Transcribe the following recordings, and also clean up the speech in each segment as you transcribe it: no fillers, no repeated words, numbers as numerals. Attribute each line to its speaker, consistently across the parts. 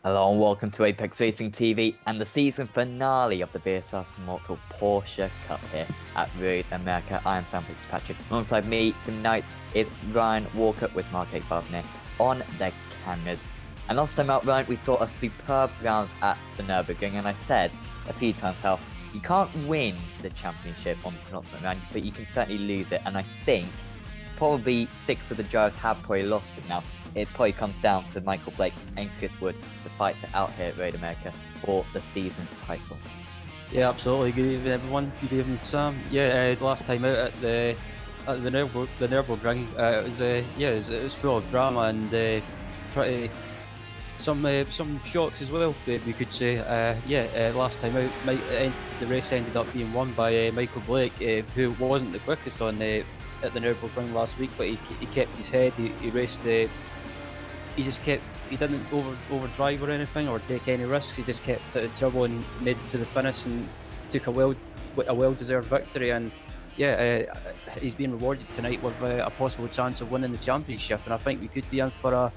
Speaker 1: Hello and welcome to Apex Racing TV and the season finale of the BSR Simmortal Porsche Cup here at Road America. I am Sam Fitzpatrick. Alongside me tonight is Ryan Walker with Mark 85 on the cameras. And last time out, Ryan, we saw a superb round at the Nürburgring, and I said a few times how you can't win the championship on the penultimate round, but you can certainly lose it. And I think probably 6 of the drivers have probably lost it now. It probably comes down to Michael Blake and Chris Wood to fight it out here at Road America for the season title.
Speaker 2: Yeah, absolutely. Good evening, everyone. Good evening, Sam. Yeah, last time out at the Nürburgring, it was full of drama and pretty some shocks as well. We could say. Last time out, the race ended up being won by Michael Blake, who wasn't the quickest at the Nürburgring last week, but he kept his head. He raced the. He didn't overdrive or anything or take any risks. He just kept out of trouble and made it to the finish and took a well-deserved victory. And he's been rewarded tonight with a possible chance of winning the championship. And I think we could be in for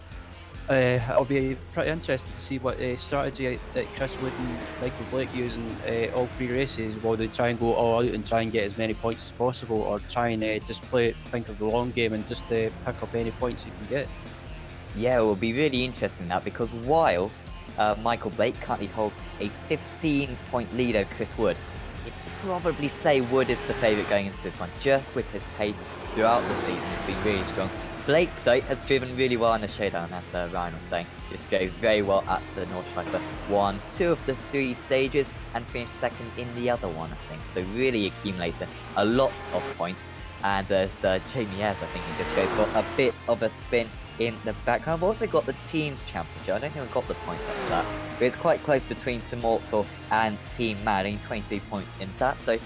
Speaker 2: I'll be pretty interested to see what strategy that Chris Wood and Michael Blake use in all 3 races. Will they try and go all out and try and get as many points as possible, or try and just think of the long game and just pick up any points you can get?
Speaker 1: Yeah, it will be really interesting that, because whilst Michael Blake currently holds a 15-point lead over Chris Wood, you'd probably say Wood is the favourite going into this one, just with his pace throughout the season. It's been really strong. Blake, though, has driven really well in the showdown, as Ryan was saying. Just go very well at the Nordschleife. Won 2 of the 3 stages and finished second in the other one, I think. So really accumulated a lot of points. And as Jamie Ayres, I think he just goes for a bit of a spin in the background. I've also got the team's championship. I don't think I've got the points up for that, but it's quite close between Simmortal and Team Mad, 23 points in that, so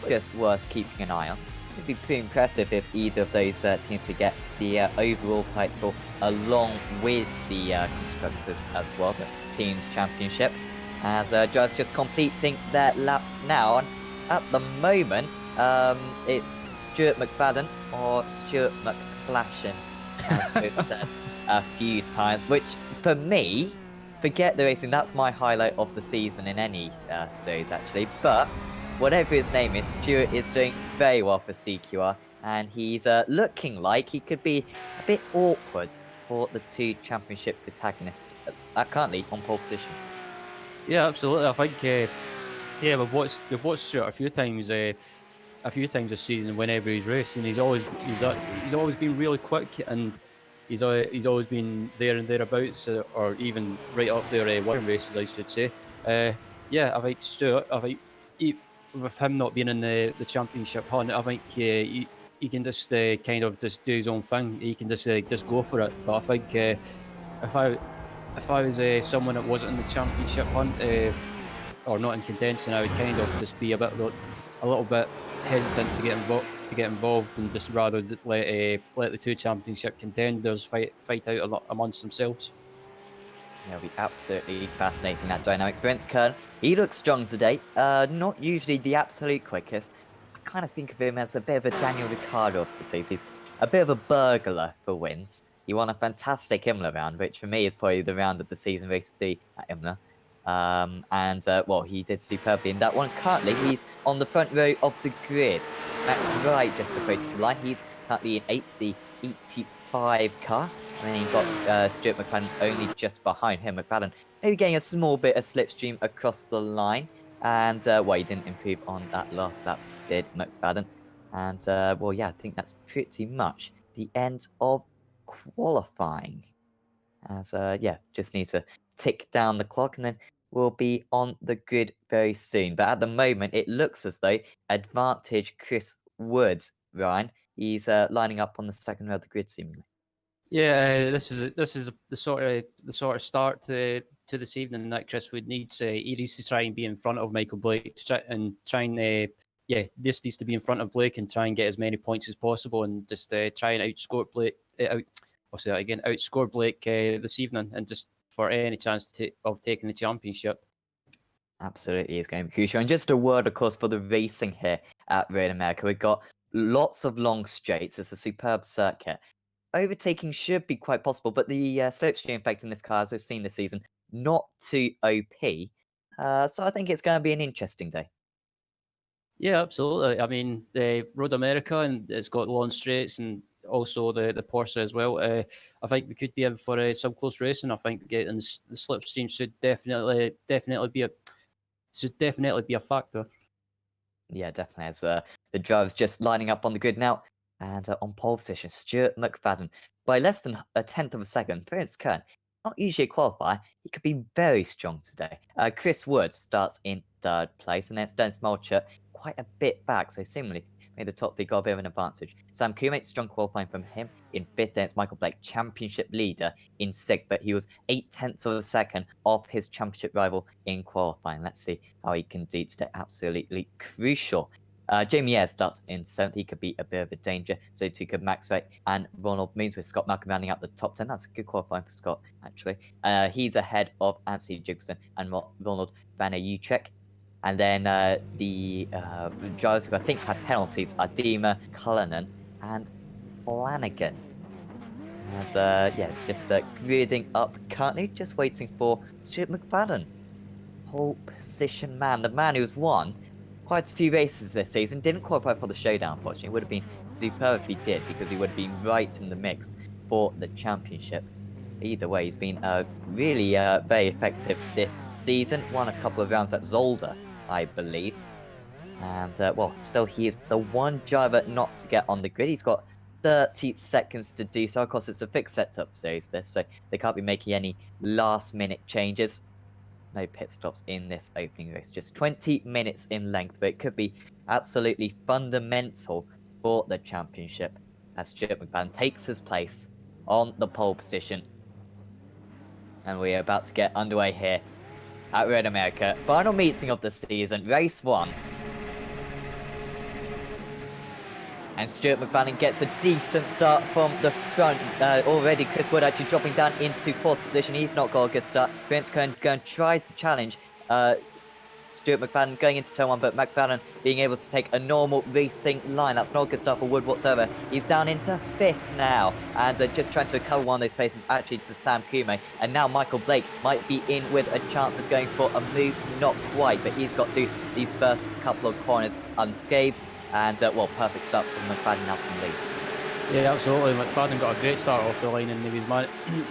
Speaker 1: just worth keeping an eye on. It'd be pretty impressive if either of those teams could get the overall title along with the constructors as well, the team's championship, as just completing their laps now. And at the moment, it's Stuart McFadden or Stuart McFlashin, as we've said a few times, which for me, forget the racing, that's my highlight of the season in any series actually. But whatever his name is, Stuart is doing very well for CQR, and he's looking like he could be a bit awkward for the 2 championship protagonists currently on pole position.
Speaker 2: Yeah, absolutely. I think we've watched Stuart a few times this season. Whenever he's racing, he's always been really quick, and he's always been there and thereabouts, or even right up there winning races, I should say. I think Stuart. With him not being in the championship hunt, I think he can just kind of just do his own thing. He can just go for it. But I think if I was someone that wasn't in the championship hunt, or not in contention, I would kind of just be a little bit hesitant to get involved, and just rather let the 2 championship contenders fight out amongst themselves.
Speaker 1: It'll be absolutely fascinating, that dynamic. Vince Kern, he looks strong today. Not usually the absolute quickest. I kind of think of him as a bit of a Daniel Ricciardo of the season. He's a bit of a burglar for wins. He won a fantastic Imola round, which for me is probably the round of the season, race 3 at Imola. He did superbly in that one. Currently, he's on the front row of the grid. Max Wright just approaches the line. He's currently in 8th, the 85 car. And then you've got Stuart McFadden only just behind him. McFadden maybe getting a small bit of slipstream across the line. And, he didn't improve on that last lap, did McFadden. And, I think that's pretty much the end of qualifying. As, just need to tick down the clock, and then we'll be on the grid very soon. But at the moment, it looks as though advantage Chris Wood, Ryan. He's lining up on the second row of the grid, seemingly.
Speaker 2: Yeah, this is the sort of start to this evening that Chris Wood needs. He needs to try and be in front of Michael Blake this needs to be in front of Blake and try and get as many points as possible, and just try and outscore Blake. I'll say that again. Outscore Blake this evening, and just for any chance of taking the championship.
Speaker 1: Absolutely, it's going to be crucial. And just a word, of course, for the racing here at Road America. We've got lots of long straights. It's a superb circuit. Overtaking should be quite possible, but the slipstream effect in this car, as we've seen this season, not too OP. So I think it's going to be an interesting day.
Speaker 2: Yeah, absolutely. I mean, the Road America, and it's got long straights, and also the Porsche as well. I think we could be in for some close racing. I think getting the slipstream should definitely be a factor.
Speaker 1: Yeah, definitely. As the drivers just lining up on the grid now, and on pole position, Stuart McFadden by less than a tenth of a second. Prince Kern, not usually a qualifier, he could be very strong today. Chris Wood starts in third place, and then it's Dennis Melcher quite a bit back, so seemingly made the top three got a bit of an advantage. Sam Kumate, strong qualifying from him in fifth. Then it's Michael Blake, championship leader in sixth, but he was 8/10 of a second off his championship rival in qualifying. Let's see how he can do today. Absolutely crucial. Jamie Ayres starts in seventh. He could be a bit of a danger. So too could Max Wright and Ronald Means, with Scott Malcolm rounding out the top 10. That's a good qualifying for Scott, actually. He's ahead of Anthony Jigson and Ronald Van Utrecht. And then the drivers who I think had penalties are Dima, Cullinan, and Flanagan. As yeah, just gridding up currently, just waiting for Stuart McFadden. Pole position man, the man who's won quite a few races this season, didn't qualify for the showdown, unfortunately. It would have been superb if he did, because he would have been right in the mix for the championship. Either way, he's been really very effective this season. Won a couple of rounds at Zolder, I believe. And, well, still, he is the one driver not to get on the grid. He's got 30 seconds to do so. Of course, it's a fixed setup series, this, so they can't be making any last-minute changes. No pit stops in this opening race. Just 20 minutes in length, but it could be absolutely fundamental for the championship as Stuart McFadden takes his place on the pole position. And we are about to get underway here at Road America. Final meeting of the season, race 1. And Stuart McFadden gets a decent start from the front. Already, Chris Wood actually dropping down into 4th position. He's not got a good start. Vince Cohen going to try to challenge Stuart McFadden going into turn 1, but McFadden being able to take a normal racing line. That's not a good start for Wood whatsoever. He's down into 5th now, and just trying to recover one of those places actually to Sam Kume. And now Michael Blake might be in with a chance of going for a move, not quite, but he's got through these first couple of corners unscathed. And, well, perfect start from McFadden out in the lead.
Speaker 2: Yeah, absolutely. McFadden got a great start off the line, and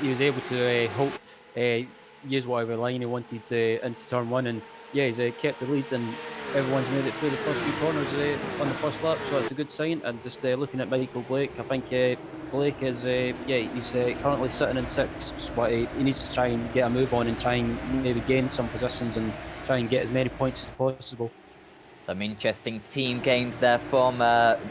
Speaker 2: he was able to use whatever line he wanted into turn 1, and yeah, he's kept the lead, and everyone's made it through the first few corners on the first lap, so that's a good sign. And just looking at Michael Blake, I think Blake is he's currently sitting in 6th, but he needs to try and get a move on and try and maybe gain some positions and try and get as many points as possible.
Speaker 1: Some interesting team games there from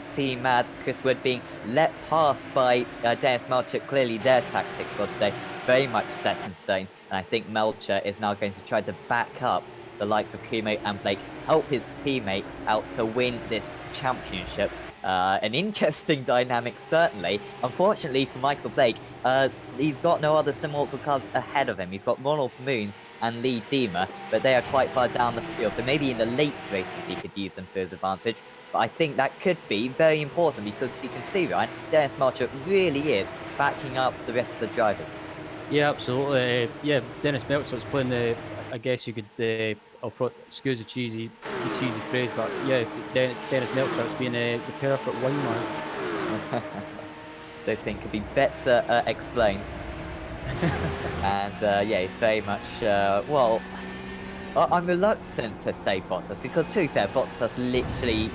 Speaker 1: Team Mad. Chris Wood being let pass by Dennis Melcher. Clearly their tactics for today very much set in stone. And I think Melcher is now going to try to back up the likes of Kume and Blake, help his teammate out to win this championship. An interesting dynamic, certainly. Unfortunately for Michael Blake, he's got no other Simmortal cars ahead of him. He's got Ronald Moons and Lee Deemer, but they are quite far down the field. So maybe in the late races he could use them to his advantage. But I think that could be very important because you can see, right, Dennis Melcher really is backing up the rest of the drivers.
Speaker 2: Yeah, absolutely. Yeah, Dennis Melcher's playing I guess you could, excuse the cheesy phrase, but yeah, Dennis Melcher's being the perfect wingman.
Speaker 1: Don't think could be better explained. And yeah, he's very much, well, I'm reluctant to say Bottas because, to be fair, Bottas literally,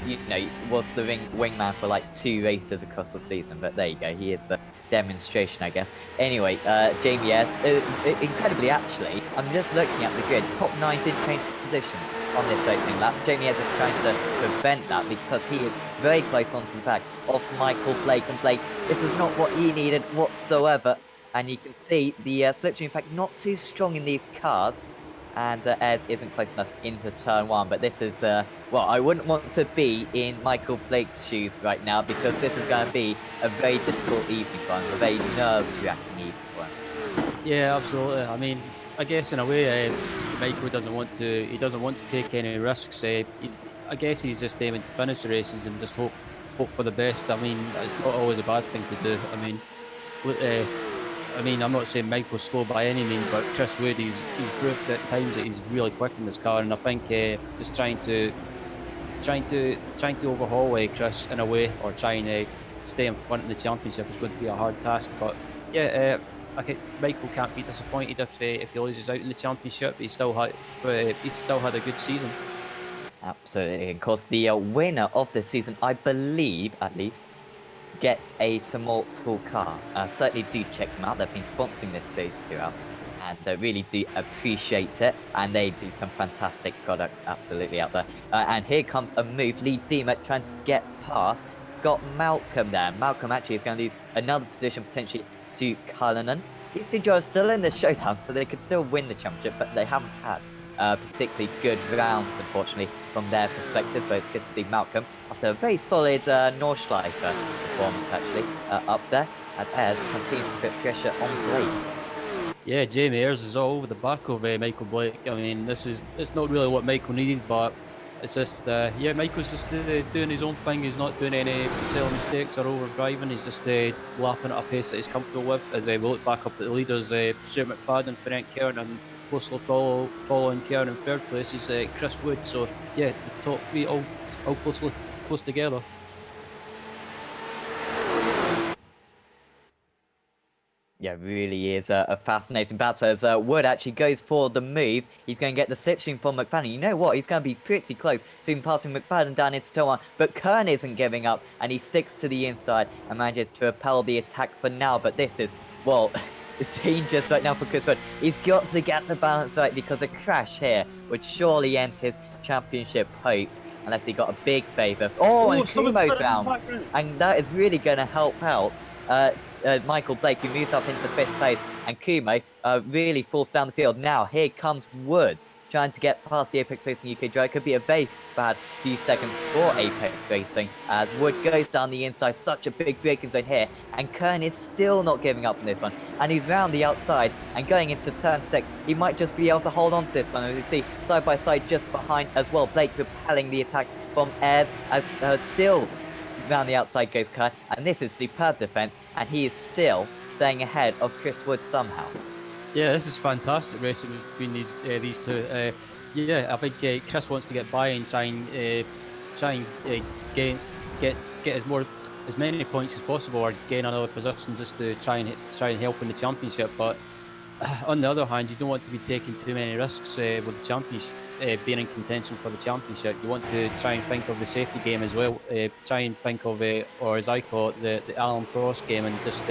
Speaker 1: was the wingman for like 2 races across the season. But there you go, he is the demonstration, I guess. Anyway, Jamie Ayres, incredibly actually, I'm just looking at the grid. Top 9 didn't change positions on this opening lap. Jamie Ayres is trying to prevent that because he is very close onto the back of Michael Blake. And Blake, this is not what he needed whatsoever. And you can see the slipstream, in fact, not too strong in these cars. And Ayres isn't close enough into turn 1. But this is, well, I wouldn't want to be in Michael Blake's shoes right now because this is going to be a very difficult evening for him, a very nerve-wracking evening for him.
Speaker 2: Yeah, absolutely. I mean, I guess in a way, Michael doesn't want to take any risks. I guess he's just aiming to finish the races and just hope for the best. I mean, it's not always a bad thing to do. I mean, I mean, I'm not saying Michael's slow by any means, but Chris Wood, he's proved at times that he's really quick in this car, and I think just trying to overhaul Chris in a way, or try and stay in front in the championship is going to be a hard task. But yeah, Michael can't be disappointed if he loses out in the championship. He still had a good season.
Speaker 1: Absolutely. Of course, the winner of the season, I believe, at least, gets a Simmortal car. Certainly do check them out. They've been sponsoring this series throughout. And I really do appreciate it. And they do some fantastic products absolutely out there. And here comes a move. Lee Deemer trying to get past Scott Malcolm there. Malcolm actually is going to lose another position potentially to Cullinan. These two drivers still in the showdown, so they could still win the championship, but they haven't had particularly good rounds, unfortunately, from their perspective. But it's good to see Malcolm, after a very solid Nordschleife performance, actually, up there, as Ayres continues to put pressure on Blake.
Speaker 2: Yeah, Jamie Ayres is all over the back of Michael Blake. I mean, it's not really what Michael needed, but it's just, yeah, Michael's just doing his own thing. He's not doing any silly mistakes or overdriving. He's just lapping at a pace that he's comfortable with. As we look back up at the leaders, Stuart McFadden, Ferenc Kern, and closely following Kern in third place is Chris Wood. So yeah, the top three all close together.
Speaker 1: Yeah, really is a fascinating battle as Wood actually goes for the move. He's going to get the slipstream from McFadden. You know what? He's going to be pretty close to him passing McFadden down into turn 1. But Kern isn't giving up, and he sticks to the inside and manages to repel the attack for now. But this is, well, it's dangerous right now for Chris Wood. He's got to get the balance right, because a crash here would surely end his championship hopes, unless he got a big favour. Oh, and Kumo's round. And that is really going to help out Michael Blake, who moves up into 5th place, and Kumo really falls down the field. Now, here comes Wood, trying to get past the Apex Racing UK driver. Could be a very bad few seconds for Apex Racing, as Wood goes down the inside. Such a big braking zone here, and Kern is still not giving up on this one, and he's round the outside and going into turn 6. He might just be able to hold on to this one, as you see side by side just behind as well. Blake repelling the attack from Ayres, as still round the outside goes Kern, and this is superb defense, and he is still staying ahead of Chris Wood somehow.
Speaker 2: Yeah, this is fantastic racing between these two. Yeah, I think Chris wants to get by and try and get as many points as possible, or gain another position, just to try and help in the championship. But on the other hand, you don't want to be taking too many risks with the championship, being in contention for the championship. You want to try and think of the safety game as well. Try and think of, or as I call it, the Alan Prost game, and just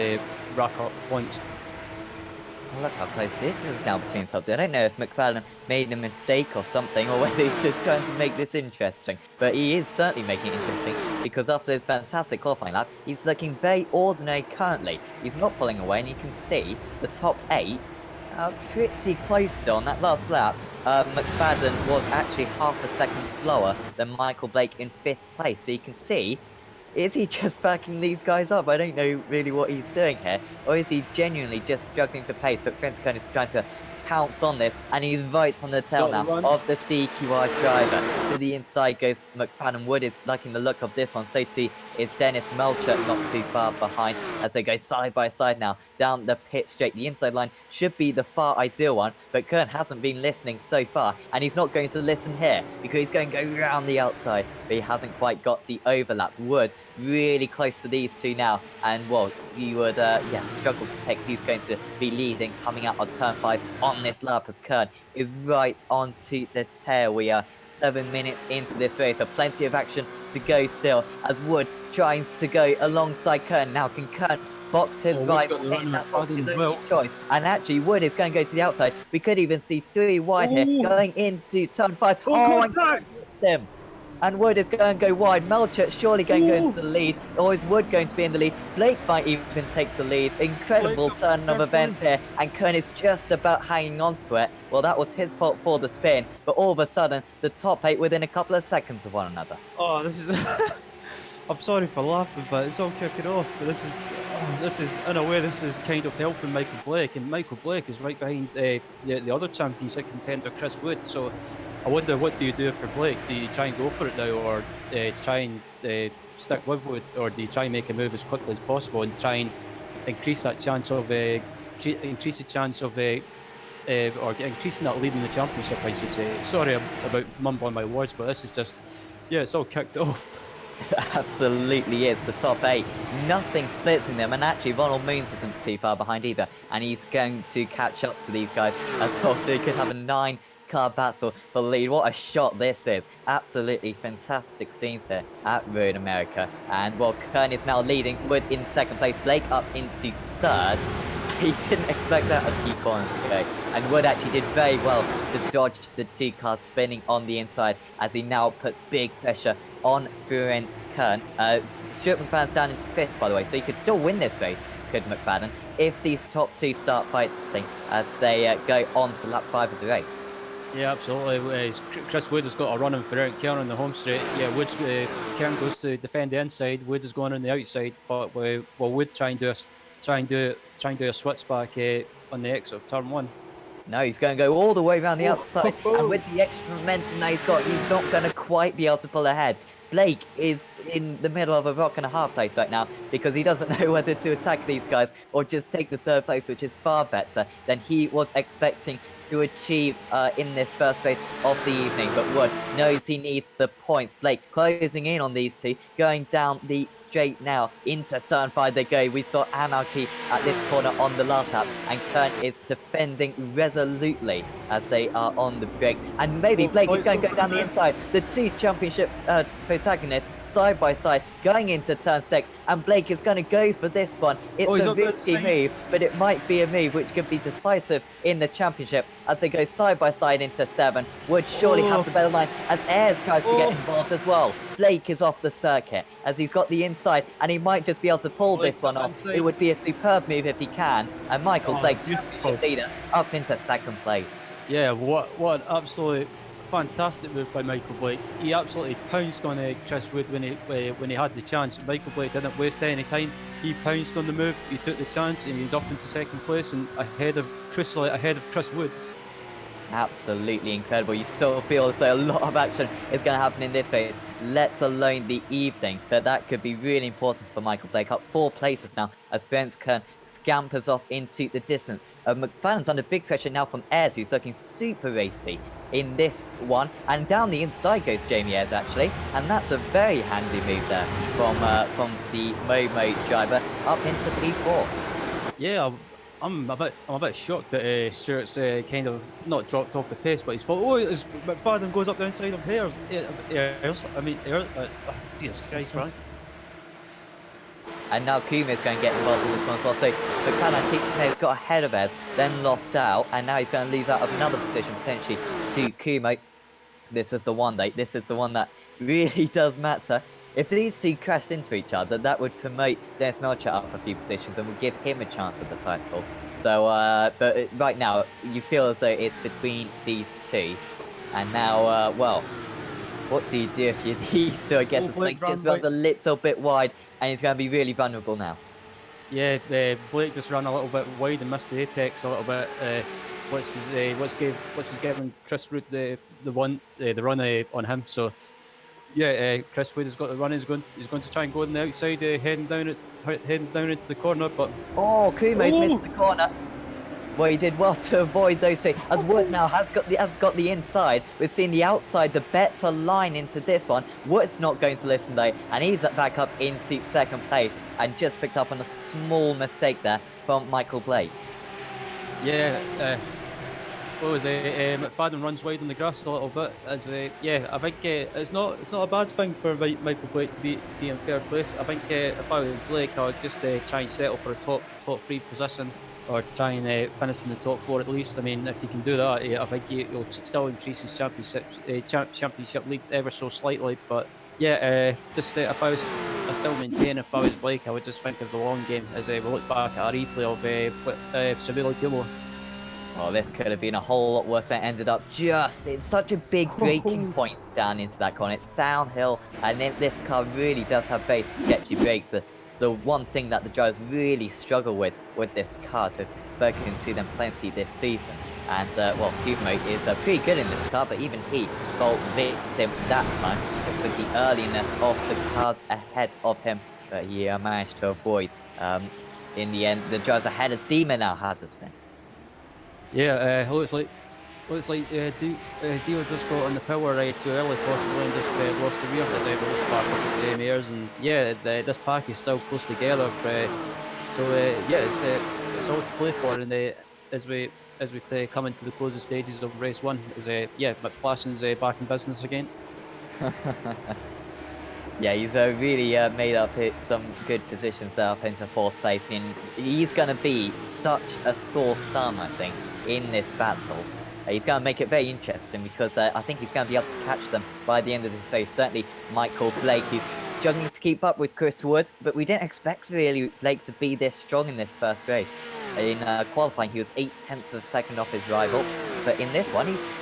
Speaker 2: rack up points.
Speaker 1: Look how close this is now between top two. I don't know if McFadden made a mistake or something, or whether he's just trying to make this interesting. But he is certainly making it interesting, because after his fantastic qualifying lap, he's looking very ordinary currently. He's not pulling away, and you can see the top 8 are pretty close still. On that last lap, McFadden was actually half a second slower than Michael Blake in 5th place. So you can see, is he just backing these guys up? I don't know really what he's doing here. Or is he genuinely just struggling for pace? But Prince Kern is trying to pounce on this, and he's right on the tail now of the CQR driver. To the inside goes McFadden. Wood is liking the look of this one. So too is Dennis Melcher, not too far behind, as they go side by side now down the pit straight. The inside line should be the far ideal one, but Kern hasn't been listening so far, and he's not going to listen here, because he's going to go round the outside, but he hasn't quite got the overlap. Wood really close to these two now, and well, you would struggle to pick who's going to be leading coming out on turn 5 on this lap, as Kern is right onto the tail. We are 7 minutes into this race, so plenty of action to go still, as Wood tries to go alongside Kern. Now, can Kern box his rival in? That's what his only choice. And actually, Wood is going to go to the outside. We could even see 3 wide here going into turn 5. And them. And Wood is going to go wide. Melcher surely going to go into the lead. Or is Wood going to be in the lead? Blake might even take the lead. Incredible turn of events here. And Kern is just about hanging on to it. Well, that was his fault for the spin. But all of a sudden, the top 8 within a couple of seconds of one another.
Speaker 2: Oh, this is... I'm sorry for laughing, but it's all kicking off. But this is, in a way, this is kind of helping Michael Blake. And Michael Blake is right behind the other championship contender, Chris Wood. So I wonder, what do you do for Blake? Do you try and go for it now, or try and stick with Wood, or do you try and make a move as quickly as possible and try and increase that chance of increase the chance of or increasing that lead in the championship, I should say. Sorry about mumbling my words, but this is just, yeah, it's all kicked off.
Speaker 1: It absolutely is. The top 8. Nothing splitting them. And actually, Ronald Moons isn't too far behind either. And he's going to catch up to these guys as well. So he could have a 9-car battle for the lead. What a shot this is. Absolutely fantastic scenes here at Road America. And well, Kern is now leading. Wood in 2nd place. Blake up into 3rd. He didn't expect that a few corners ago. And Wood actually did very well to dodge the 2 cars spinning on the inside as he now puts big pressure on Florence Kern. Stuart McFadden's down into 5th, by the way, so he could still win this race, could McFadden, if these top 2 start fighting as they go on to lap 5 of the race.
Speaker 2: Yeah, absolutely. Chris Wood has got a run in for Eric Kern on the home straight. Yeah, Kern goes to defend the inside. Wood is going on the outside, but Wood try and do a switch back on the exit of turn 1.
Speaker 1: No, he's going to go all the way around the outside, and with the extra momentum that he's got, he's not going to quite be able to pull ahead. Blake is in the middle of a rock and a hard place right now because he doesn't know whether to attack these guys or just take the 3rd place, which is far better than he was expecting to achieve in this first race of the evening. But Wood knows he needs the points. Blake closing in on these two, going down the straight now. Into turn 5 they go. We saw anarchy at this corner on the last lap, and Kern is defending resolutely as they are on the brakes. And maybe Blake is going to go down the inside. The 2 championship protagonists side by side going into turn 6, and Blake is going to go for this one. It's a risky move, but it might be a move which could be decisive in the championship as they go side by side into 7. Would surely have the better line as Ayres tries to get involved as well. Blake is off the circuit as he's got the inside, and he might just be able to pull this one off. It would be a superb move if he can. And Michael Blake, championship leader, up into 2nd place.
Speaker 2: Yeah, what an absolute fantastic move by Michael Blake. He absolutely pounced on Chris Wood when he had the chance. Michael Blake didn't waste any time. He pounced on the move. He took the chance, and he's up into 2nd place and ahead of Chris Wood.
Speaker 1: Absolutely incredible. You still feel as though a lot of action is going to happen in this race, let alone the evening. But that could be really important for Michael Blake. Up 4 places now as Ferenc Kern scampers off into the distance. McFadden's under big pressure now from Ayres, who's looking super racy in this one. And down the inside goes Jamie Ayres, actually. And that's a very handy move there from the Momo driver up into P4.
Speaker 2: Yeah, I'm a bit shocked that Stuart's kind of not dropped off the pace, but he's thought, oh, as McFadden goes up the inside of Ayres. Jesus Christ, right?
Speaker 1: And now Kuma is going to get involved in this one as well. So McFadden, I think, may have got ahead of Ayres, then lost out, and now he's going to lose out of another position potentially to Kuma. This is the one, though. This is the one that really does matter. If these two crashed into each other, that would promote Dennis Melcher up a few positions and would give him a chance at the title. So, but right now, you feel as though it's between these two. And now, well, what do you do if you're these two? I guess it's Blake just runs a little bit wide, and he's going to be really vulnerable now.
Speaker 2: Yeah, Blake just ran a little bit wide and missed the apex a little bit. What's giving Chris Wood the run on him? So. Yeah, Chris Wood has got the run. He's going to try and go on the outside, heading down into the corner. But
Speaker 1: Kumo's missed the corner. Well, he did well to avoid those two. As Wood now has got the inside. We've seen the outside, the better line into this one. Wood's not going to listen though, and he's back up into 2nd place and just picked up on a small mistake there from Michael Blake.
Speaker 2: Yeah. What was it? McFadden runs wide on the grass a little bit. As yeah, I think it's not a bad thing for Michael Blake to be in 3rd place. I think if I was Blake, I would just try and settle for a top 3 position, or try and finish in the top 4 at least. I mean, if he can do that, I think he'll still increase his championship lead ever so slightly. But yeah, just if I still maintain, if I was Blake, I would just think of the long game as we look back at a replay of Seville Kilo.
Speaker 1: Oh, this could have been a whole lot worse than it ended up. It's such a big braking point down into that corner. It's downhill, and then this car really does have very sketchy brakes. So one thing that the drivers really struggle with this car. So I've spoken to them plenty this season. And, well, Kumo is pretty good in this car, but even he fell victim that time, just with the earliness of the cars ahead of him. But he managed to avoid in the end, the drives ahead as Demon now has a spin.
Speaker 2: Yeah, looks like Dealer just got on the power too early, possibly, and just lost the rear as we look back up at Jamie Ayres. And yeah, this pack is still close together. So yeah, it's all to play for. And as we come into the closing stages of race one, yeah, McFlashen's back in business again.
Speaker 1: Yeah, he's really made up some good positions there up into 4th place, and he's going to be such a sore thumb, I think, in this battle. He's going to make it very interesting because I think he's going to be able to catch them by the end of this race. Certainly, Michael Blake, who's struggling to keep up with Chris Wood, but we didn't expect really Blake to be this strong in this first race. In qualifying, he was 8/10 of a second off his rival, but in this one, he's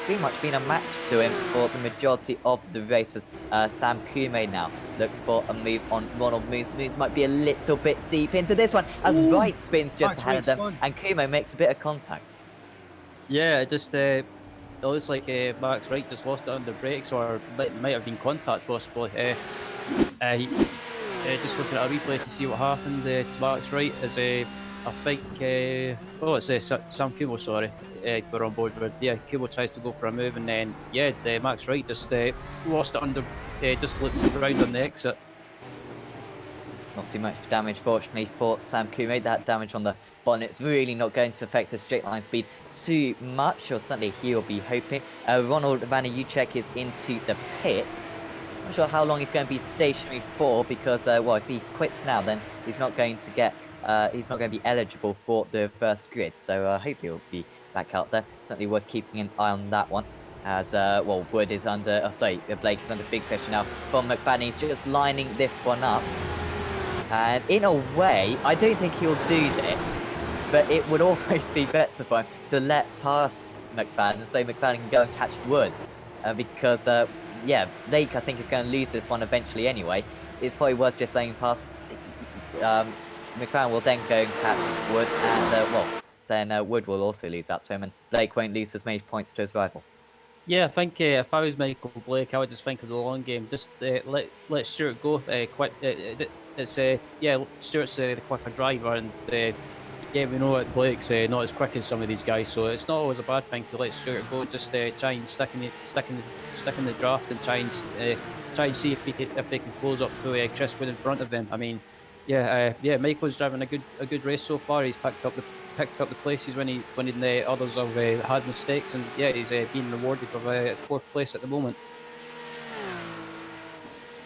Speaker 1: pretty much been a match to him for the majority of the races. Sam Kume now looks for a move on Ronald Moose. Moose might be a little bit deep into this one as Wright spins just ahead of them, and Kume makes a bit of contact.
Speaker 2: Yeah, it looks like Max Wright just lost it under brakes, or might have been contact possibly. Just looking at a replay to see what happened to Max Wright as I think it's Sam Kumo, sorry, we're on board with. Yeah, Kumo tries to go for a move, and then yeah, Max Wright just lost it under, just looked around on the exit.
Speaker 1: Not too much damage, fortunately, for Sam Kume. That damage on the bonnet's really not going to affect his straight line speed too much, or certainly he'll be hoping. Ronald Vanucek is into the pits. Not sure how long he's going to be stationary for, because well, if he quits now, then he's not going to get he's not going to be eligible for the first grid. So hopefully he'll be back out there. Certainly worth keeping an eye on that one. As well, Wood is under, Blake is under big pressure now from McFadden. He's just lining this one up. And in a way, I don't think he'll do this, but it would always be better for him to let pass McFadden so McFadden can go and catch Wood. Because, yeah, Blake, I think, is going to lose this one eventually anyway. It's probably worth just letting pass. McFadden will then go and catch Wood, and, well, then Wood will also lose out to him, and Blake won't lose as many points to his rival.
Speaker 2: Yeah, I think if I was Michael Blake, I would just think of the long game. Just let Stuart go quick. It's yeah, Stuart's the quicker driver, and yeah, we know that Blake's not as quick as some of these guys, so it's not always a bad thing to let Stuart go. Just try and stick in the draft and try and see if they can close up to Chris Wood in front of them. I mean, yeah, Michael's driving a good race so far. He's picked up the places when the others have had mistakes, and yeah, he's being rewarded with 4th place at the moment.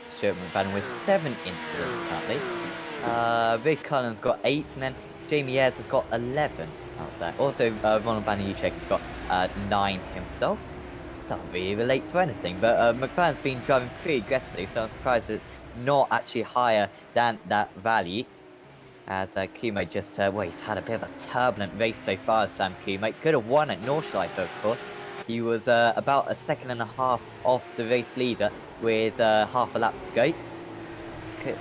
Speaker 1: Stuart McFadden with 7 incidents currently. Rick Cullen's got 8, and then Jamie Ayres has got 11 out there. Also, Ronald Vanucek has got 9 himself. Doesn't really relate to anything, but McFadden's been driving pretty aggressively, so I'm surprised it's not actually higher than that value. As Kumo just, well, he's had a bit of a turbulent race so far, Sam Kumo. Could have won at Nordschleife, of course. He was about 1.5 seconds off the race leader with half a lap to go.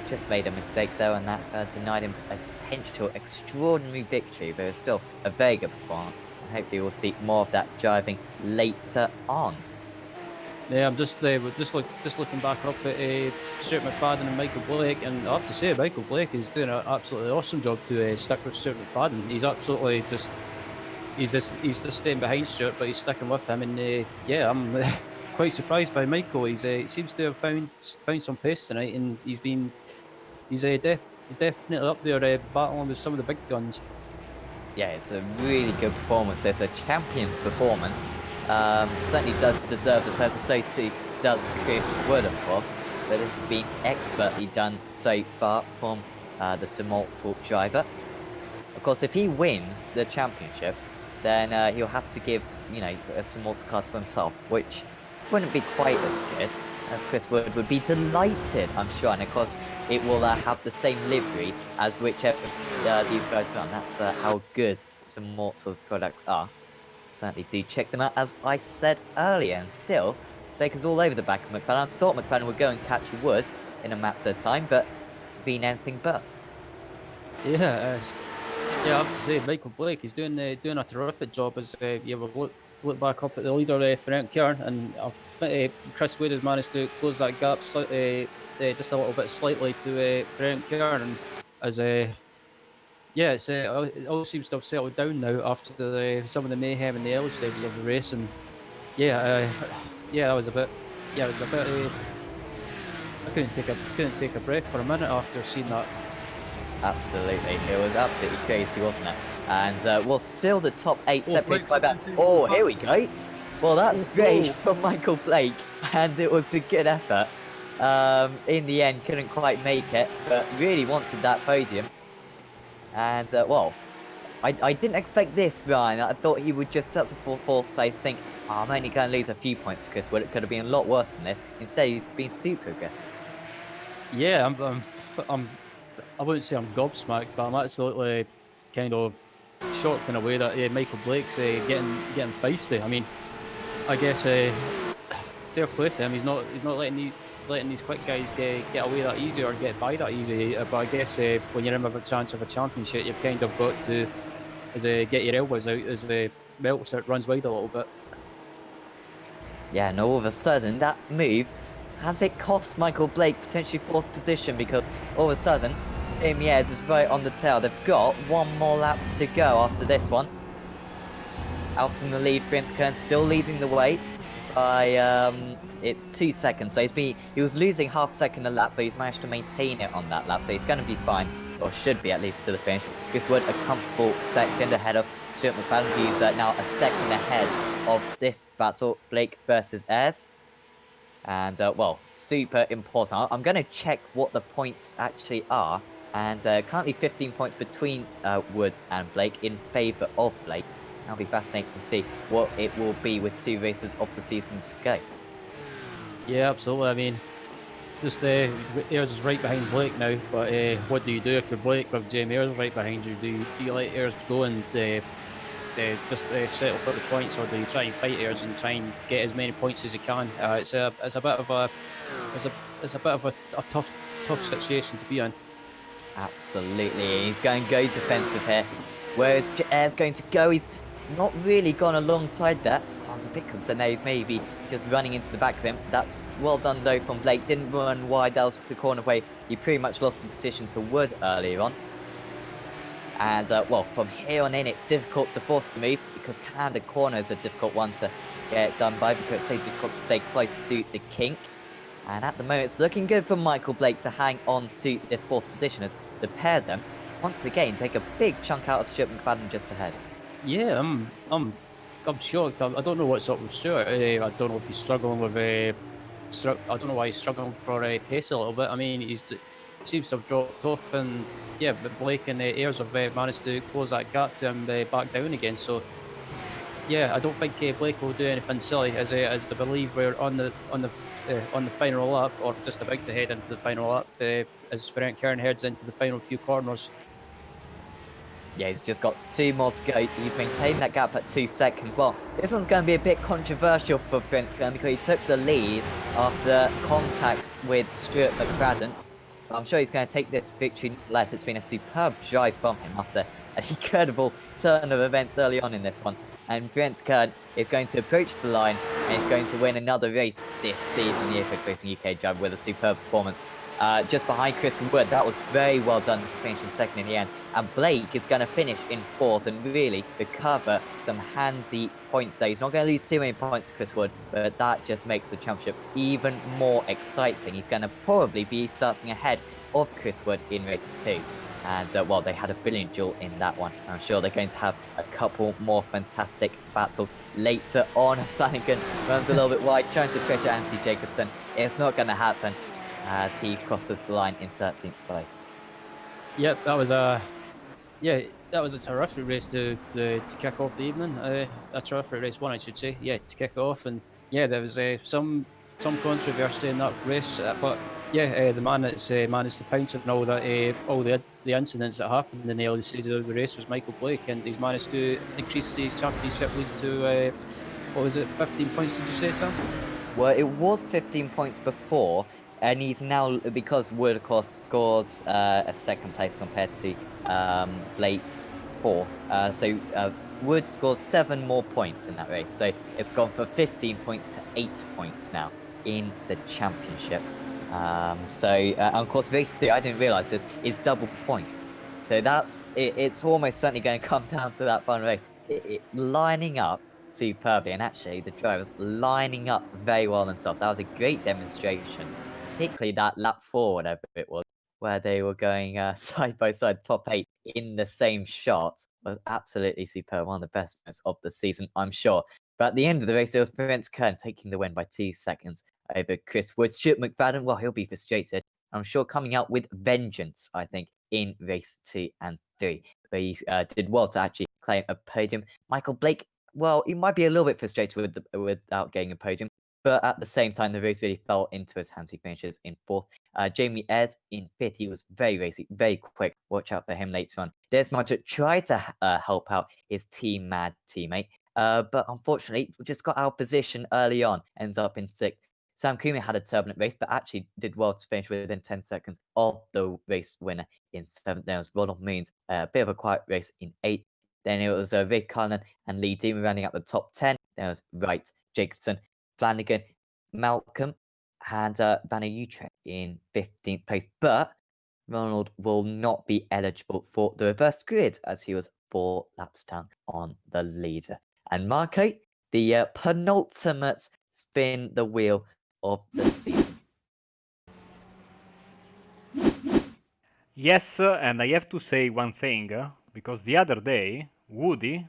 Speaker 1: Just made a mistake though, and that denied him a potential extraordinary victory, but it's still a very good performance. And hopefully we'll see more of that driving later on.
Speaker 2: Yeah, I'm just looking back up at Stuart McFadden and Michael Blake, and I have to say Michael Blake is doing an absolutely awesome job to stick with Stuart McFadden. He's absolutely he's just staying behind Stuart, but he's sticking with him, and yeah, I'm quite surprised by Michael. He seems to have found some pace tonight, and he's definitely up there battling with some of the big guns.
Speaker 1: Yeah, it's a really good performance. There's a champion's performance. Certainly does deserve the title. So too does Chris Wood, of course. But this has been expertly done so far from the Simmortal driver. Of course, if he wins the championship, then he'll have to give, you know, a Simmortal car to himself, which wouldn't be quite as good, as Chris Wood would be delighted, I'm sure. And of course, it will have the same livery as whichever these guys run. That's how good Simmortal's products are. Certainly do check them out, as I said earlier. And still, Baker's all over the back of McFadden. I thought McFadden would go and catch Wood in a matter of time, but it's been anything but.
Speaker 2: Yeah, yeah, I have to say Michael Blake is doing a terrific job. As yeah, we'll look back up at the leader, Frank Kern, and Chris Wood has managed to close that gap just a little bit slightly to Frank Kern, as yeah, it all seems to have settled down now after some of the mayhem in the early stages of the race, and yeah, yeah, I was a bit, yeah, it was a bit. I couldn't take a breath for a minute after seeing that.
Speaker 1: Absolutely. It was absolutely crazy, wasn't it? And, well, still the top 8
Speaker 3: Oh,
Speaker 1: separated
Speaker 3: Blake's
Speaker 1: by
Speaker 3: up
Speaker 1: about...
Speaker 3: into
Speaker 1: Oh,
Speaker 3: the back.
Speaker 1: here we go. Well, that's
Speaker 3: Oh,
Speaker 1: great
Speaker 3: oh.
Speaker 1: from Michael Blake, and it was a good effort. In the end, couldn't quite make it, but really wanted that podium. And, well, I didn't expect this, Ryan. I thought he would just settle for 4th place, think, oh, I'm only going to lose a few points to Chris Wood. It could have been a lot worse than this. Instead, he's been super aggressive.
Speaker 2: Yeah, I'm I wouldn't say I'm gobsmacked, but I'm absolutely kind of shocked in a way that Michael Blake's getting feisty. I mean, I guess fair play to him. He's not letting these quick guys get away that easy or get by that easy. But I guess when you're in with a chance of a championship, you've kind of got to get your elbows out as the belt runs wide a little bit.
Speaker 1: Yeah, and all of a sudden, that move, has it cost Michael Blake potentially 4th position? Because all of a sudden, Miez is right on the tail. They've got one more lap to go after this one. Out in the lead, Prince Kern still leading the way by, it's 2 seconds. So he was losing half a second a lap, but he's managed to maintain it on that lap. So he's going to be fine, or should be at least to the finish. Chris Wood, a comfortable second ahead of Stuart McFadden. He's now a second ahead of this battle, Blake versus Ayres. And, well, super important. I'm going to check what the points actually are. And currently 15 points between Wood and Blake in favour of Blake. That'll be fascinating to see what it will be with 2 races of the season to go.
Speaker 2: Yeah, absolutely. I mean, just Ayres is right behind Blake now, but what do you do if you're Blake with Jamie Ayres right behind you? Do you let Ayres go and just settle for the points, or do you try and fight Ayres and try and get as many points as you can? It's a bit of a tough situation to be in.
Speaker 1: Absolutely. He's going to go defensive here. Whereas Ayres going to go, he's not really gone alongside that. I was a bit concerned there. He's maybe just running into the back of him. That's well done, though, from Blake. Didn't run wide. That was the corner where he pretty much lost the position to Wood earlier on. And, well, from here on in, it's difficult to force the move because Canada corner is a difficult one to get done by because it's so difficult to stay close to the kink. And at the moment, it's looking good for Michael Blake to hang on to this 4th position as the pair of them, once again, take a big chunk out of Stuart McFadden just ahead.
Speaker 2: Yeah, I'm shocked. I don't know what's up with Stuart. I don't know if he's struggling with. I don't know why he's struggling for pace a little bit. I mean, he seems to have dropped off, and yeah, but Blake and Ayres have managed to close that gap to him back down again. So yeah, I don't think Blake will do anything silly, as I believe we're on the final lap, or just about to head into the final lap, as Ferenc Kern heads into the final few corners.
Speaker 1: Yeah, he's just got 2 more to go. He's maintained that gap at 2 seconds. Well, this one's going to be a bit controversial for Ferenc Kern because he took the lead after contact with Stuart McFadden. I'm sure he's going to take this victory nonetheless. It's been a superb drive from him after an incredible turn of events early on in this one. And Ferenc Kern is going to approach the line and he's going to win another race this season, the Apex Racing UK driver, with a superb performance. Just behind Chris Wood, that was very well done to finish in 2nd in the end. And Blake is going to finish in 4th and really recover some handy points there. He's not going to lose too many points to Chris Wood, but that just makes the championship even more exciting. He's going to probably be starting ahead of Chris Wood in race 2. And, well, they had a brilliant duel in that one. I'm sure they're going to have a couple more fantastic battles later on as Flanagan runs a little bit wide, trying to pressure Anthony Jacobson. It's not going to happen as he crosses the line in 13th place.
Speaker 2: Yep, that was a terrific race to kick off the evening. A terrific race one, I should say. Yeah, to kick off, and yeah, there was some controversy in that race, but yeah, the man that's managed to pounce on all the incidents that happened in the early stages of the race was Michael Blake, and he's managed to increase his championship lead to what was it, 15 points? Did you say, Sam?
Speaker 1: Well, it was 15 points before, and he's now, because Wood, of course, scored a 2nd place compared to Blake's 4th. So Wood scores 7 more points in that race. So it's gone from 15 points to 8 points now in the championship. Of course, race 3, I didn't realise this, is double points. So that's it, it's almost certainly going to come down to that final race. It's lining up superbly, and actually the drivers lining up very well themselves. That was a great demonstration, particularly that lap 4, whatever it was, where they were going side by side, top 8 in the same shot. Was absolutely superb, one of the best moments of the season, I'm sure. But at the end of the race, it was Prince Kern taking the win by 2 seconds over Chris Wood. Stuart McFadden, well, he'll be frustrated. I'm sure coming out with vengeance, I think, in race 2 and 3. But he did well to actually claim a podium. Michael Blake, well, he might be a little bit frustrated without getting a podium, but at the same time, the race really fell into his hands. He finishes in 4th. Jamie Ayres in 5th. He was very racy, very quick. Watch out for him later on. Des Marchant tried to help out his Team Mad teammate, but unfortunately, just got out of position early on, ends up in 6th. Sam Kumi had a turbulent race, but actually did well to finish within 10 seconds of the race winner in 7th. There was Ronald Moons, a bit of a quiet race in 8th. Then it was Rick Cullen and Lee Demon rounding out the top 10. There was Wright, Jacobson, Flanagan, Malcolm, and Vanna Utrecht in 15th place. But Ronald will not be eligible for the reversed grid as he was 4 laps down on the leader. And Marco, the penultimate spin the wheel of the season.
Speaker 3: Yes, and I have to say one thing, because the other day, Woody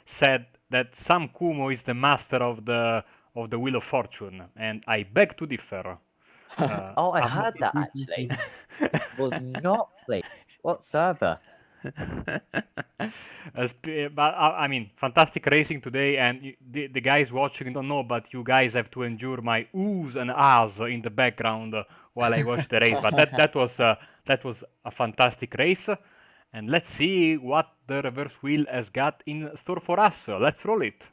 Speaker 3: said that Sam Kumo is the master of the Wheel of Fortune, and I beg to differ.
Speaker 1: Oh, I heard that actually. It was not played whatsoever.
Speaker 3: But I mean, fantastic racing today, and the guys watching don't know, but you guys have to endure my oohs and ahs in the background while I watch the race. But that was a fantastic race, and let's see what the reverse wheel has got in store for us. Let's roll it.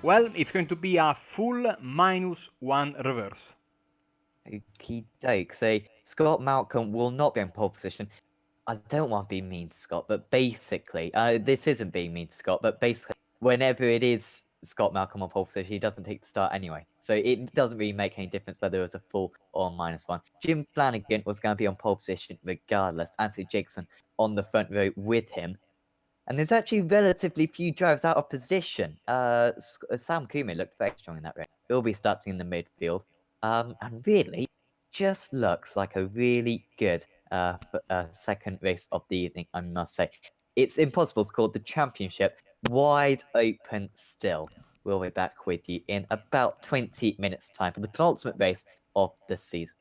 Speaker 3: Well, it's going to be a full -1 reverse.
Speaker 1: Okie doke. So Scott Malcolm will not be in pole position. I don't want to be mean to Scott, but basically, this isn't being mean to Scott, but basically, whenever it is Scott Malcolm on pole position, he doesn't take the start anyway. So it doesn't really make any difference whether it was a full or -1. Jim Flanagan was going to be on pole position regardless. Anthony Jacobson on the front row with him. And there's actually relatively few drivers out of position. Sam Kume looked very strong in that race. He'll be starting in the midfield. And really, just looks like a really good second race of the evening, I must say. It's impossible to call the championship wide open still. We'll be back with you in about 20 minutes' time for the penultimate race of the season.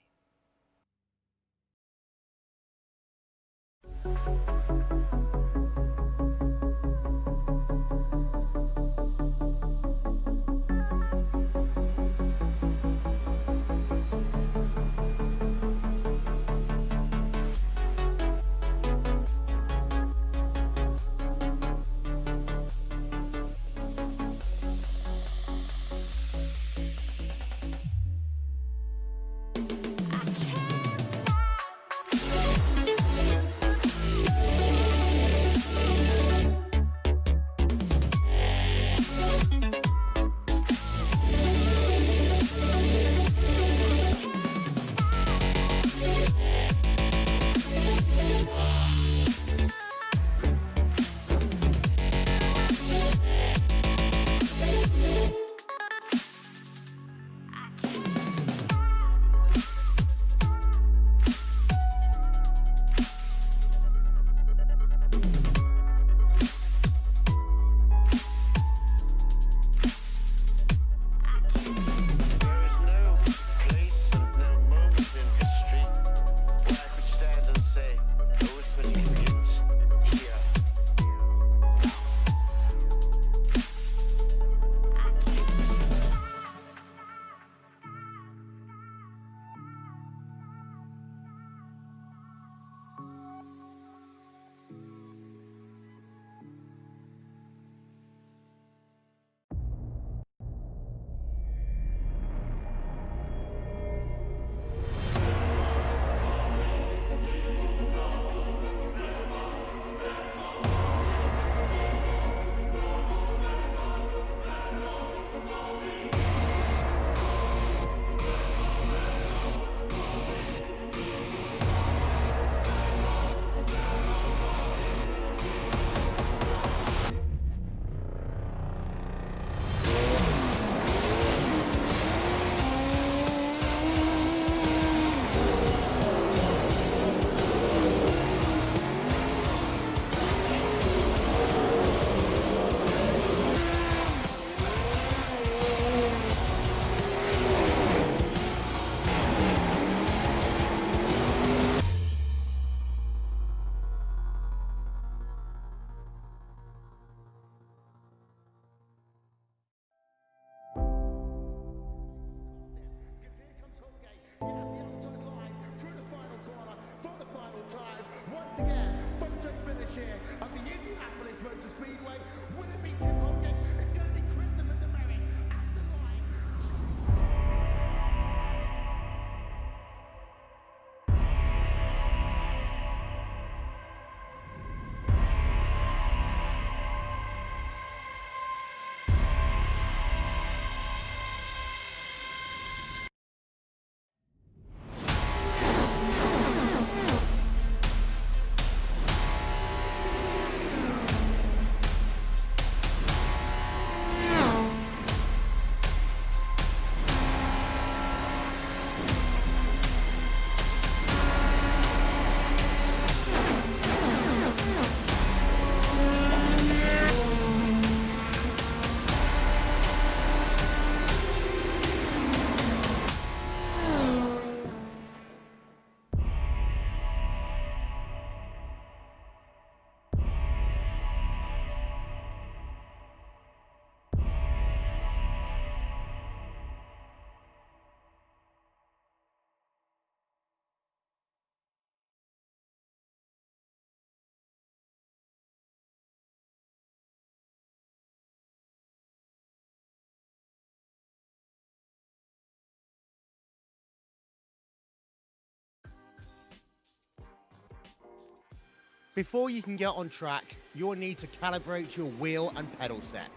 Speaker 4: Before you can get on track, you'll need to calibrate your wheel and pedal set.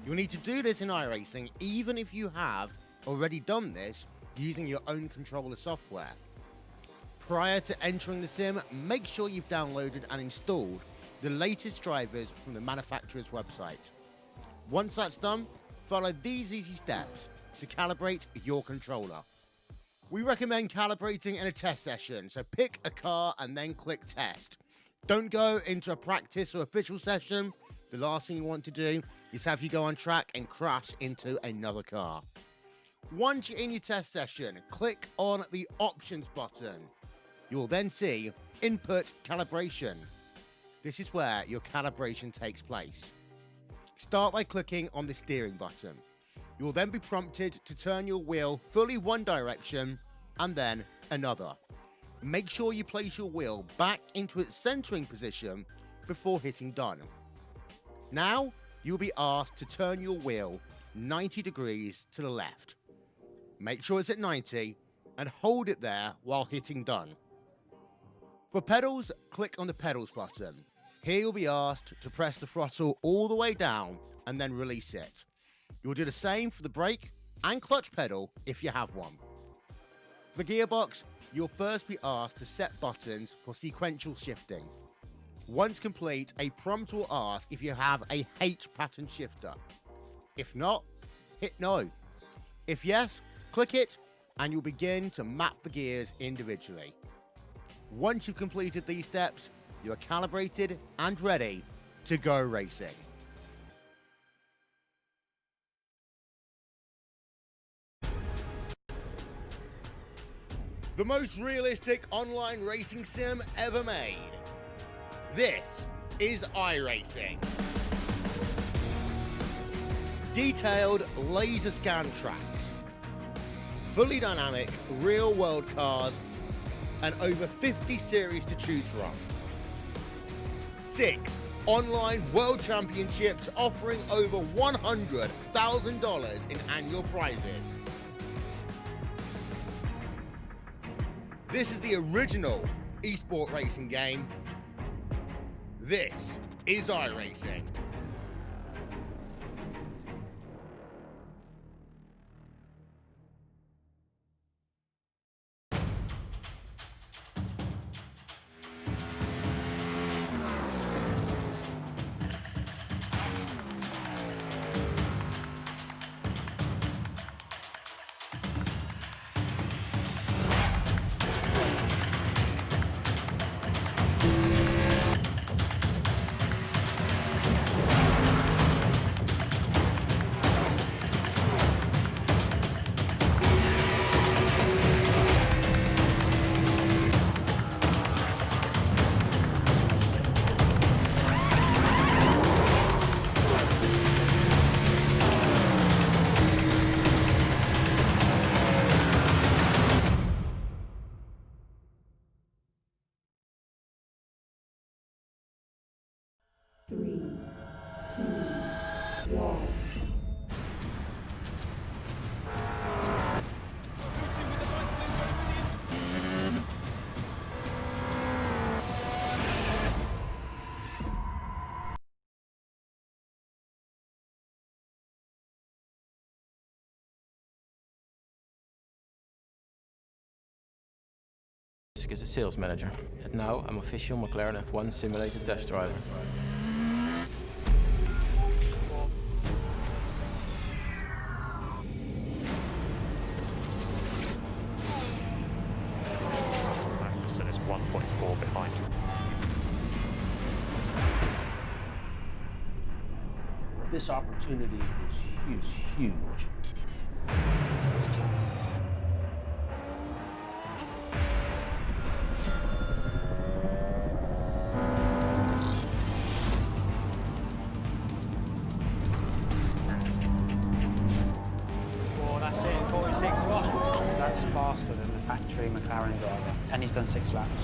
Speaker 4: You'll need to do this in iRacing even if you have already done this using your own controller software. Prior to entering the sim, make sure you've downloaded and installed the latest drivers from the manufacturer's website. Once that's done, follow these easy steps to calibrate your controller. We recommend calibrating in a test session, so pick a car and then click test. Don't go into a practice or official session. The last thing you want to do is have you go on track and crash into another car. Once you're in your test session, click on the options button. You will then see input calibration. This is where your calibration takes place. Start by clicking on the steering button. You will then be prompted to turn your wheel fully one direction and then another. Make sure you place your wheel back into its centering position before hitting done. Now, you'll be asked to turn your wheel 90 degrees to the left. Make sure it's at 90 and hold it there while hitting done. For pedals, click on the pedals button. Here you'll be asked to press the throttle all the way down and then release it. You'll do the same for the brake and clutch pedal if you have one. For the gearbox, you'll first be asked to set buttons for sequential shifting. Once complete, a prompt will ask if you have a H pattern shifter. If not, hit no. If yes, click it and you'll begin to map the gears individually. Once you've completed these steps, you are calibrated and ready to go racing. The most realistic online racing sim ever made. This is iRacing. Detailed laser scan tracks, fully dynamic real-world cars, and over 50 series to choose from. 6 online world championships offering over $100,000 in annual prizes. This is the original esport racing game. This is iRacing.
Speaker 5: As a sales manager, and now I'm official McLaren F1 simulated test driver.
Speaker 6: So it's 1.4 behind.
Speaker 7: This opportunity is huge.
Speaker 8: That's it, 46 watt. That's faster than the factory McLaren driver, and he's done 6 laps.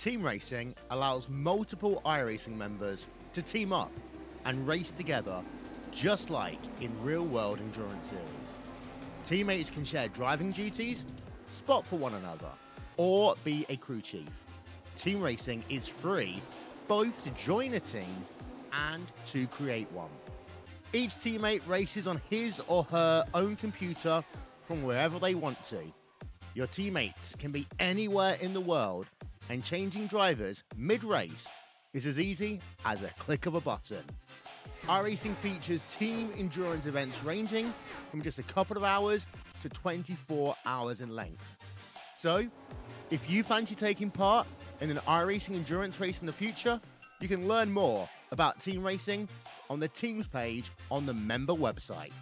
Speaker 4: Team racing allows multiple iRacing members to team up and race together, just like in real-world endurance series. Teammates can share driving duties, spot for one another, or be a crew chief. Team racing is free both to join a team and to create one. Each teammate races on his or her own computer from wherever they want to. Your teammates can be anywhere in the world, and changing drivers mid-race is as easy as a click of a button. iRacing features team endurance events ranging from just a couple of hours to 24 hours in length. So, if you fancy taking part in an iRacing endurance race in the future, you can learn more about team racing on the teams page on the member website.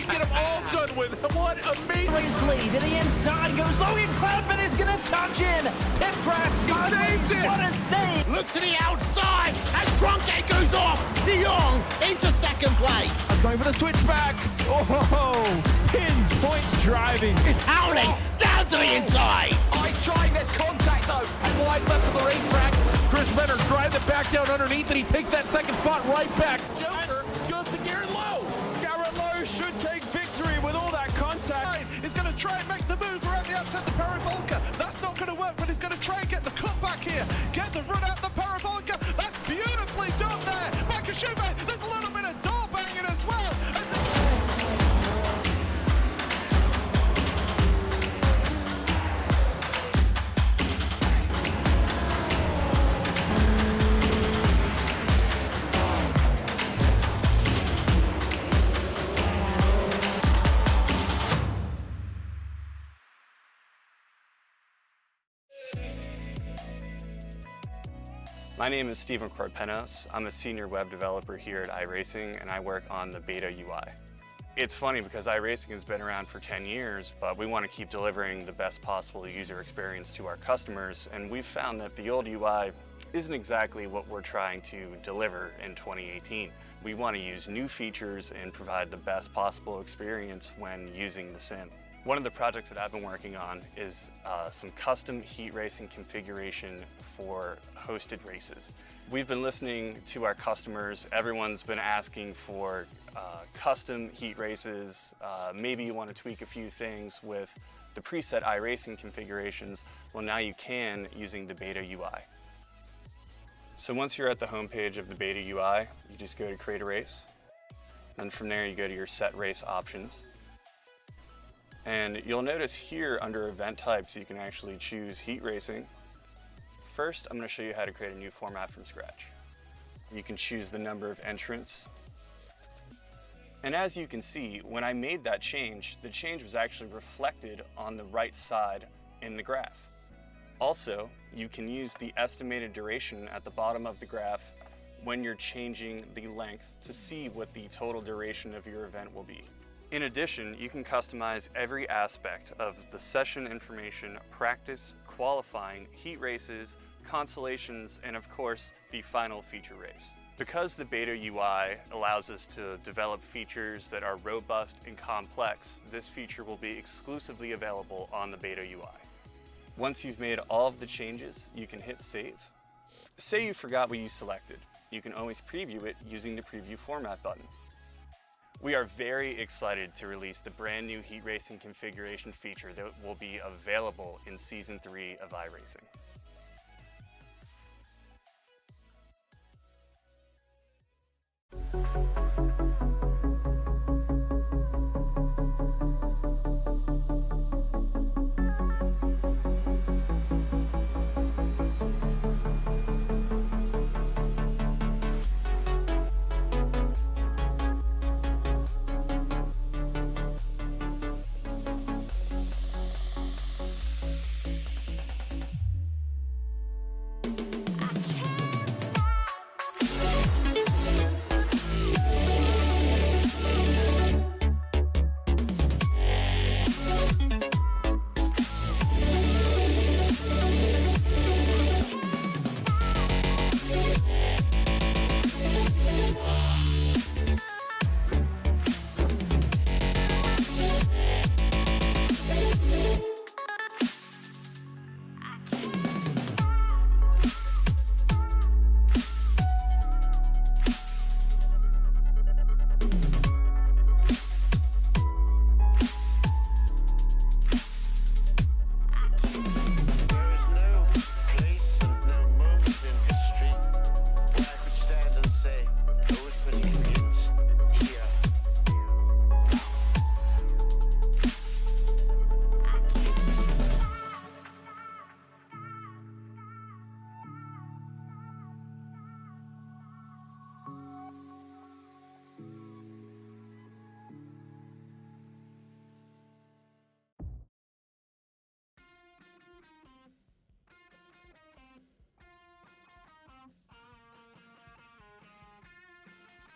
Speaker 9: going to get them all done with. What amazing.
Speaker 7: Lead to the inside goes Logan Cloudman is going to touch in. Pit press sideways. What a save.
Speaker 4: Looks to the outside and Trunkgate goes off. De Jong into second place.
Speaker 9: Going for the switchback. Oh, pinpoint driving.
Speaker 4: It's howling down to the inside.
Speaker 9: Trying this contact though. As wide left of the racetrack. Chris Renner drives it back down underneath and he takes that second spot right back. Joker goes to Garrett Lowe. Garrett Lowe should take victory with all that contact.
Speaker 10: He's going to try and make the move around the outside the parabolica. That's not going to work, but he's going to try and get the cut back here. Get the run out the parabolica. That's beautifully done there. Michael Schubert, there's a little bit of door banging as well.
Speaker 11: My name is Stephen Corpenos. I'm a senior web developer here at iRacing and I work on the beta UI. It's funny because iRacing has been around for 10 years, but we want to keep delivering the best possible user experience to our customers, and we've found that the old UI isn't exactly what we're trying to deliver in 2018. We want to use new features and provide the best possible experience when using the sim. One of the projects that I've been working on is some custom heat racing configuration for hosted races. We've been listening to our customers. Everyone's been asking for custom heat races. Maybe you want to tweak a few things with the preset iRacing configurations. Well, now you can using the beta UI. So once you're at the homepage of the beta UI, you just go to create a race. Then from there you go to your set race options. And you'll notice here under event types, you can actually choose heat racing. First, I'm going to show you how to create a new format from scratch. You can choose the number of entrants. And as you can see, when I made that change, the change was actually reflected on the right side in the graph. Also, you can use the estimated duration at the bottom of the graph when you're changing the length to see what the total duration of your event will be. In addition, you can customize every aspect of the session information, practice, qualifying, heat races, consolations, and of course, the final feature race. Because the beta UI allows us to develop features that are robust and complex, this feature will be exclusively available on the beta UI. Once you've made all of the changes, you can hit save. Say you forgot what you selected. You can always preview it using the preview format button. We are very excited to release the brand new heat racing configuration feature that will be available in Season 3 of iRacing.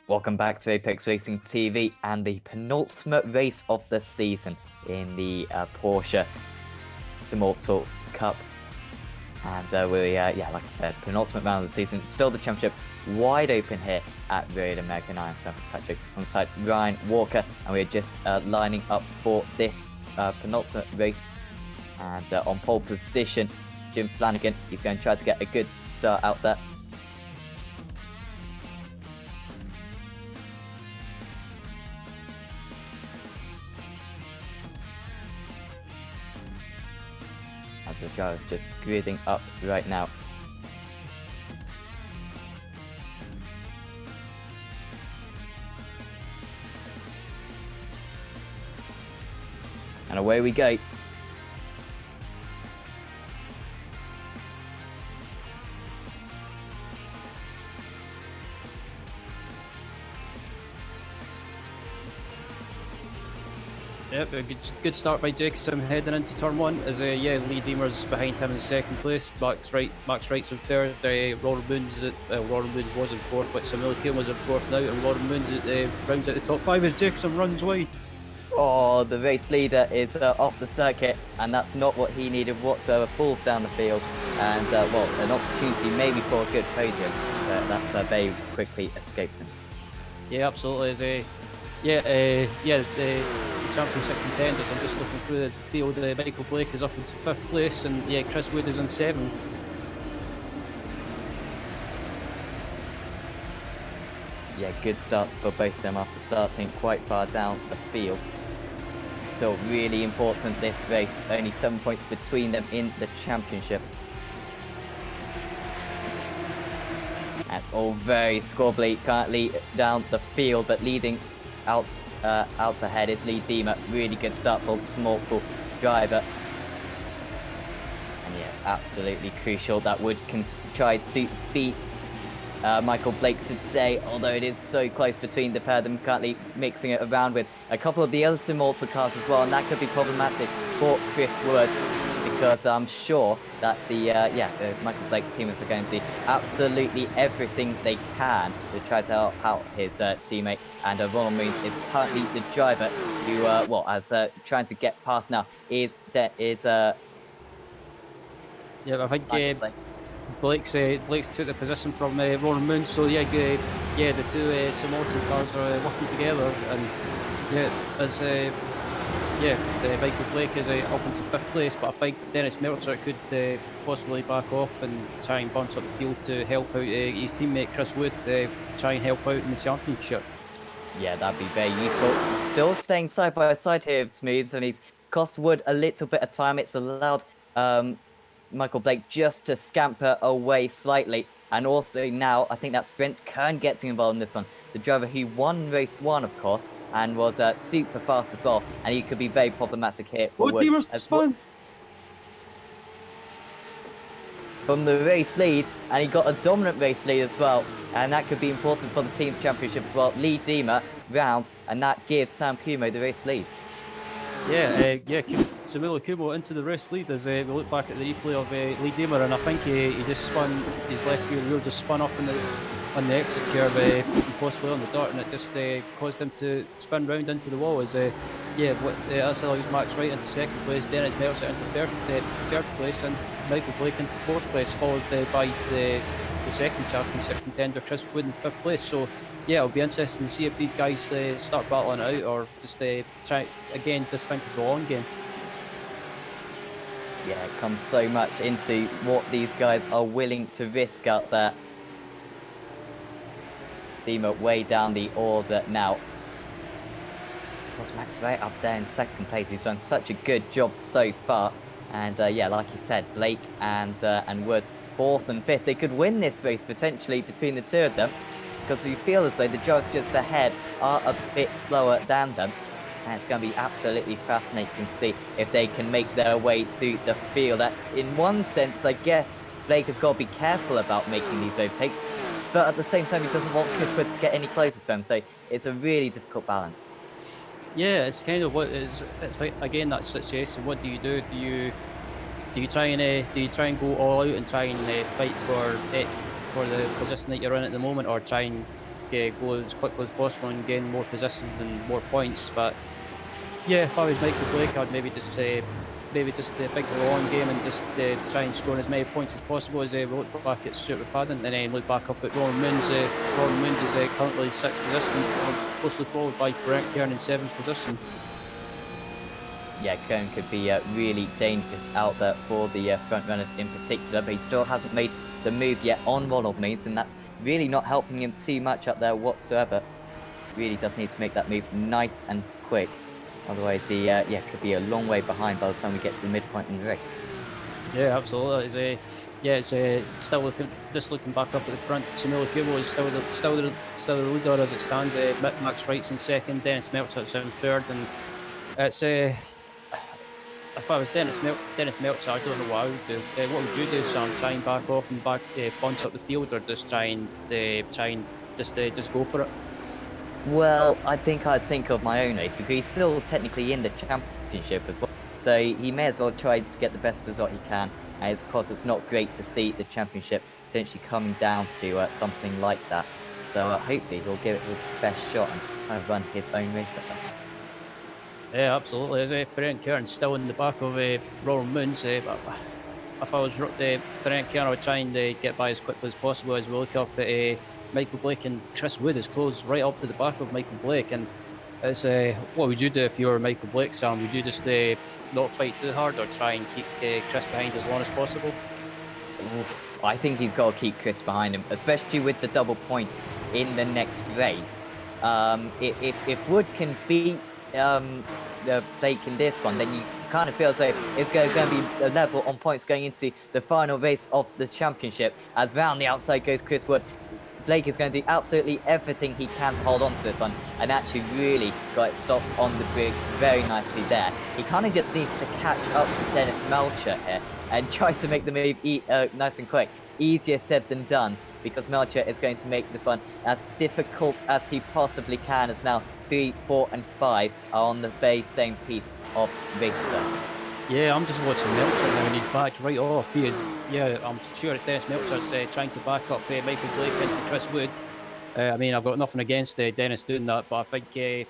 Speaker 1: Welcome back to Apex Racing TV and the penultimate race of the season in the Porsche Simmortal Cup. And yeah, like I said, penultimate round of the season. Still the championship wide open here at Road American. I am Sam Fitzpatrick alongside Ryan Walker, and we're just lining up for this penultimate race. And on pole position, Jim Flanagan, he's going to try to get a good start out there. As the driver's just gridding up right now. And away we go.
Speaker 2: Yep, a good start by Jacobson heading into turn one. As yeah, Lee Deemer's behind him in second place. Max Wright's in third. Rory Moons was in fourth, but Samuel Kuhn was in fourth now, and Rory Moons rounds out the top five as Jacobson runs wide.
Speaker 1: Oh, the race leader is off the circuit, and that's not what he needed whatsoever. Falls down the field, and well, an opportunity maybe for a good podium, but that's very quickly escaped him.
Speaker 2: Yeah, absolutely. As the championship contenders, I'm just looking through the field. Michael Blake is up into fifth place, and yeah, Chris Wood is in seventh.
Speaker 1: Yeah, good starts for both of them after starting quite far down the field. Still really important this race, only 7 points between them in the championship. That's all very squabbly currently down the field, but leading out ahead is Lee Deemer. Really good start for the Simmortal driver. And yeah, absolutely crucial that Wood can try to beat Michael Blake today, although it is so close between the pair of them, currently mixing it around with a couple of the other Simmortal cars as well, and that could be problematic for Chris Wood, because I'm sure that the Michael Blake's teammates are going to do absolutely everything they can to try to help out his teammate, and Ronald Moons is currently the driver who, as trying to get past now is
Speaker 2: yeah, I think Blake's took the position from Ronan Moon, so yeah, the two Simmortal cars are working together, and Michael Blake is up into fifth place, but I think Dennis Meltzer could possibly back off and try and bounce up the field to help out his teammate Chris Wood, try and help out in the championship.
Speaker 1: Yeah, that'd be very useful. Still staying side by side here with Smooths, and he's cost Wood a little bit of time. It's allowed Michael Blake just to scamper away slightly. And also now, I think that's Brent Kern getting involved in this one. The driver who won race one, of course, and was super fast as well. And he could be very problematic here for Wood. From the race lead, and he got a dominant race lead as well. And that could be important for the team's championship as well. Lee Deemer round, and that gives Sam Kumo the race lead.
Speaker 2: Samuel Kubo into the race lead as we look back at the replay of Lee Deemer, and I think he just spun his left rear wheel, just spun up on the exit curve, possibly on the dirt, and it just caused him to spin round into the wall. As that's allowed Max Wright into second place, Dennis Meltzer into third place, and Michael Blake into fourth place, followed by the second championship contender Chris Wood in fifth place. So yeah, it'll be interesting to see if these guys start battling out, or just try again, just think of the long game.
Speaker 1: Yeah, it comes so much into what these guys are willing to risk out there. Deemer way down the order now. Plus Max Wright up there in second place. He's done such a good job so far. And yeah, like you said, Blake and Wood fourth and fifth. They could win this race potentially between the two of them, because we feel as though the drivers just ahead are a bit slower than them. And it's going to be absolutely fascinating to see if they can make their way through the field. In one sense, I guess Blake has got to be careful about making these overtakes, but at the same time, he doesn't want Chris Wood to get any closer to him. So it's a really difficult balance.
Speaker 2: Yeah, it's kind of it's like, again, that situation. What do? Do you try and go all out and try and fight for the position that you're in at the moment, or try and go as quickly as possible and gain more positions and more points. But yeah, if I was Michael Blake, I'd maybe just think of the long game and just try and score as many points as possible as we look back at Stuart McFadden and then look back up at Roland Moons. Roland Moons is currently 6th position, closely followed by Frank Kern in 7th position.
Speaker 1: Yeah, Kern could be really dangerous out there for the front runners in particular, but he still hasn't made the move yet on Ronald Means, and that's really not helping him too much up there whatsoever. Really does need to make that move nice and quick. Otherwise, he could be a long way behind by the time we get to the midpoint in the race.
Speaker 2: Yeah, absolutely. It's still looking back up at the front. Samuel Kubo is still the leader as it stands. Max Wright's in 2nd, Dennis Meltzer's in 3rd, and it's if I was Dennis Meltzer, I don't know what I would do. What would you do, Sam? Try and back off and bunch up the field, or just try and just go for it?
Speaker 1: Well, I think I'd think of my own race because he's still technically in the championship as well. So he may as well try to get the best result he can. And of course, it's not great to see the championship potentially coming down to something like that. So hopefully he'll give it his best shot and kind of run his own race at that.
Speaker 2: Yeah, absolutely. As Frank Kern still in the back of Roland Moons, but if I was Frank Kern, I would try and get by as quickly as possible as we look up at Michael Blake, and Chris Wood is close right up to the back of Michael Blake. And it's what would you do if you were Michael Blake, Sam? Would you just not fight too hard, or try and keep Chris behind as long as possible?
Speaker 1: Oof, I think he's got to keep Chris behind him, especially with the double points in the next race. If Wood can beat Blake in this one, then you kind of feel as though it's going to be a level on points going into the final race of the championship. As round the outside goes Chris Wood, Blake is going to do absolutely everything he can to hold on to this one, and actually really got it stopped on the bridge very nicely there. He kind of just needs to catch up to Dennis Melcher here and try to make the move nice and quick. Easier said than done, because Melcher is going to make this one as difficult as he possibly can, as now 3, 4 and 5 are on the very same piece of racer.
Speaker 2: Yeah, I'm just watching Melcher now, and he's backed right off. He is, I'm sure Dennis Melcher's trying to back up Michael Blake into Chris Wood. I mean, I've got nothing against Dennis doing that, but I think,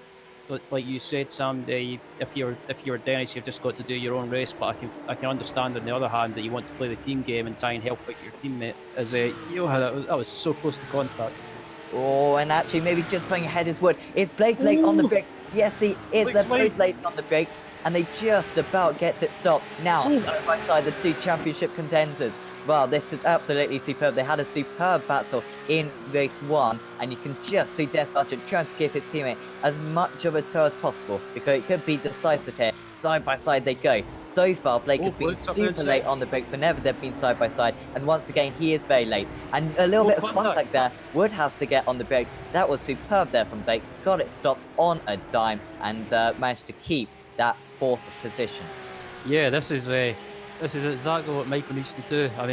Speaker 2: like you said, Sam, if you're Dennis, you've just got to do your own race. But I can understand, on the other hand, that you want to play the team game and try and help out your teammate. As that was so close to contact.
Speaker 1: Oh, and actually maybe just playing ahead is Wood. Is Blake late on the brakes? Yes, he is. They're both late on the brakes, and they just about get it stopped. Now, side by side, the two championship contenders. Well, this is absolutely superb. They had a superb battle in race 1, and you can just see Des Budget trying to give his teammate as much of a tour as possible, because it could be decisive here. Side by side they go. So far, Blake has been super late on the brakes whenever they've been side by side, and once again, he is very late. And a little bit of contact there. Wood has to get on the brakes. That was superb there from Blake. Got it stopped on a dime, and managed to keep that 4th position.
Speaker 2: Yeah, this is exactly what Michael needs to do. I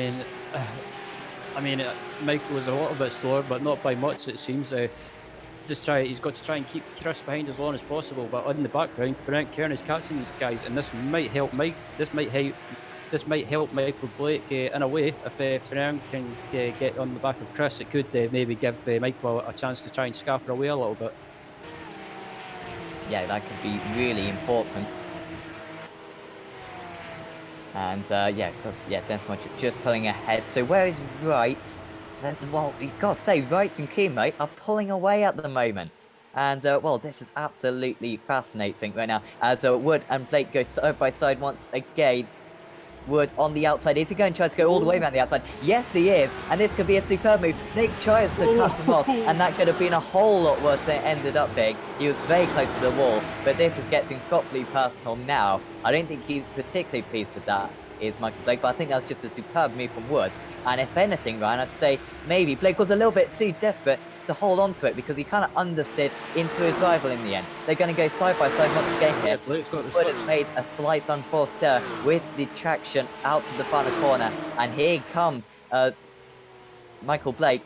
Speaker 2: mean, Michael was a little bit slower, but not by much, it seems. He's got to try and keep Chris behind as long as possible. But in the background, Frank Kern is catching these guys, and this might help Michael Blake in a way. If Frank can get on the back of Chris, it could maybe give Michael a chance to try and scupper away a little bit.
Speaker 1: Yeah, that could be really important. And because Dennis Melcher just pulling ahead. So where is Wright? Well, you've got to say, Wright and Kimo are pulling away at the moment. And this is absolutely fascinating right now, as Wood and Blake go side by side once again. Wood on the outside. Is he going to try to go all the way around the outside? Yes, he is. And this could be a superb move. Nick tries to cut him off, and that could have been a whole lot worse than it ended up being. He was very close to the wall, but this is getting properly personal now. I don't think he's particularly pleased with that, is Michael Blake, but I think that's just a superb move from Wood. And if anything, Ryan, I'd say maybe Blake was a little bit too desperate to hold on to it, because he kind of understeered into his rival in the end. They're going to go side by side once again here. Wood has made a slight unforced error with the traction out to the final corner, and here comes Michael Blake,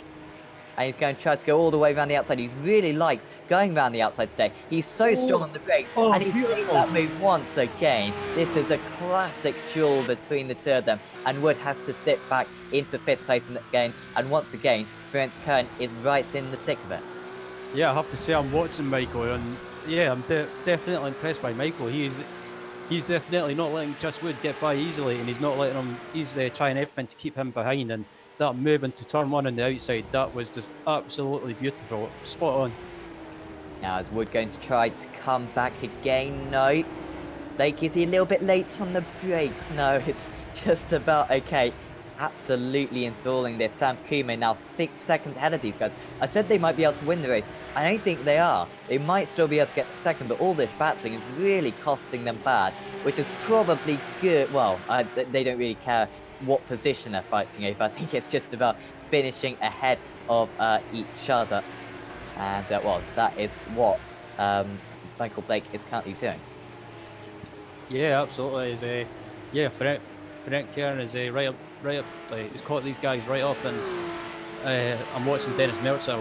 Speaker 1: and he's going to try to go all the way around the outside. He's really liked going around the outside today. He's so strong on the brakes, and he made that move once again. This is a classic duel between the two of them, and Wood has to sit back into 5th place again, and once again, Frank Kern is right in the thick of it.
Speaker 2: Yeah, I have to say I'm watching Michael, and yeah, I'm definitely impressed by Michael. He's definitely not letting Chris Wood get by easily, and he's not letting him. He's trying everything to keep him behind, and that move into turn one on the outside, that was just absolutely beautiful, spot on.
Speaker 1: Now is Wood going to try to come back again? No. Blake, is he a little bit late on the brakes? No, it's just about okay. Absolutely enthralling this. Sam Kuma now 6 seconds ahead of these guys. I said they might be able to win the race. I don't think they are. They might still be able to get the second, but all this battling is really costing them bad, which is probably good. Well, they don't really care what position they're fighting over. I think it's just about finishing ahead of each other. And, well, that is what Michael Blake is currently doing.
Speaker 2: Yeah, absolutely. Is yeah, Frank Kern is right up, like, he's caught these guys right up, and I'm watching Dennis Meltzer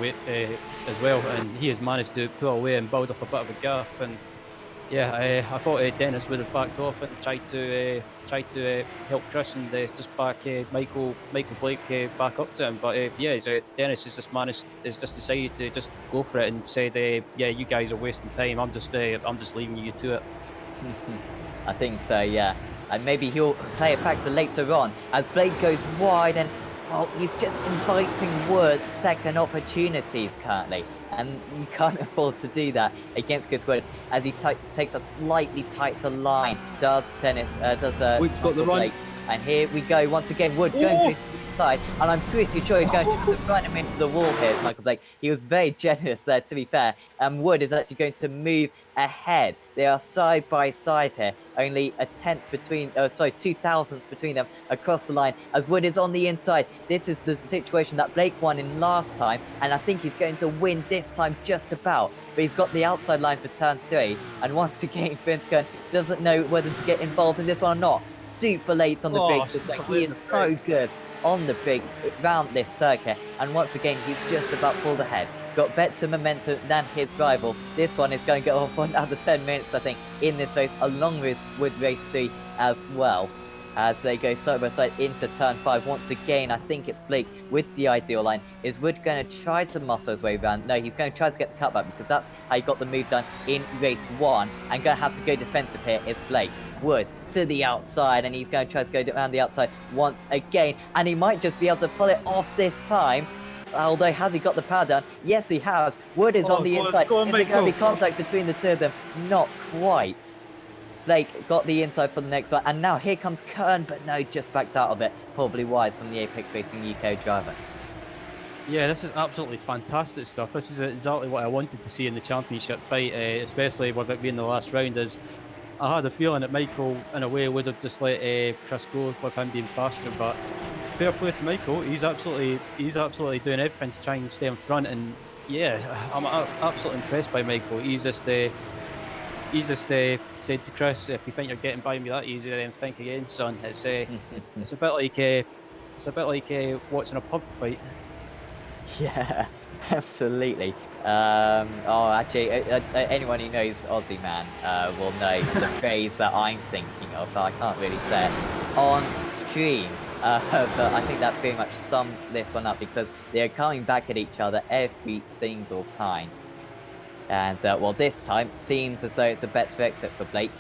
Speaker 2: as well, and he has managed to pull away and build up a bit of a gap. And yeah, I thought Dennis would have backed off and tried to help Chris and just back Michael Blake back up to him. But yeah, Dennis has just decided to just go for it and said, yeah, you guys are wasting time. I'm just leaving you to it.
Speaker 1: I think so, yeah. And maybe he'll play a factor later on as Blake goes wide and, well, he's just inviting Wood's second opportunities currently. And you can't afford to do that against Chris Wood as he takes a slightly tighter line. Does Dennis,
Speaker 2: Wood's got the run.
Speaker 1: Blake. And here we go once again. Wood going to the side, and I'm pretty sure he's going to run him into the wall here. It's Michael Blake. He was very generous there, to be fair. And Wood is actually going to move ahead. They are side by side here. Only a tenth between, 2 thousandths between them across the line as Wood is on the inside. This is the situation that Blake won in last time, and I think he's going to win this time just about. But he's got the outside line for turn 3, and once again, Finskern doesn't know whether to get involved in this one or not. Super late on the brakes. He is so good on the brakes around this circuit, and once again, he's just about pulled ahead. Got better momentum than his rival. This one is going to go on for another 10 minutes, I think, in this race, along with race 3 as well. As they go side by side into turn 5. Once again, I think it's Blake with the ideal line. Is Wood going to try to muscle his way around? No, he's going to try to get the cutback because that's how he got the move done in race 1. And going to have to go defensive here is Blake. Wood to the outside, and he's going to try to go around the outside once again. And he might just be able to pull it off this time. Although, has he got the power down? Yes, he has. Wood is on the inside. Is there going to be contact between the two of them? Not quite. Blake got the inside for the next one. And now here comes Kern, but no, just backed out of it. Probably wise from the Apex Racing UK driver.
Speaker 2: Yeah, this is absolutely fantastic stuff. This is exactly what I wanted to see in the championship fight, especially with it being the last round. As I had a feeling that Michael, in a way, would have just let Chris go with him being faster, but fair play to Michael. He's absolutely doing everything to try and stay in front. And yeah, I'm absolutely impressed by Michael. He's just said to Chris, if you think you're getting by me that easy, then think again, son. It's it's a bit like watching a pub fight.
Speaker 1: Yeah, absolutely. Actually, anyone who knows Aussie Man will know the phrase that I'm thinking of, but I can't really say it on stream. But I think that pretty much sums this one up because they're coming back at each other every single time. And, well, this time seems as though it's a better exit for Blake.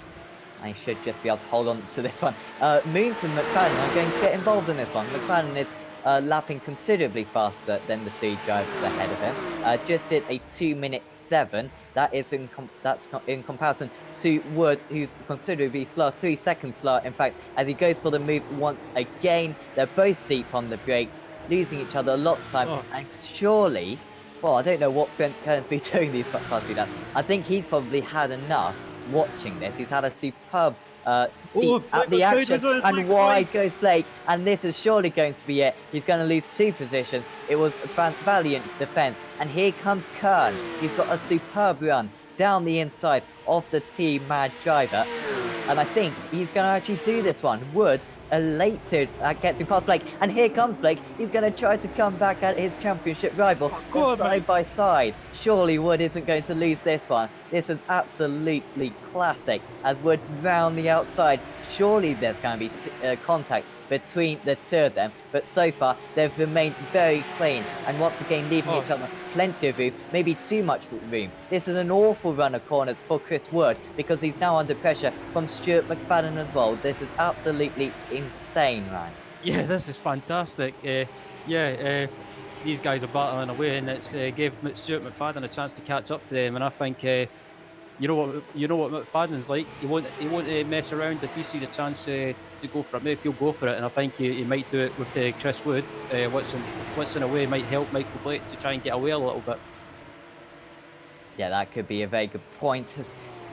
Speaker 1: I should just be able to hold on to this one. Moons and McFadden are going to get involved in this one. McFadden is lapping considerably faster than the 3 drivers ahead of him. Just did a 2:07. That is that's in comparison to Wood, who's considerably slower, 3 seconds slower, in fact, as he goes for the move once again. They're both deep on the brakes, losing each other lots of time, and surely, well, I don't know what Frank Kern's been doing these past few days. I think he's probably had enough watching this. He's had a superb seat at the action, and wide goes Blake, and this is surely going to be it. He's going to lose 2 positions. It was a valiant defense, and here comes Kern. He's got a superb run down the inside of the team mad driver, and I think he's going to actually do this one. Wood elated at getting past Blake, and here comes Blake. He's going to try to come back at his championship rival side by side. Surely Wood isn't going to lose this one. This is absolutely classic as Wood round the outside. Surely there's going to be contact between the two of them, but so far they've remained very clean and once again leaving each other plenty of room, maybe too much room. This is an awful run of corners for Chris Wood because he's now under pressure from Stuart McFadden as well. This is absolutely insane, Ryan.
Speaker 2: Yeah, this is fantastic. These guys are battling away, and it's gave Stuart McFadden a chance to catch up to them. And I think you know what McFadden's like. He won't mess around if he sees a chance to go for it. Maybe he'll go for it, and I think he might do it with Chris Wood. What's in a way might help Michael Blake to try and get away a little bit.
Speaker 1: Yeah, that could be a very good point.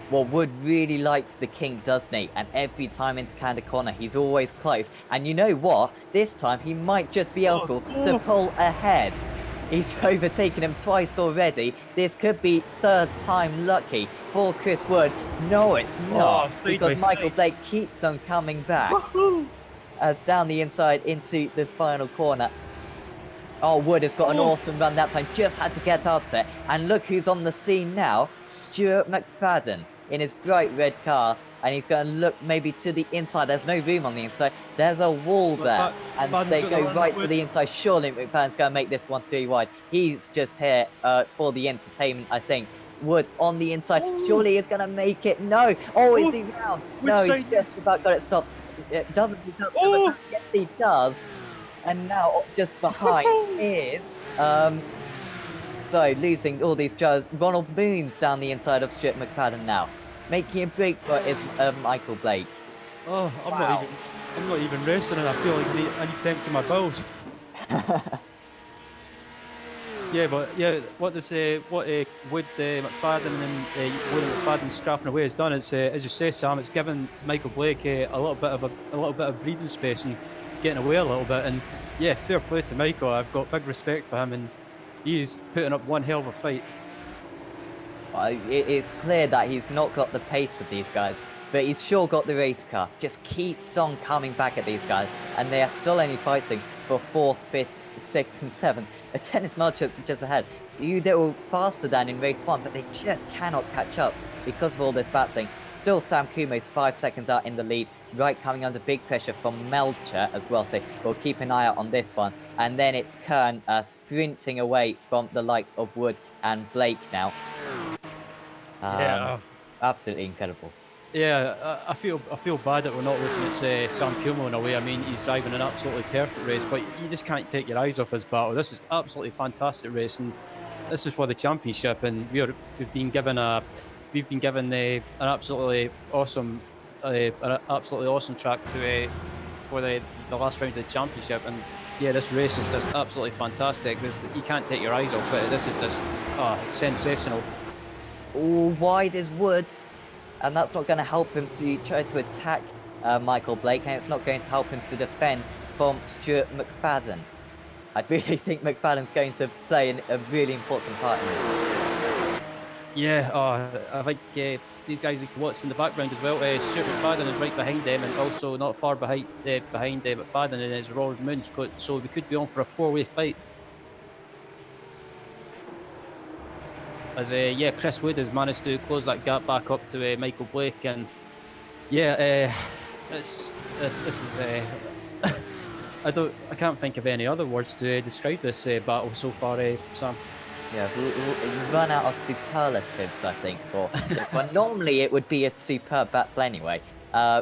Speaker 1: Well, Wood really likes the kink, doesn't he? And every time into Canada Corner, he's always close. And you know what? This time, he might just be able to pull ahead. He's overtaken him twice already. This could be third time lucky for Chris Wood. No, it's not, because Michael Blake keeps on coming back. As down the inside into the final corner. Oh, Wood has got an awesome run that time. Just had to get out of it. And look who's on the scene now. Stuart McFadden in his bright red car. And he's going to look maybe to the inside. There's no room on the inside. There's a wall there. And they go right to the inside. Surely McFadden's going to make this one 3 wide. He's just here for the entertainment, I think. Wood on the inside. Surely he's going to make it. No. Oh, is he round? No, he's just about got it stopped. It doesn't. Yes, he does. And now just behind is so losing all these drivers. Ronald Moon's down the inside of Stuart McFadden now. Making a break for it is Michael Blake.
Speaker 2: Oh, I'm not even racing, and I feel like I need to empty my bowels. What Wood McFadden and Wood and McFadden scrapping away has done is, as you say, Sam, it's given Michael Blake a little bit of breathing space and getting away a little bit. And yeah, fair play to Michael. I've got big respect for him, and he's putting up one hell of a fight.
Speaker 1: It's clear that he's not got the pace of these guys, but he's sure got the race car. Just keeps on coming back at these guys, and they are still only fighting for 4th, 5th, 6th, and 7th. A tennis match just ahead. They were faster than in race 1, but they just cannot catch up because of all this batsing. Still, Sam Kumo's 5 seconds out in the lead. Right, coming under big pressure from Melcher as well, so we'll keep an eye out on this one. And then it's Kern sprinting away from the likes of Wood and Blake now. Absolutely incredible.
Speaker 2: Yeah, I feel bad that we're not looking at Sam Kumo in a way. I mean, he's driving an absolutely perfect race, but you just can't take your eyes off his battle. This is absolutely fantastic race, and this is for the championship. And we've been given an absolutely awesome track to for the last round of the championship. And yeah, this race is just absolutely fantastic. You can't take your eyes off it. This is just sensational.
Speaker 1: All wide is Wood, and that's not going to help him to try to attack Michael Blake, and it's not going to help him to defend from Stuart McFadden. I really think McFadden's going to play a really important part in this.
Speaker 2: Yeah, I think these guys need to watch in the background as well. Stuart McFadden is right behind them, and also not far behind McFadden and his Ronald Moon's, so we could be on for a 4-way fight. As Chris Wood has managed to close that gap back up to Michael Blake, and this is I can't think of any other words to describe this battle so far, Sam.
Speaker 1: Yeah, we run out of superlatives, I think, for this one. Normally it would be a superb battle anyway,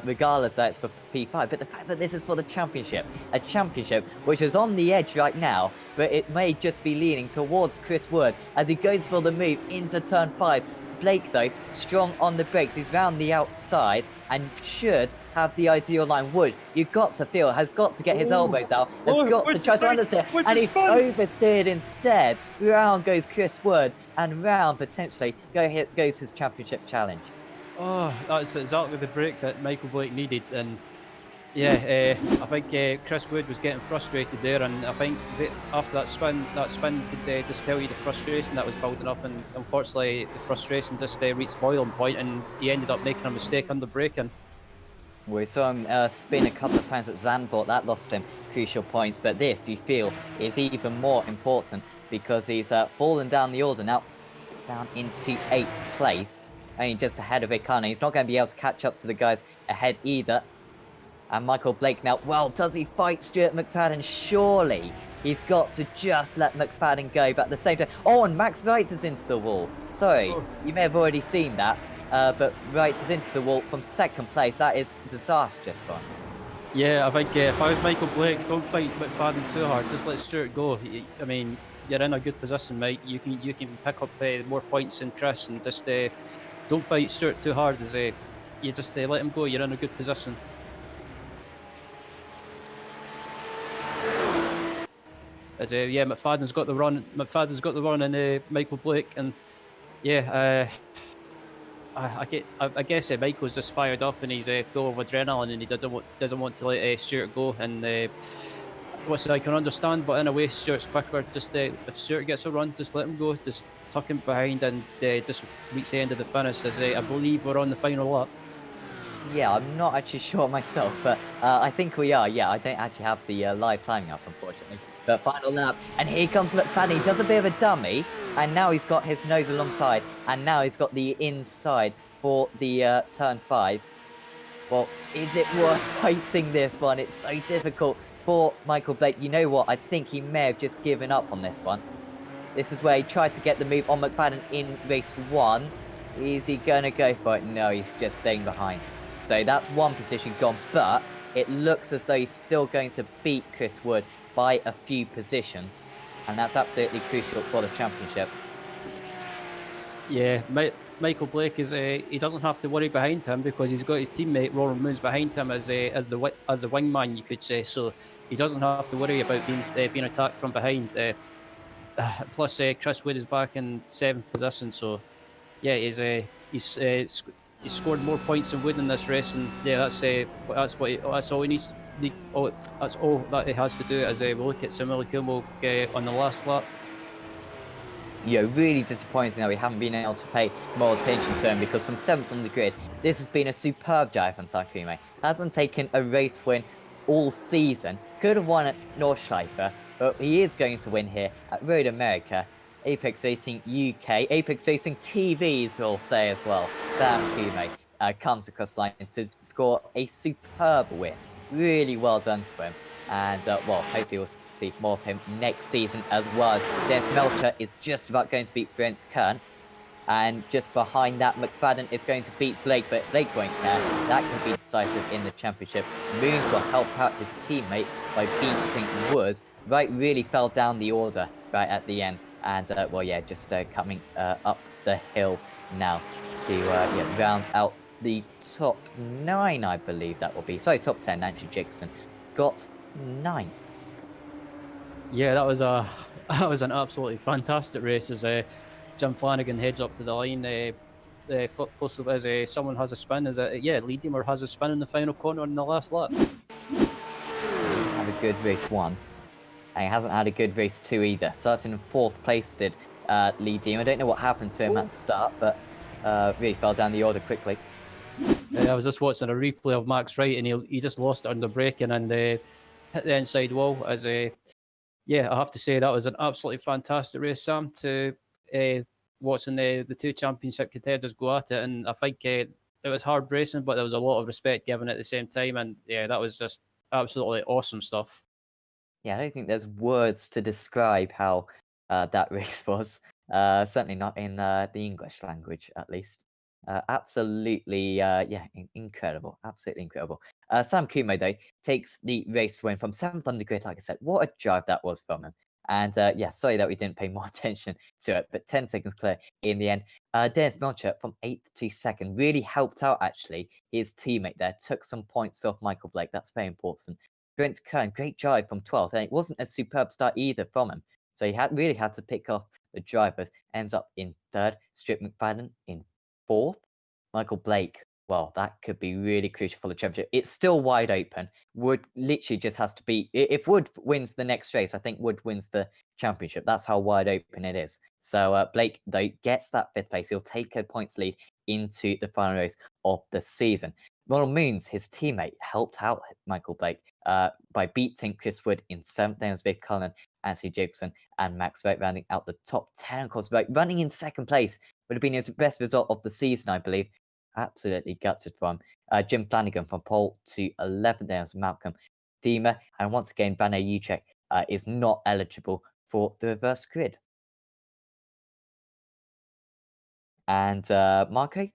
Speaker 1: regardless that it's for P5, but the fact that this is for the championship, a championship which is on the edge right now, but it may just be leaning towards Chris Wood as he goes for the move into turn 5. Blake, though, strong on the brakes. He's round the outside and should have the ideal line. Wood, you've got to feel, has got to get his elbows out, has got to try to understeer, and he's oversteered instead. Round goes Chris Wood, and round potentially goes his championship challenge.
Speaker 2: Oh, that's exactly the break that Michael Blake needed, and yeah, I think Chris Wood was getting frustrated there, and I think after that spin could just tell you the frustration that was building up, and unfortunately the frustration just reached boiling point, and he ended up making a mistake under braking.
Speaker 1: We saw him spin a couple of times at Zandvoort. That lost him crucial points, but this, you feel, is even more important because he's fallen down the order now, down into 8th place, only just ahead of Ikana. He's not going to be able to catch up to the guys ahead either. And Michael Blake now, well, does he fight Stuart McFadden? Surely he's got to just let McFadden go, but at the same time, oh, and Max Wright is into the wall. Sorry, you may have already seen that, but Wright is into the wall from second place. That is disastrous for him.
Speaker 2: Yeah, I think if I was Michael Blake, don't fight McFadden too hard. Just let Stuart go. I mean, you're in a good position, mate. You can pick up more points than Chris, and just don't fight Stuart too hard. As you just let him go. You're in a good position. As yeah, McFadden's got the run. McFadden's got the run, and Michael Blake, and yeah, I guess Michael's just fired up and he's full of adrenaline and he doesn't want to let Stuart go. And I can understand, but in a way, Stuart's quicker. Just if Stuart gets a run, just let him go. Just tuck him behind and just reach the end of the finish. As I believe we're on the final lap.
Speaker 1: Yeah, I'm not actually sure myself, but I think we are. Yeah, I don't actually have the live timing up, unfortunately. But final lap, and here comes McFadden. He does a bit of a dummy, and now he's got his nose alongside, and now he's got the inside for the turn 5. Well, is it worth fighting this one? It's so difficult for Michael Blake. You know what? I think he may have just given up on this one. This is where he tried to get the move on McFadden in race 1. Is he going to go for it? No, he's just staying behind. So that's one position gone, but it looks as though he's still going to beat Chris Wood by a few positions, and that's absolutely crucial for the championship.
Speaker 2: Yeah, Michael Blake is he doesn't have to worry behind him because he's got his teammate Roland Moons behind him as the wingman, you could say. So he doesn't have to worry about being attacked from behind. Plus, Chris Wood is back in 7th position, so yeah, he's scored more points than Wood in this race, and yeah, that's all he needs. That's all that he has to do as we look at Simile Kumo on the last lap.
Speaker 1: Really disappointing that we haven't been able to pay more attention to him, because from 7th on the grid, this has been a superb drive from Takumi. Hasn't taken a race win all season. Could have won at Nordschleife, but he is going to win here at Road America. Apex Racing UK, Apex Racing TVs will say as well. Sam Kume comes across the line to score a superb win. Really well done to him. And, well, hopefully we'll see more of him next season as well. As Dennis Melcher is just about going to beat Franz Kern. And just behind that, McFadden is going to beat Blake, but Blake won't care. That can be decisive in the championship. Moons will help out his teammate by beating Wood. Wright really fell down the order right at the end. And, well, yeah, just coming up the hill now to round out the top 9, I believe that will be. Sorry, top 10, Andrew Jacobson got 9.
Speaker 2: Yeah, that was an absolutely fantastic race as Jim Flanagan heads up to the line. First of all, as someone has a spin, Leadheimer has a spin in the final corner in the last lap.
Speaker 1: He didn't have a good race 1. And he hasn't had a good race 2 either. Starting in 4th place did Leadheimer. I don't know what happened to him at the start, but really fell down the order quickly.
Speaker 2: I was just watching a replay of Max Wright, and he just lost it under braking and hit the inside wall. As yeah, I have to say that was an absolutely fantastic race, Sam. To watching the two championship contenders go at it, and I think it was hard racing, but there was a lot of respect given at the same time, and yeah, that was just absolutely awesome stuff.
Speaker 1: Yeah, I don't think there's words to describe how that race was. Certainly not in the English language, at least. Absolutely, incredible. Absolutely incredible. Sam Kume, though, takes the race win from 7th on the grid, like I said. What a drive that was from him. And yeah, sorry that we didn't pay more attention to it, but 10 seconds clear in the end. Dennis Melcher from 8th to 2nd really helped out, actually. His teammate there took some points off Michael Blake. That's very important. Franz Kern, great drive from 12th, and it wasn't a superb start either from him. So he really had to pick off the drivers. Ends up in 3rd. Stuart McFadden in 4th. Michael Blake, well, that could be really crucial for the championship. It's still wide open. Wood literally just has to be... If Wood wins the next race, I think Wood wins the championship. That's how wide open it is. So Blake, though, gets that 5th place. He'll take a points lead into the final race of the season. Ronald Moons, his teammate, helped out Michael Blake by beating Chris Wood in 7th. Then was Vic Cullen, Anthony Jacobson, and Max Wright rounding out the top 10. Of course, Wright running in 2nd place would have been his best result of the season, I believe. absolutely gutted for him. Jim Flanagan from pole to 11th there was Malcolm Diemer. And once again, Bane Uchek is not eligible for the reverse grid. And Marco,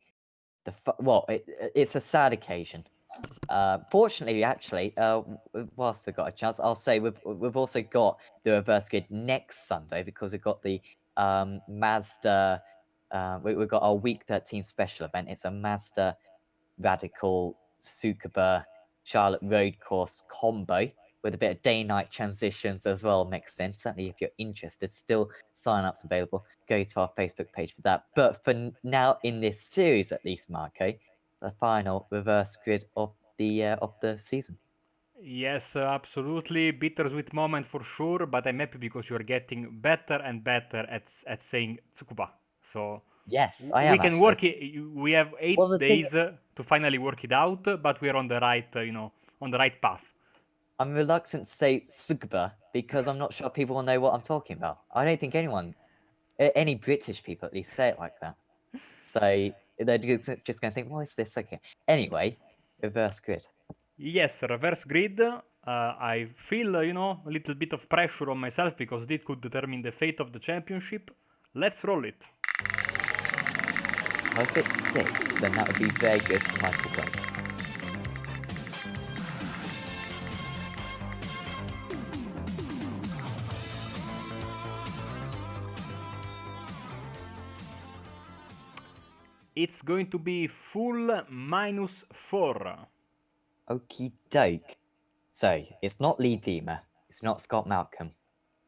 Speaker 1: it's a sad occasion. Fortunately, actually, whilst we've got a chance, I'll say we've also got the reverse grid next Sunday because we've got the Mazda. We've got our Week 13 special event. It's a Mazda Radical Tsukuba Charlotte Road Course combo with a bit of day-night transitions as well mixed in. Certainly, if you're interested, still sign-ups available. Go to our Facebook page for that. But for now, in this series at least, Marco, the final reverse grid of the season.
Speaker 3: Yes, absolutely. Bittersweet moment for sure, but I'm happy because you're getting better and better at saying Tsukuba. So
Speaker 1: yes, I
Speaker 3: we
Speaker 1: am
Speaker 3: can
Speaker 1: actually.
Speaker 3: work it. We have 8 days to finally work it out, but we're on the right, on the right path.
Speaker 1: I'm reluctant to say Tsukuba because I'm not sure people will know what I'm talking about. I don't think any British people at least say it like that. So they're just going to think, what is this? Okay. Anyway, reverse grid.
Speaker 3: Yes, reverse grid. I feel, a little bit of pressure on myself because this could determine the fate of the championship. Let's roll it.
Speaker 1: Well, if it's 6, then that would be very good for Michael Blake.
Speaker 3: It's going to be full -4.
Speaker 1: Okie doke. So, it's not Lee Diemer, it's not Scott Malcolm,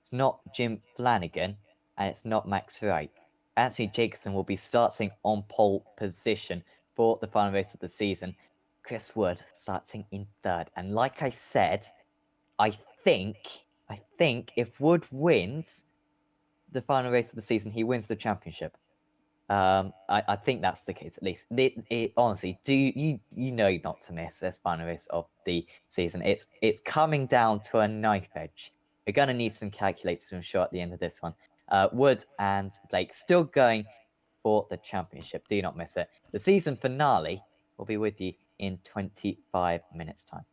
Speaker 1: it's not Jim Flanagan, and it's not Max Wright. Anthony Jacobson will be starting on pole position for the final race of the season. Chris Wood starting in 3rd. And like I said, I think if Wood wins the final race of the season, he wins the championship. I think that's the case at least. Honestly, you know not to miss this final race of the season. It's coming down to a knife edge. We're gonna need some calculators to ensure at the end of this one. Wood and Blake still going for the championship. Do not miss it. The season finale will be with you in 25 minutes time.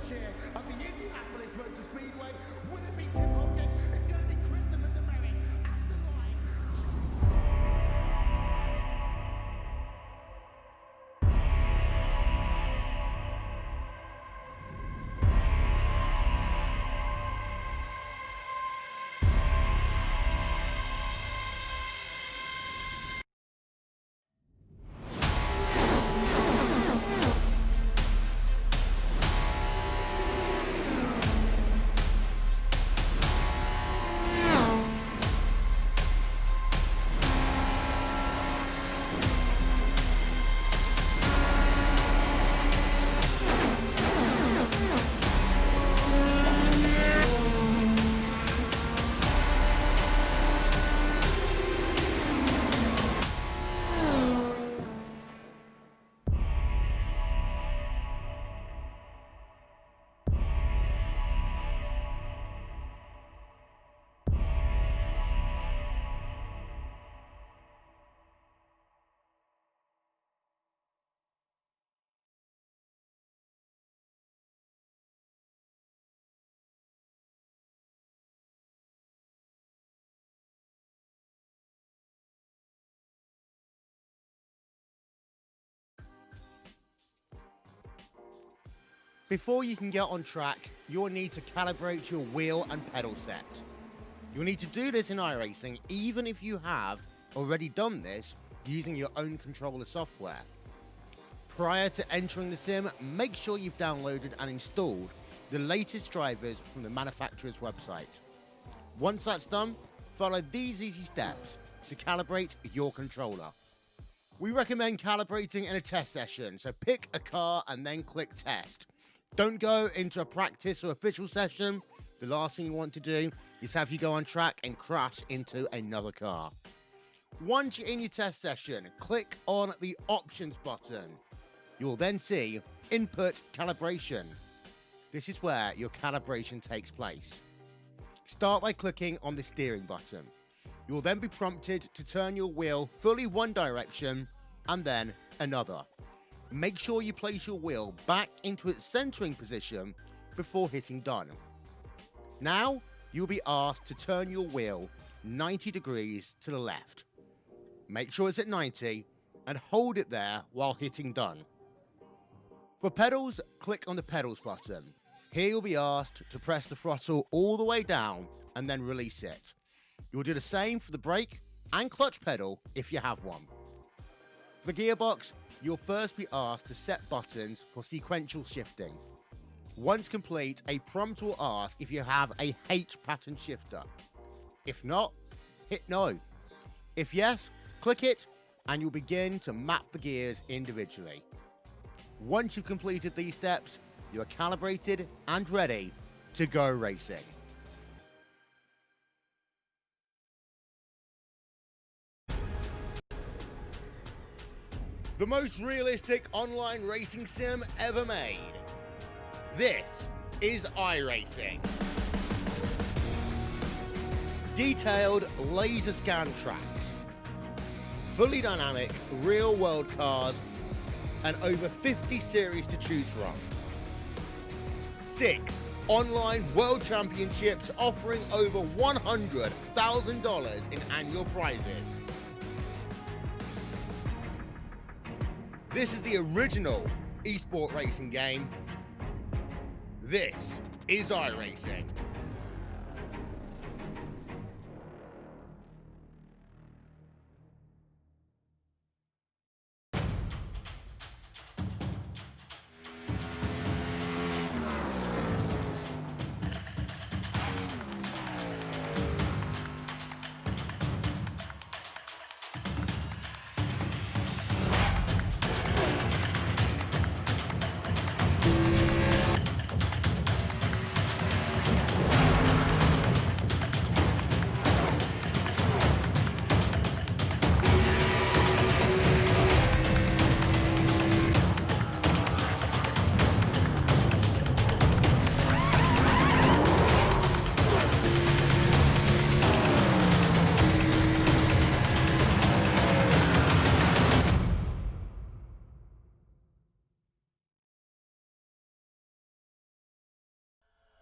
Speaker 4: launch here of the Indianapolis Motor Speedway. Will it be Tim Hogan? It's going to be Christopher DeMerritt at the line. Before you can get on track, you'll need to calibrate your wheel and pedal set. You'll need to do this in iRacing even if you have already done this using your own controller software. Prior to entering the sim, make sure you've downloaded and installed the latest drivers from the manufacturer's website. Once that's done, follow these easy steps to calibrate your controller. We recommend calibrating in a test session, so pick a car and then click test. Don't go into a practice or official session. The last thing you want to do is have you go on track and crash into another car. Once you're in your test session, click on the options button. You will then see input calibration. This is where your calibration takes place. Start by clicking on the steering button. You will then be prompted to turn your wheel fully one direction and then another. Make sure you place your wheel back into its centering position before hitting done. Now, you'll be asked to turn your wheel 90 degrees to the left. Make sure it's at 90 and hold it there while hitting done. For pedals, click on the pedals button. Here you'll be asked to press the throttle all the way down and then release it. You'll do the same for the brake and clutch pedal if you have one. For the gearbox, you'll first be asked to set buttons for sequential shifting. Once complete, a prompt will ask if you have a H pattern shifter. If not, hit no. If yes, click it and you'll begin to map the gears individually. Once you've completed these steps, you are calibrated and ready to go racing. The most realistic online racing sim ever made. This is iRacing. Detailed laser scan tracks, fully dynamic real world cars, and over 50 series to choose from. 6 online world championships offering over $100,000 in annual prizes. This is the original esport racing game. This is iRacing.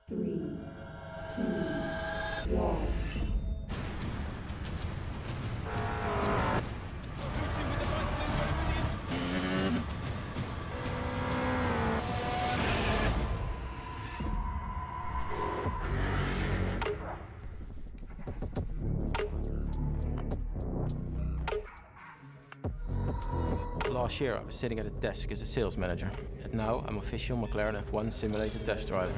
Speaker 5: Last year I was sitting at a desk as a sales manager, and now I'm official McLaren F1 simulated test driver.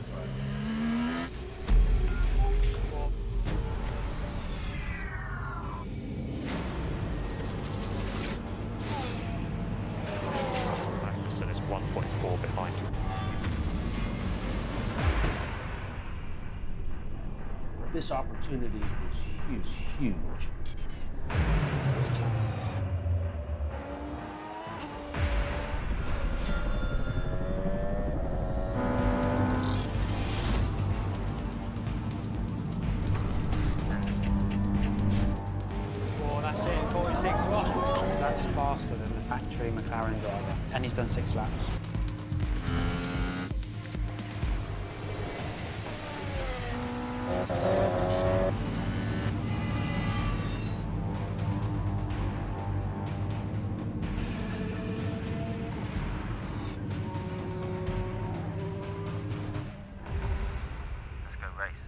Speaker 6: So it's 1.4 behind.
Speaker 12: This opportunity is huge.
Speaker 8: Oh, that's it, 46.1. That's faster than the factory McLaren driver, and he's done 6 laps.
Speaker 6: Let's go race.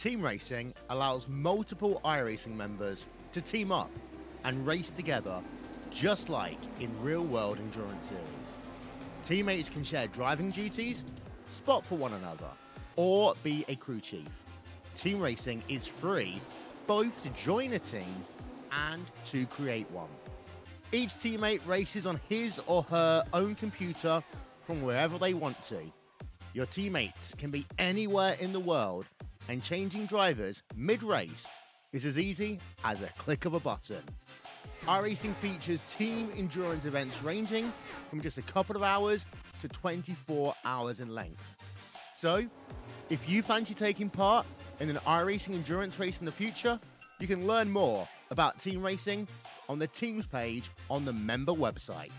Speaker 4: Team racing allows multiple iRacing members to team up and race together, just like in real-world endurance series. Teammates can share driving duties, spot for one another, or be a crew chief. Team racing is free both to join a team and to create one. Each teammate races on his or her own computer from wherever they want to. Your teammates can be anywhere in the world, and changing drivers mid-race is as easy as a click of a button. iRacing features team endurance events ranging from just a couple of hours to 24 hours in length. So, if you fancy taking part in an iRacing endurance race in the future, you can learn more about team racing on the teams page on the member website.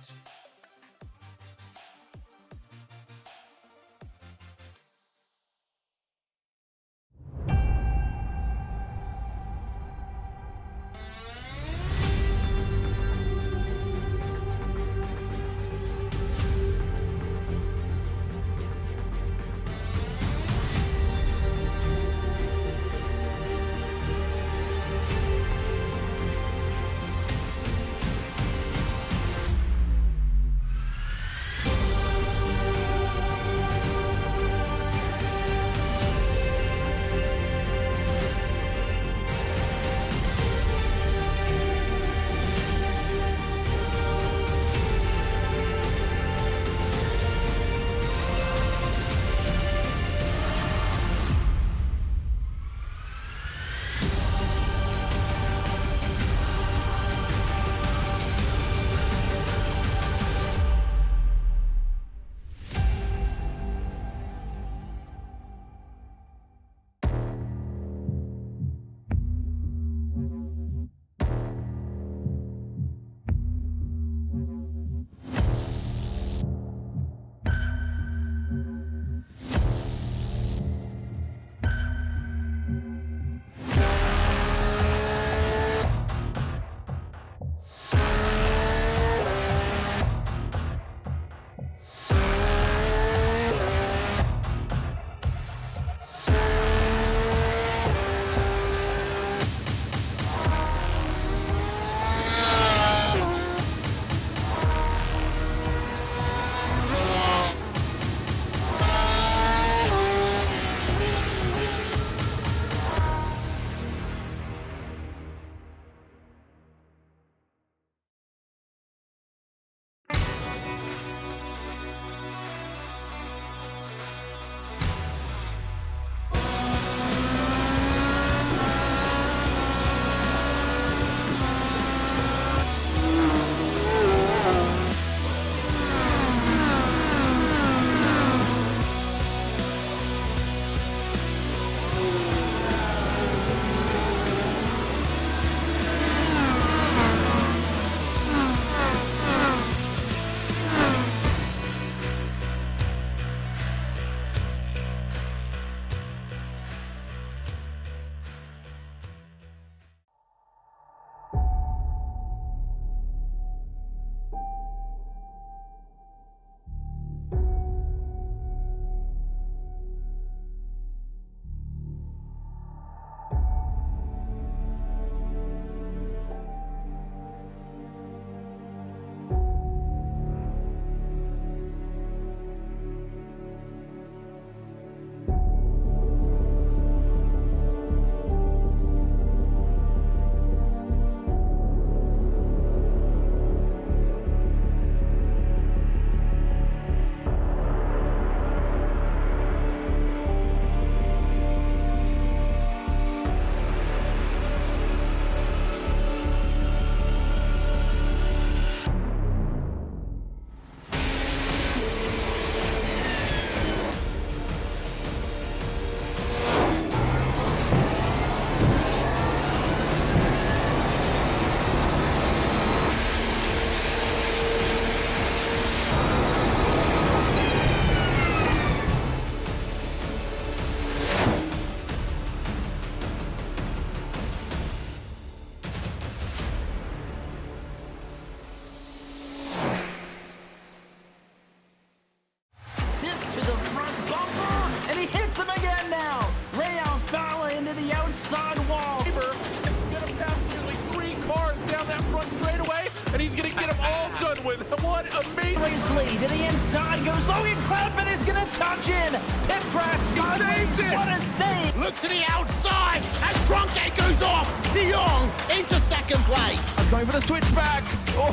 Speaker 7: inside wall.
Speaker 9: He's gonna pass nearly 3 cars down that front straightaway, and he's gonna get them all done with. What amazing
Speaker 7: Race lead to the inside goes Logan Cloudman is gonna touch in. Pit press sideways. What a save!
Speaker 4: Look to the outside as Truncate goes off. De Jong into second place.
Speaker 10: Going for the switchback. Oh,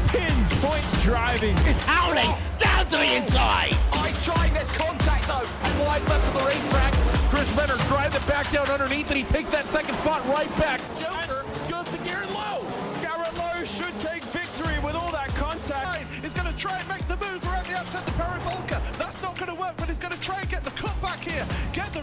Speaker 10: pinpoint driving.
Speaker 4: It's howling down to the inside.
Speaker 9: trying this contact though. Slide left of the racetrack. Chris Venner drives it back down underneath, and he takes that second spot right back. Joker goes to Garrett Lowe.
Speaker 10: Garrett Lowe should take victory with all that contact. He's going to try and make the move around the upset the Paravolca. That's not going to work, but he's going to try and get the cut back here. Get the...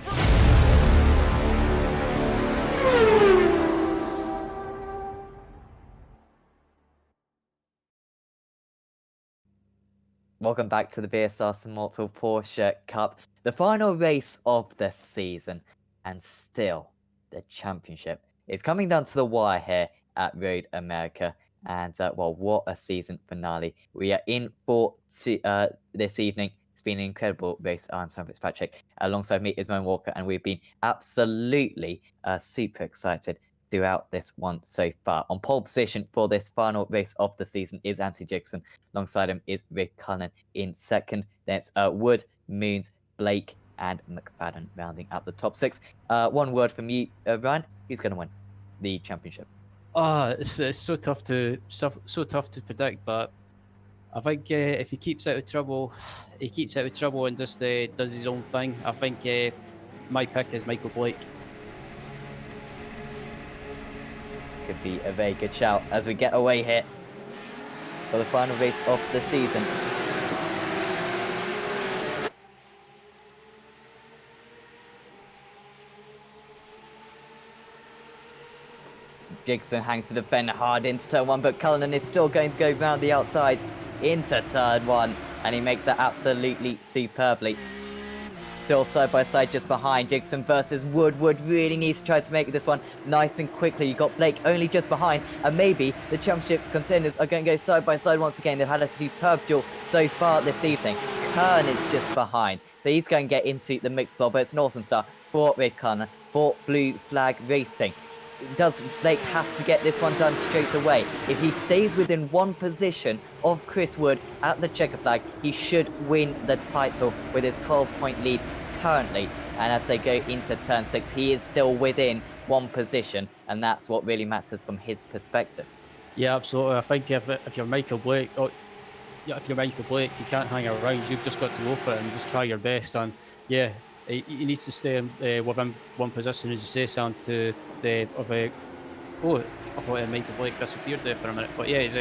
Speaker 1: Welcome back to the BSR Simmortal Porsche Cup, the final race of the season, and still the championship is coming down to the wire here at Road America. And well, what a season finale we are in for this evening. It's been an incredible race. I'm Sam Fitzpatrick. Alongside me is Moan Walker, and we've been absolutely super excited throughout this one so far. On pole position for this final race of the season is Anthony Jacobson. Alongside him is Rick Cullen in second. Then it's Wood, Moons, Blake, and McFadden rounding out the top six. One word from you, Ryan. Who's going to win the championship?
Speaker 2: It's so tough to predict, but I think if he keeps out of trouble, and just does his own thing. I think my pick is Michael Blake.
Speaker 1: Could be a very good shout as we get away here for the final race of the season. Jacobson hangs to defend hard into turn one, but Cullinan is still going to go round the outside into turn one, and he makes it absolutely superbly. Still side by side just behind. Jacobson versus Wood. Wood really needs to try to make this one nice and quickly. You got Blake only just behind, and maybe the championship contenders are going to go side by side once again. They've had a superb duel so far this evening. Kern is just behind, so he's going to get into the mix as well, but it's an awesome start for Red Kern, for Blue Flag Racing. Does Blake have to get this one done straight away? If he stays within one position of Chris Wood at the checker flag, he should win the title with his 12-point lead currently. And as they go into turn 6, he is still within one position, and that's what really matters from his perspective.
Speaker 2: Yeah, absolutely. I think if you're Michael Blake, you can't hang around. You've just got to go for it and just try your best. And yeah, he needs to stay within one position, as you say, Sam. I thought Michael Blake disappeared there for a minute, but yeah, he's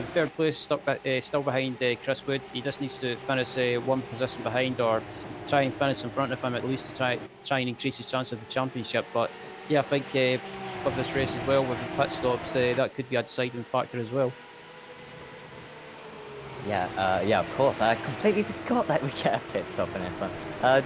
Speaker 2: third place, still behind Chris Wood. He just needs to finish one position behind, or try and finish in front of him at least, to try and increase his chance of the championship. But yeah, I think with this race as well, with the pit stops, that could be a deciding factor as well.
Speaker 1: Yeah, of course. I completely forgot that we get a pit stop in this one.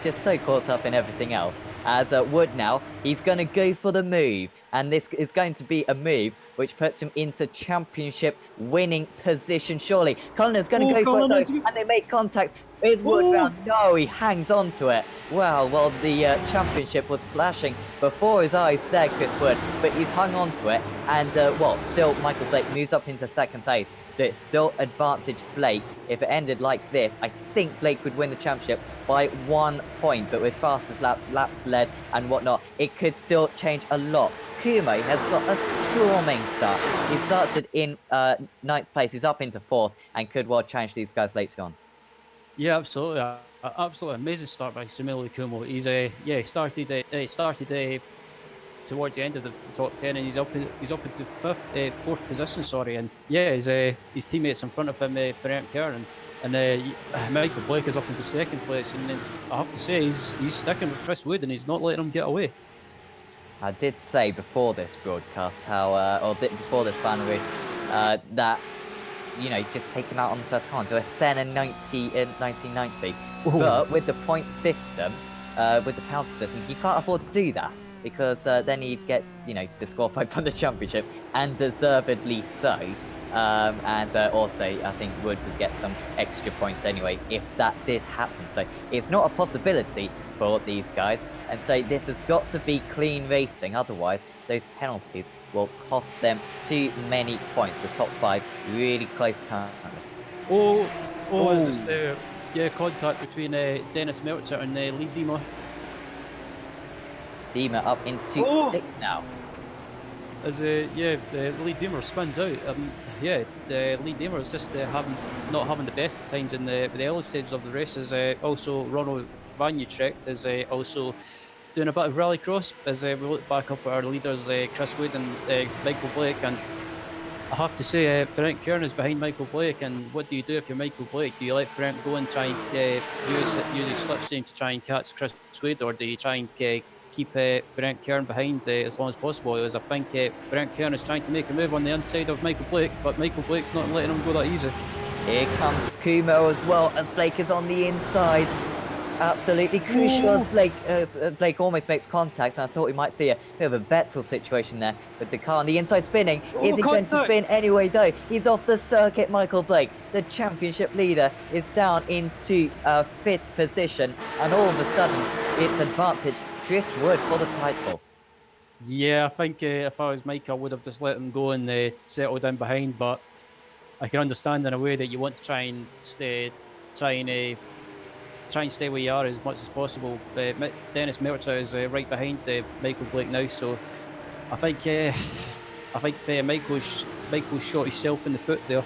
Speaker 1: Just so caught up in everything else. As Wood now, he's going to go for the move. And this is going to be a move which puts him into championship winning position, surely. Cullen is going to go for it, though, and they make contacts. Is Wood round? No, he hangs on to it. Wow, well, the championship was flashing before his eyes there, Chris Wood, but he's hung on to it. And, well, still, Michael Blake moves up into second place. So it's still advantage Blake. If it ended like this, I think Blake would win the championship by 1 point. But with fastest laps led and whatnot, it could still change a lot. Kumo has got a storming start. He started in 9th place. He's up into 4th and could well challenge these guys later on.
Speaker 2: Yeah, absolutely. Absolutely amazing start by Samuel Kumo. He's he started towards the end of the top 10, and he's up into 4th position. Sorry, and yeah, his teammates in front of him, Ferenc Kern, and Michael Blake is up into 2nd place. And then I have to say, he's sticking with Chris Wood, and he's not letting him get away.
Speaker 1: I did say before this broadcast before this final race, that, you know, just take him out on the first car to a Senna 90 in 1990. Ooh. But with the point system, with the penalty system, he can't afford to do that, because then he'd get, you know, disqualified from the championship, and deservedly so. And also, I think Wood would get some extra points anyway if that did happen. So it's not a possibility for these guys. And so this has got to be clean racing. Otherwise, those penalties will cost them too many points. The top 5 really close currently.
Speaker 2: Just, yeah, contact between Dennis Meltzer and Lee Dima.
Speaker 1: Dima up into 6th now.
Speaker 2: As Lee Deemer spins out. Lee Deemer is just not having the best of times in the early stages of the race. As also Ronald Van Utrecht is also doing a bit of rallycross. As we look back up at our leaders, Chris Wood and Michael Blake, and I have to say, Ferenc Kern is behind Michael Blake. And what do you do if you're Michael Blake? Do you let Ferenc go and try and use his slipstream to try and catch Chris Wood, or do you try and keep Ferenc Kern behind as long as possible? As I think Ferenc Kern is trying to make a move on the inside of Michael Blake, but Michael Blake's not letting him go that easy.
Speaker 1: Here comes Kumo as well, as Blake is on the inside. Absolutely crucial as Blake almost makes contact, and I thought we might see a bit of a Vettel situation there with the car on the inside spinning. Is he going to spin anyway though? He's off the circuit, Michael Blake. The championship leader is down into 5th position, and all of a sudden it's advantage Chris Wood for the title.
Speaker 2: Yeah, I think if I was Mike, I would have just let him go and settle down behind, but I can understand in a way that you want to try and stay where you are as much as possible. Dennis Meltzer is right behind Michael Blake now, so I think Michael's shot himself in the foot there.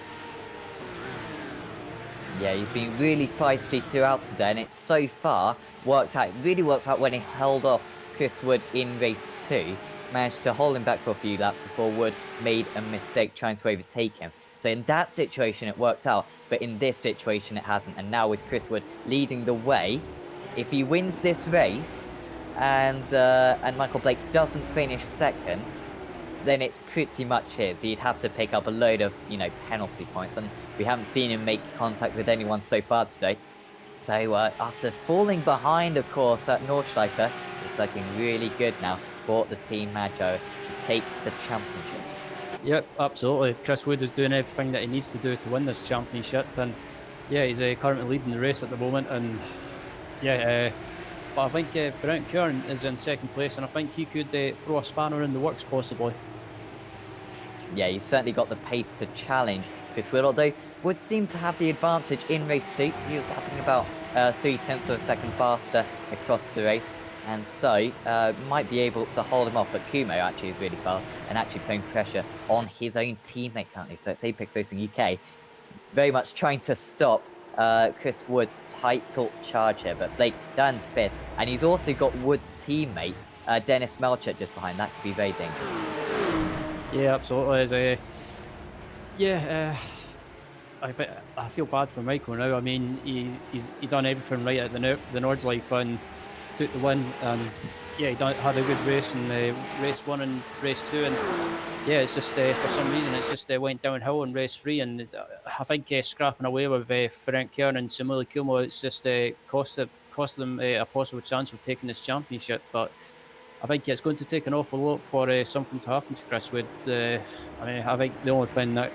Speaker 1: Yeah, he's been really feisty throughout today, and it so far works out. It really works out when he held off Chris Wood in race 2, managed to hold him back for a few laps before Wood made a mistake trying to overtake him. So in that situation, it worked out, but in this situation, it hasn't. And now with Chris Wood leading the way, if he wins this race and Michael Blake doesn't finish 2nd, then it's pretty much his. He'd have to pick up a load of, penalty points, and we haven't seen him make contact with anyone so far today. So after falling behind, of course, at Nordschleife, it's looking really good now for the Team Maggio to take the championship.
Speaker 2: Yep, absolutely. Chris Wood is doing everything that he needs to do to win this championship, and yeah, he's currently leading the race at the moment. And but I think Ferenc Kern is in 2nd place, and I think he could throw a spanner in the works possibly.
Speaker 1: Yeah, he's certainly got the pace to challenge Chris Wood, although Wood seemed to have the advantage in race 2. He was lapping about 0.3 of a second faster across the race, and so might be able to hold him off. But Kumo actually is really fast and actually putting pressure on his own teammate currently. So it's Apex Racing UK very much trying to stop Chris Wood's title charge here. But Blake Dunn's 5th, and he's also got Wood's teammate Dennis Melcher just behind. That could be very dangerous.
Speaker 2: Yeah, absolutely. I feel bad for Michael now. I mean, he's done everything right at the Nordschleife and took the win, and yeah, had a good race in race 1 and race 2, and yeah, it's just for some reason it's just went downhill in race 3, and I think scrapping away with Ferenc Kern and Samuel Kumo, it's just cost them a possible chance of taking this championship. But I think it's going to take an awful lot for something to happen to Chris Wood. I think the only thing that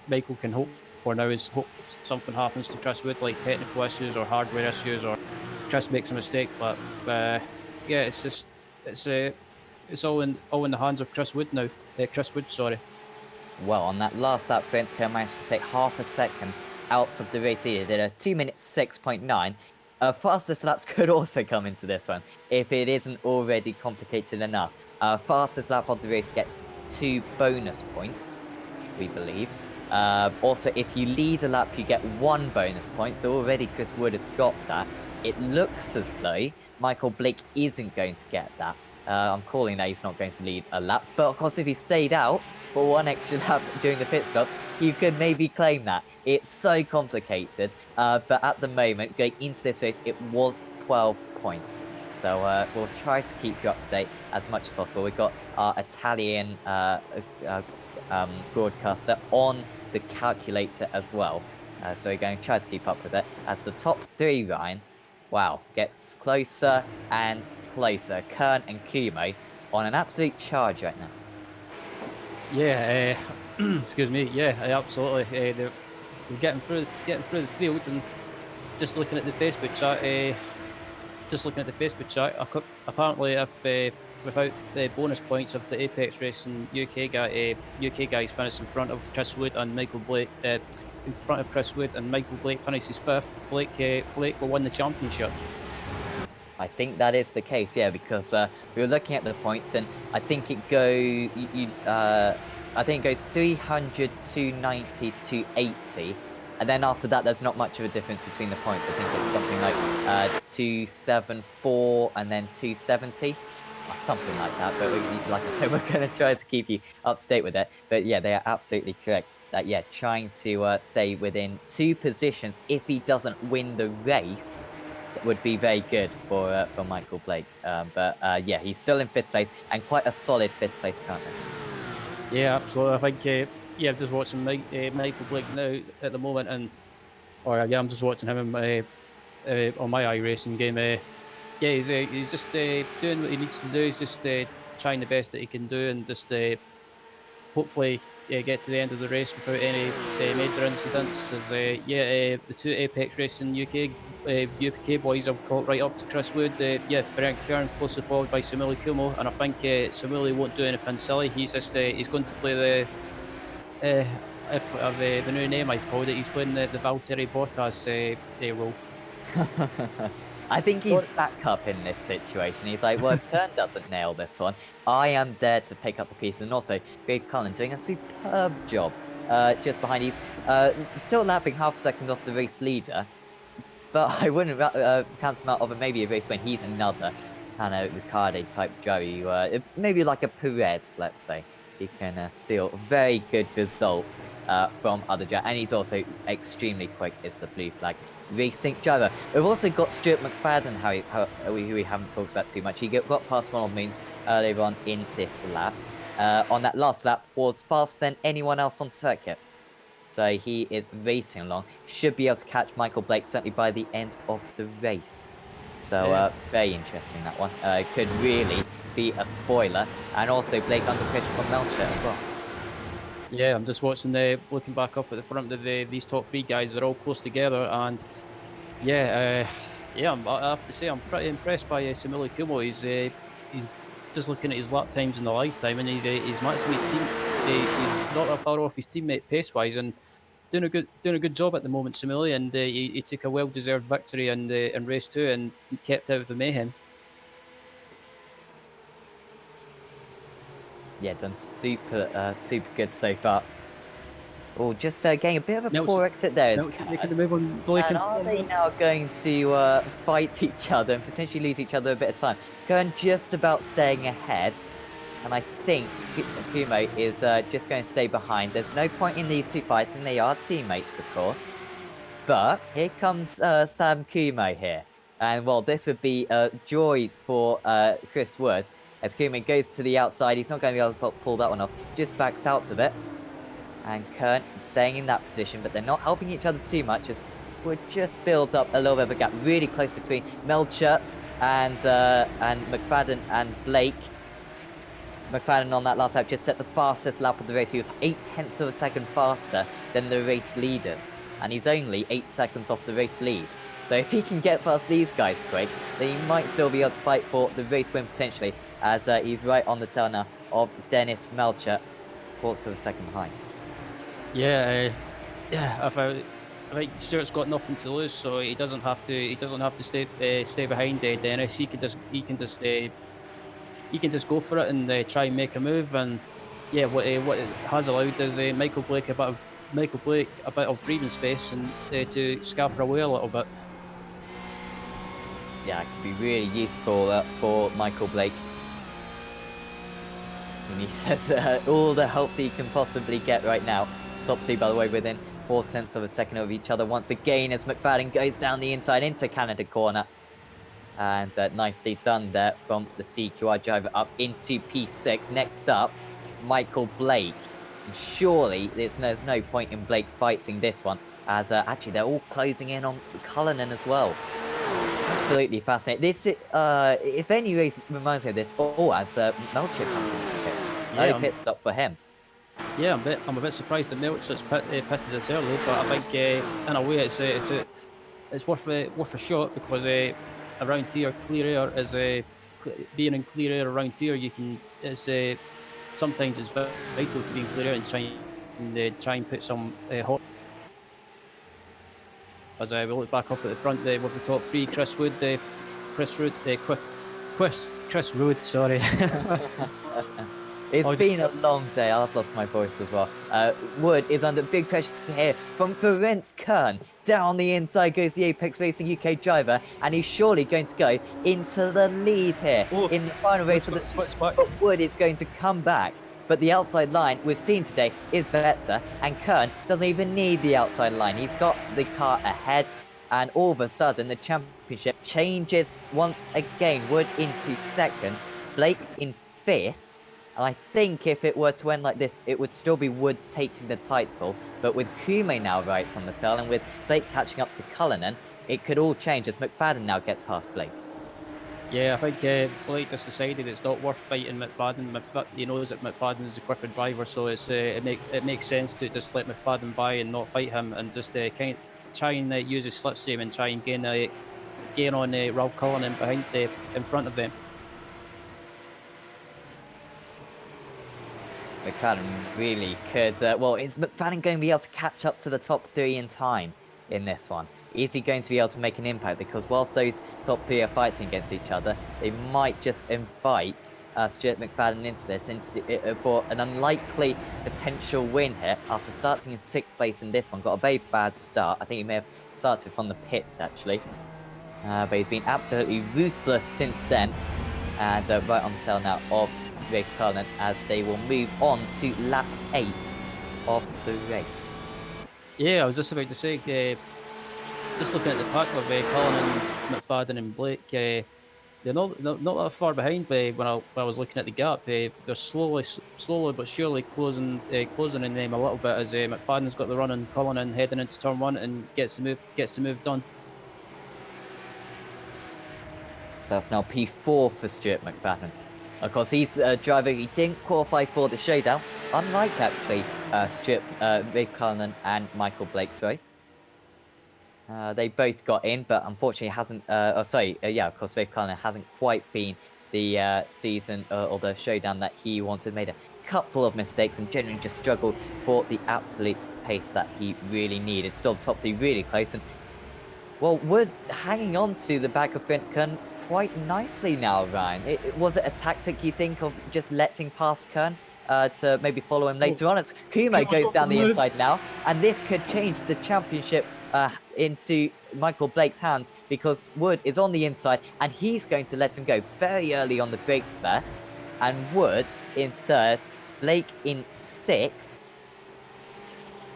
Speaker 2: Michael can hope for now is hope something happens to Chris Wood, like technical issues or hardware issues, or Chris makes a mistake. But yeah, it's all in the hands of Chris Wood now. Chris Wood, sorry.
Speaker 1: Well, on that last lap, Ferenc Kern managed to take half a second out of the race. He did a 2 minutes 6.9. Fastest laps could also come into this one if it isn't already complicated enough. Fastest lap of the race gets 2 bonus points, we believe. Also, if you lead a lap, you get 1 bonus point. So already Chris Wood has got that. It looks as though Michael Blake isn't going to get that. I'm calling that he's not going to lead a lap. But of course, if he stayed out for 1 extra lap during the pit stops, you could maybe claim that. It's so complicated. But at the moment, going into this race, it was 12 points. So we'll try to keep you up to date as much as possible. We've got our Italian broadcaster on the calculator as well. So we're going to try to keep up with it. As the top 3, Ryan, wow, gets closer and closer. Kern and Kumo on an absolute charge right now.
Speaker 2: Yeah, excuse me. Yeah, absolutely. They're getting through the field, and just looking at the Facebook chat. Apparently, if without the bonus points of the Apex Racing UK guys finished in front of Chris Wood and Michael Blake. In front of Chris Wood and Michael Blake finishes fifth. Blake will win the championship.
Speaker 1: I think that is the case, yeah, because we were looking at the points, and I think it I think it goes 300, 290, 280, and then after that, there's not much of a difference between the points. I think it's something like 274 and then 270, or something like that. But like I said, we're going to try to keep you up to date with it. But yeah, they are absolutely correct. That yeah, trying to stay within 2 positions if he doesn't win the race would be very good for Michael Blake. But yeah, he's still in 5th place and quite a solid 5th place currently.
Speaker 2: Yeah, absolutely. I think I'm just watching Michael Blake now at the moment, and I'm just watching him on my iRacing game. Yeah, he's just doing what he needs to do. He's just trying the best that he can do, and just hopefully get to the end of the race without any major incidents. As the 2 Apex Racing UK boys have caught right up to Chris Wood. Ferenc Kern closely followed by Samuli Kumo, and I think Samuli won't do anything silly. He's just he's going to play the new name I've called it. He's playing the Valtteri Bottas role.
Speaker 1: I think he's backup in this situation. He's like, well, if Kern doesn't nail this one, I am there to pick up the pieces. And also, Greg Cullen doing a superb job just behind. He's still lapping half a second off the race leader, but I wouldn't count him out of maybe a race when he's another kind of Ricciardo type Joey, maybe like a Perez, let's say. He can steal very good results from other drivers, and he's also extremely quick as the blue flag racing driver. We've also got Stuart McFadden, who we haven't talked about too much. He got past Ronald Means earlier on in this lap. On that last lap, was faster than anyone else on circuit. So he is racing along. Should be able to catch Michael Blake certainly by the end of the race. So very interesting, that one. It could really be a spoiler. And also Blake under pressure from Melcher as well.
Speaker 2: Yeah, I'm just watching looking back up at the front of these top 3 guys. They're all close together, and I have to say I'm pretty impressed by Samuli Kumo. He's just looking at his lap times in the lifetime, and he's matching his team. He's not that far off his teammate pace wise, and doing a good job at the moment, Samuli. And he took a well-deserved victory in race 2 and kept out of the mayhem.
Speaker 1: Yeah, done super good so far. Oh, just getting a bit of a poor exit there.
Speaker 2: Making the move on Blake,
Speaker 1: and are they now going to fight each other and potentially lose each other a bit of time? Kern just about staying ahead, and I think Kumo is just going to stay behind. There's no point in these two fighting. They are teammates, of course. But here comes Sam Kumo here. And, well, this would be a joy for Chris Wood. As Kumo goes to the outside, he's not going to be able to pull that one off. Just backs out of it. And Kern staying in that position, but they're not helping each other too much as Wood just builds up a little bit of a gap. Really close between Melcher and McFadden and Blake. McFadden on that last lap just set the fastest lap of the race. He was 0.8 of a second faster than the race leaders. And he's only 8 seconds off the race lead. So if he can get past these guys quick, then he might still be able to fight for the race win potentially, as he's right on the tail now of Dennis Melcher, 1/4 of a second behind.
Speaker 2: I think Stuart's got nothing to lose, so he doesn't have to stay behind Dennis. He can just go for it and try and make a move. And what it has allowed is Michael Blake a bit of breathing space and to scamper away a little bit.
Speaker 1: Yeah, it could be really useful for Michael Blake. And he says all the helps he can possibly get right now. Top 2, by the way, within 0.4 of a second of each other once again as McFadden goes down the inside into Canada corner. And nicely done there from the CQI driver up into P6. Next up, Michael Blake. And surely there's no point in Blake fighting this one, as actually they're all closing in on Cullinan as well. Absolutely fascinating. This, if any race reminds me of this, as Melcher comes into the pits. Early pit stop for him.
Speaker 2: Yeah, I'm a bit surprised that Melch's pitted this early, but I think in a way it's worth a shot because around here clear air is being in clear air around here sometimes it's vital to be in clear air and try and put some hot. As we look back up at the front with the top three, Chris Wood, Chris Wood, sorry.
Speaker 1: It's been a long day. I've lost my voice as well. Wood is under big pressure here from Ferenc Kern. Down the inside goes the Apex Racing UK driver, and he's surely going to go into the lead here in the final race of the season. But Wood is going to come back. But the outside line we've seen today is better, and Kern doesn't even need the outside line. He's got the car ahead, and all of a sudden the championship changes once again. Wood into second, Blake in fifth. And I think if it were to end like this, it would still be Wood taking the title. But with Kume now right on the tail, and with Blake catching up to Cullinan, it could all change as McFadden now gets past Blake.
Speaker 2: Yeah, I think Blake just decided it's not worth fighting McFadden. He knows that McFadden is a quicker driver, so it makes sense to just let McFadden by and not fight him, and just try and use his slipstream and try and gain on Ralph Cullinan in front of them.
Speaker 1: McFadden really could. Well, is McFadden going to be able to catch up to the top three in time in this one? Is he going to be able to make an impact? Because whilst those top three are fighting against each other, they might just invite Stuart McFadden into this for an unlikely potential win here after starting in 6th place in this one. Got a very bad start. I think he may have started from the pits, actually. But he's been absolutely ruthless since then. And right on the tail now of Ray Cullinan as they will move on to lap 8 of the race.
Speaker 2: Yeah, I was just about to say, just looking at the pack of Cullinan, McFadden and Blake, they're not that far behind when I was looking at the gap. They're slowly but surely closing in them a little bit as McFadden's got the run on Cullinan heading into turn 1 and gets the move done.
Speaker 1: So that's now P4 for Stuart McFadden. Of course, he's a driver he didn't qualify for the showdown, unlike actually Stuart, Ray Cullinan and Michael Blake, sorry. They both got in, but unfortunately hasn't, of course, Ray Cullinan hasn't quite been the season or the showdown that he wanted. Made a couple of mistakes and generally just struggled for the absolute pace that he really needed. Still top 3 really close, and well, we're hanging on to the back of Ferenc Kern quite nicely now, Ryan. Was it a tactic, you think, of just letting past Kern to maybe follow him later on? As Kume goes down the inside now, and this could change the championship into Michael Blake's hands because Wood is on the inside and he's going to let him go very early on the brakes there. And Wood in 3rd, Blake in 6th.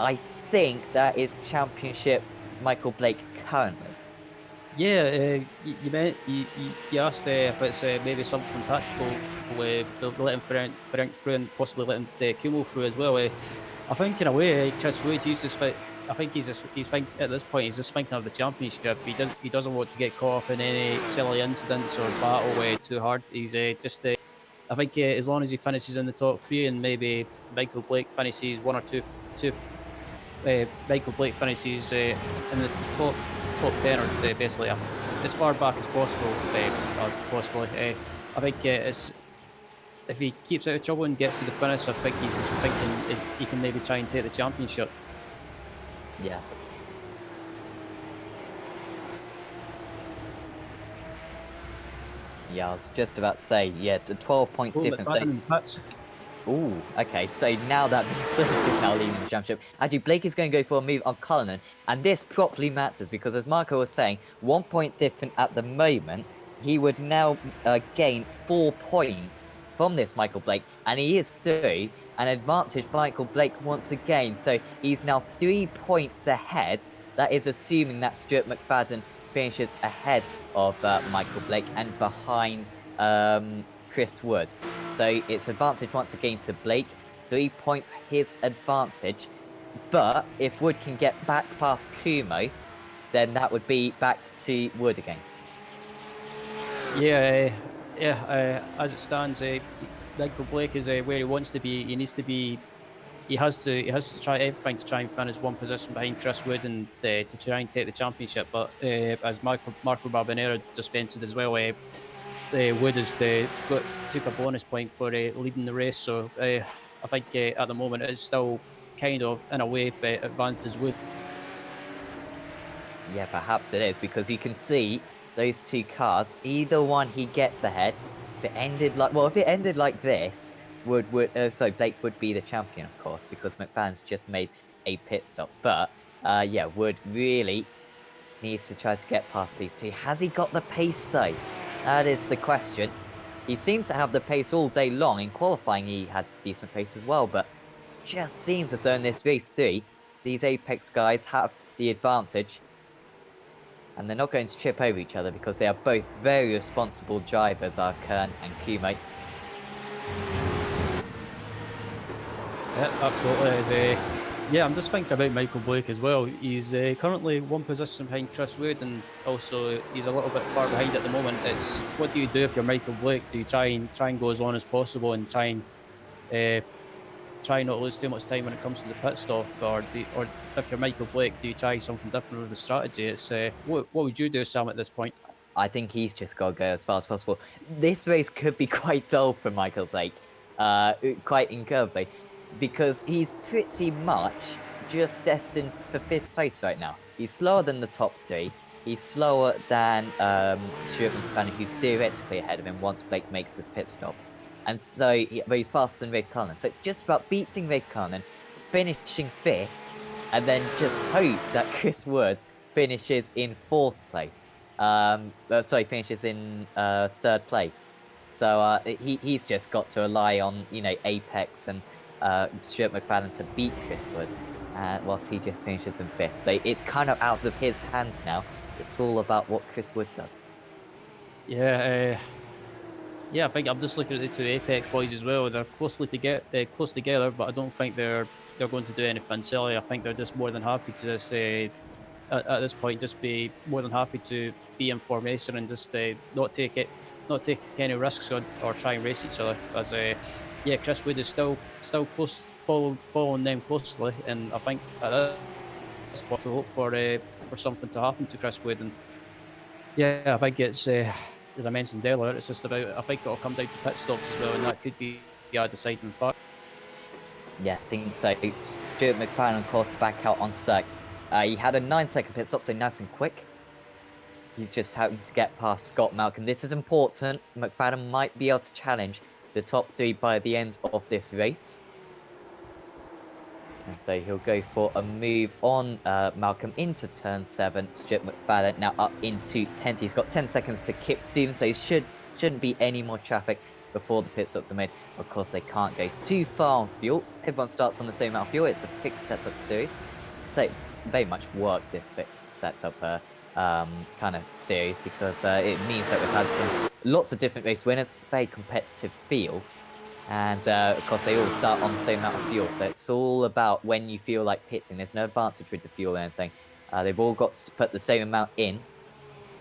Speaker 1: I think that is championship Michael Blake currently.
Speaker 2: Yeah, you asked if it's maybe something tactical, letting Ferenc through and possibly letting Kumo through as well. I think in a way, Chris Wood, he's just I think he's at this point he's just thinking of the championship. He doesn't want to get caught up in any silly incidents or battle too hard. He's just I think as long as he finishes in the top 3 and maybe Michael Blake finishes 1 or 2. Michael Blake finishes in the top 10 or basically as far back as possible. I think if he keeps out of trouble and gets to the finish, I think he's just thinking he can maybe try and take the championship.
Speaker 1: Yeah. Yeah, I was just about to say, yeah, 12 points difference. Ooh, okay, so now that means Blake is now leading the championship. Actually, Blake is going to go for a move on Cullinan, and this properly matters because, as Marco was saying, 1 point different at the moment. He would now gain 4 points from this Michael Blake, and he is through. An advantage Michael Blake once again, so he's now 3 points ahead. That is assuming that Stuart McFadden finishes ahead of Michael Blake and behind Chris Wood. So it's advantage once again to Blake. 3 points his advantage. But if Wood can get back past Kumo, then that would be back to Wood again.
Speaker 2: Yeah, as it stands, Michael Blake is where he wants to be. He needs to be he has to try everything to try and finish one position behind Chris Wood and to try and take the championship. But as Marco Barbanera just mentioned as well, Wood has took a bonus point for leading the race. So I think at the moment it's still kind of in a way advantage Wood.
Speaker 1: Yeah, perhaps it is, because you can see those two cars, either one he gets ahead. If it ended like this, Blake would be the champion, of course, because McFadden's just made a pit stop. But yeah, Wood really needs to try to get past these two. Has he got the pace though? That is the question. He seemed to have the pace all day long. In qualifying, he had decent pace as well, but just seems as though in this race 3, these Apex guys have the advantage. And they're not going to trip over each other because they are both very responsible drivers, are Kern and Kumo.
Speaker 2: Yeah, absolutely. Yeah, I'm just thinking about Michael Blake as well. He's currently one position behind Chris Wood, and also he's a little bit far behind at the moment. It's what do you do if you're Michael Blake? Do you try and go as long as possible and try not to lose too much time when it comes to the pit stop, or if you're Michael Blake, do you try something different with the strategy? It's what would you do, Sam, at this point?
Speaker 1: I think he's just got to go as far as possible. This race could be quite dull for Michael Blake, quite incredibly, because he's pretty much just destined for 5th place right now. He's slower than the top 3. He's slower than Stuart McFadden, who's theoretically ahead of him once Blake makes his pit stop. And so, but he's faster than Red Cullen. So it's just about beating Red Cullen, finishing 5th, and then just hope that Chris Wood finishes in 4th place. Finishes in 3rd place. So he's just got to rely on, Apex and Stuart McFadden to beat Chris Wood, whilst he just finishes in 5th. So it's kind of out of his hands now. It's all about what Chris Wood does.
Speaker 2: Yeah, I think I'm just looking at the two Apex boys as well. They're close together, but I don't think they're going to do anything silly. I think they're just more than happy to just at this point just be more than happy to be in formation and just not take any risks or try and race each other. As Chris Wood is still close, following them closely, and I think at this point to hope for something to happen to Chris Wood. And yeah, I think it's as I mentioned earlier, it's just about, I think it'll come down to pit stops as well, and that could be a deciding factor.
Speaker 1: Yeah, I think so. Stuart McFadden, of course, back out on circuit. He had a 9-second pit stop, so nice and quick. He's just hoping to get past Scott Malcolm. This is important. McFadden might be able to challenge the top 3 by the end of this race. And so he'll go for a move on Malcolm into turn 7. Stuart McFadden now up into 10th. He's got 10 seconds to Kip Stevens, so he shouldn't be any more traffic before the pit stops are made. Of course, they can't go too far on fuel. Everyone starts on the same amount of fuel. It's a fixed setup series. So it's very much work this fixed setup kind of series, because it means that we've had lots of different race winners, very competitive field. And of course, they all start on the same amount of fuel, so it's all about when you feel like pitting. There's no advantage with the fuel or anything. They've all got to put the same amount in.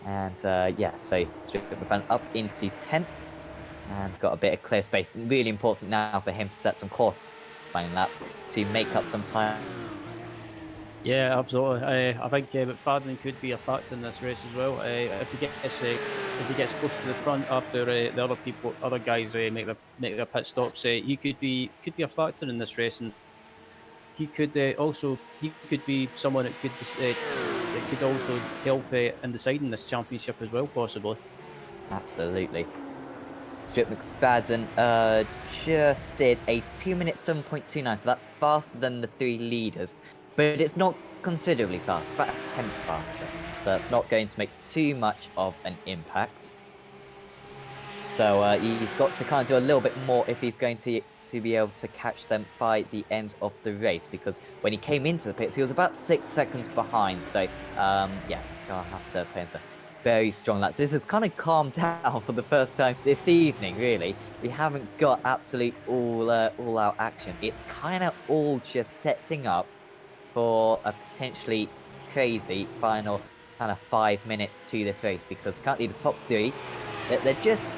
Speaker 1: And yeah, so Stuart McFadden up into 10th and got a bit of clear space. Really important now for him to set some qualifying laps to make up some time.
Speaker 2: Yeah, absolutely. I think McFadden could be a factor in this race as well. If he gets close to the front after the other guys make their pit stops, he could be a factor in this race, and he could be someone that could also help in deciding this championship as well, possibly.
Speaker 1: Absolutely. Stuart McFadden just did a 2-minute 7.29, so that's faster than the 3 leaders. But it's not considerably fast, it's about a tenth faster. So it's not going to make too much of an impact. So he's got to kind of do a little bit more if he's going to be able to catch them by the end of the race, because when he came into the pits, he was about 6 seconds behind. So yeah, gonna have to pay into very strong laps. This has kind of calmed down for the first time this evening, really. We haven't got absolute all-out action. It's kind of all just setting up for a potentially crazy final kind of 5 minutes to this race, because currently the top 3, they're just,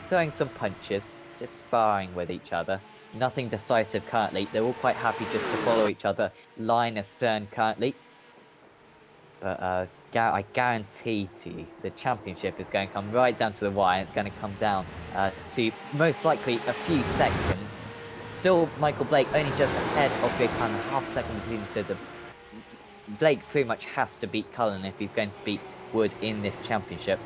Speaker 1: throwing some punches, just sparring with each other. Nothing decisive currently. They're all quite happy just to follow each other, line astern currently. But I guarantee to you, the championship is going to come right down to the wire. It's going to come down to most likely a few seconds. Still, Michael Blake only just ahead of Big Pan, half second between the two. Blake pretty much has to beat Cullen if he's going to beat Wood in this championship.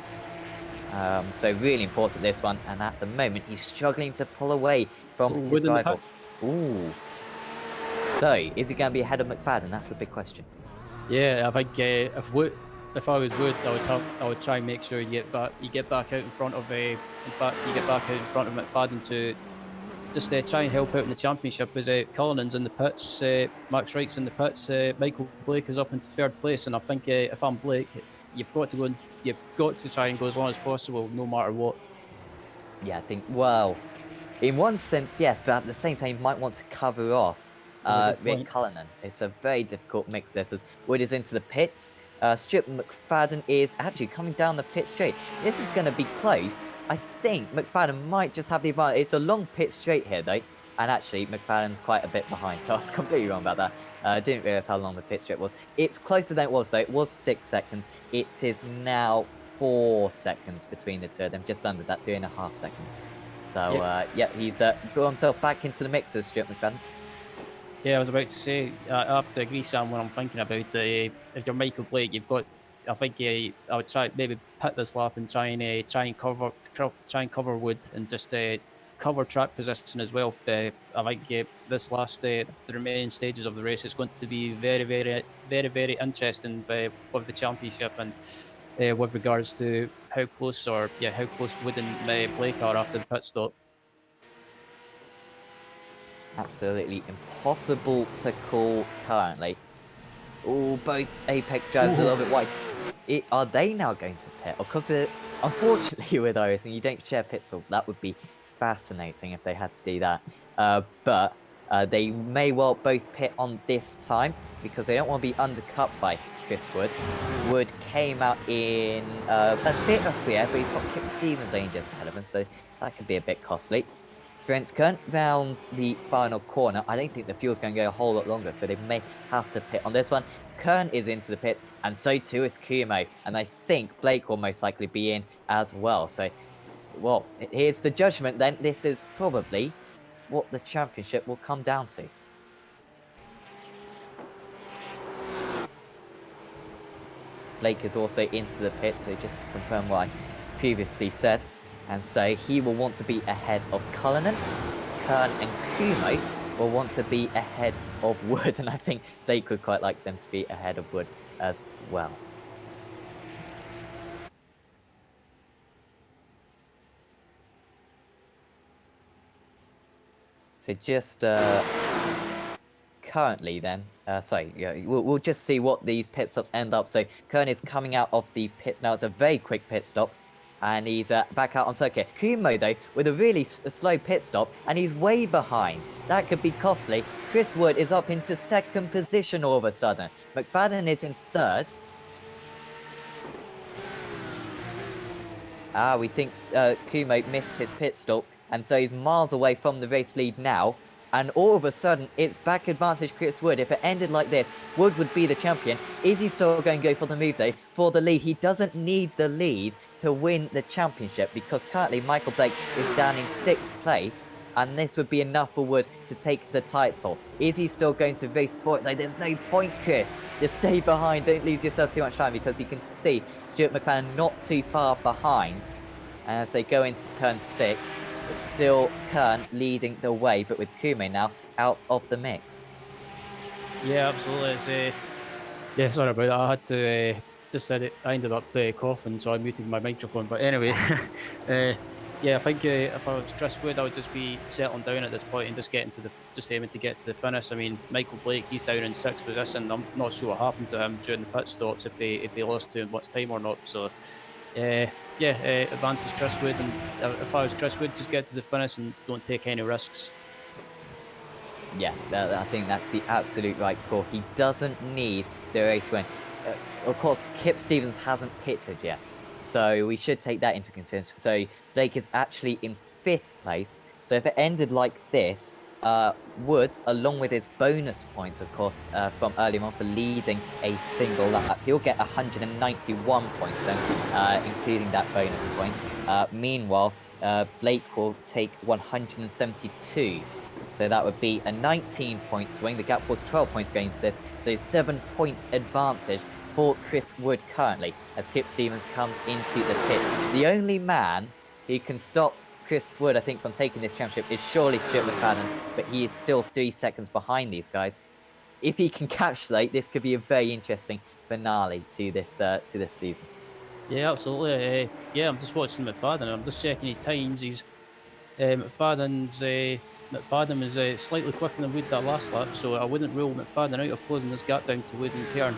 Speaker 1: So really important this one, and at the moment he's struggling to pull away from his rival. Ooh. So, is he going to be ahead of McFadden? That's the big question.
Speaker 2: Yeah, I think if I was Wood, I would try and make sure you get back out in front of McFadden to just try and help out in the championship. As Cullinan's in the pits, Max Wright's in the pits, Michael Blake is up into third place, and I think if I'm Blake, you've got to try and go as long as possible, no matter what.
Speaker 1: Yeah, I think, well, in one sense, yes, but at the same time, you might want to cover off Rick Cullinan. It's a very difficult mix this, as Wood is into the pits. Stuart McFadden is actually coming down the pit straight. This is going to be close. I think McFadden might just have the advantage. It's a long pit straight here, though. And actually, McFadden's quite a bit behind, so I was completely wrong about that. I didn't realise how long the pit straight was. It's closer than it was, though. It was 6 seconds. It is now 4 seconds between the two of them, just under that, 3.5 seconds. So, yeah, he's brought himself back into the mix as Stuart McFadden.
Speaker 2: Yeah, I was about to say, I have to agree, Sam, when I'm thinking about it. If you're Michael Blake, you've got, I think I would try maybe pit this lap and try and cover Wood and just cover track position as well. I think this last the remaining stages of the race, it's going to be very, very, very, very interesting with the championship and with regards to how close Wood and Blake are after the pit stop.
Speaker 1: Absolutely impossible to call currently. Oh, both Apex drivers a little bit wide. Are they now going to pit? Because unfortunately with iRacing, you don't share pit stalls. That would be fascinating if they had to do that. But they may well both pit on this time because they don't want to be undercut by Chris Wood. Wood came out in a bit of fear, but he's got Kip Stevens only just ahead of him, so that could be a bit costly. Trent Kern rounds the final corner. I don't think the fuel's going to go a whole lot longer, so they may have to pit on this one. Kern is into the pit, and so too is Kumo. And I think Blake will most likely be in as well. So, well, here's the judgment then. This is probably what the championship will come down to. Blake is also into the pit, so just to confirm what I previously said. And so he will want to be ahead of Cullinan. Kern and Kumo will want to be ahead of Wood. And I think Blake would quite like them to be ahead of Wood as well. So just currently then, we'll just see what these pit stops end up. So Kern is coming out of the pits now. It's a very quick pit stop. And he's back out on circuit. Kumo, though, with a really slow pit stop, and he's way behind. That could be costly. Chris Wood is up into second position all of a sudden. McFadden is in third. We think Kumo missed his pit stop, and so he's miles away from the race lead now. And all of a sudden, it's back advantage Chris Wood. If it ended like this, Wood would be the champion. Is he still going to go for the move, though? For the lead, he doesn't need the lead to win the championship because currently Michael Blake is down in 6th place. And this would be enough for Wood to take the title. Is he still going to race for it, though? There's no point, Chris. Just stay behind. Don't lose yourself too much time because you can see Stuart McLaren not too far behind. And as they go into turn 6, it's still Kern leading the way, but with Kumo now out of the mix.
Speaker 2: Yeah, absolutely. Yeah, sorry about that. I had to just said it. I ended up coughing, so I muted my microphone. But anyway, yeah, I think if I was Chris Wood, I would just be settling down at this point and just aiming to get to the finish. I mean, Michael Blake, he's down in 6th position. I'm not sure what happened to him during the pit stops, if he lost too much time or not. So. Advantage Chris Wood, and if I was Chris Wood, just get to the finish and don't take any risks.
Speaker 1: Yeah, I think that's the absolute right call. He doesn't need the race win. Of course, Kip Stevens hasn't pitted yet, so we should take that into consideration. So Blake is actually in 5th place. So if it ended like this, Wood, along with his bonus points, of course, from earlier on for leading a single lap, he'll get 191 points then, including that bonus point. Meanwhile, Blake will take 172. So that would be a 19-point swing. The gap was 12 points going into this, so 7-point advantage for Chris Wood currently, as Kip Stevens comes into the pit. The only man who can stop Chris Wood, I think, from taking this championship is surely Stuart McFadden, but he is still 3 seconds behind these guys. If he can capitulate, this could be a very interesting finale to this season.
Speaker 2: Yeah, absolutely. Yeah, I'm just watching McFadden. I'm just checking his times. He's McFadden was slightly quicker than Wood that last lap, so I wouldn't rule McFadden out of closing this gap down to Wood and Kern.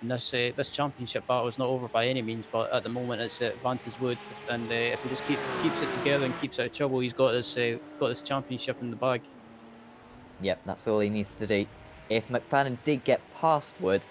Speaker 2: And this championship battle is not over by any means, but at the moment it's advantage Wood. And if he just keeps it together and keeps out of trouble, he's got this championship in the bag.
Speaker 1: Yep, that's all he needs to do. If McFadden did get past Wood,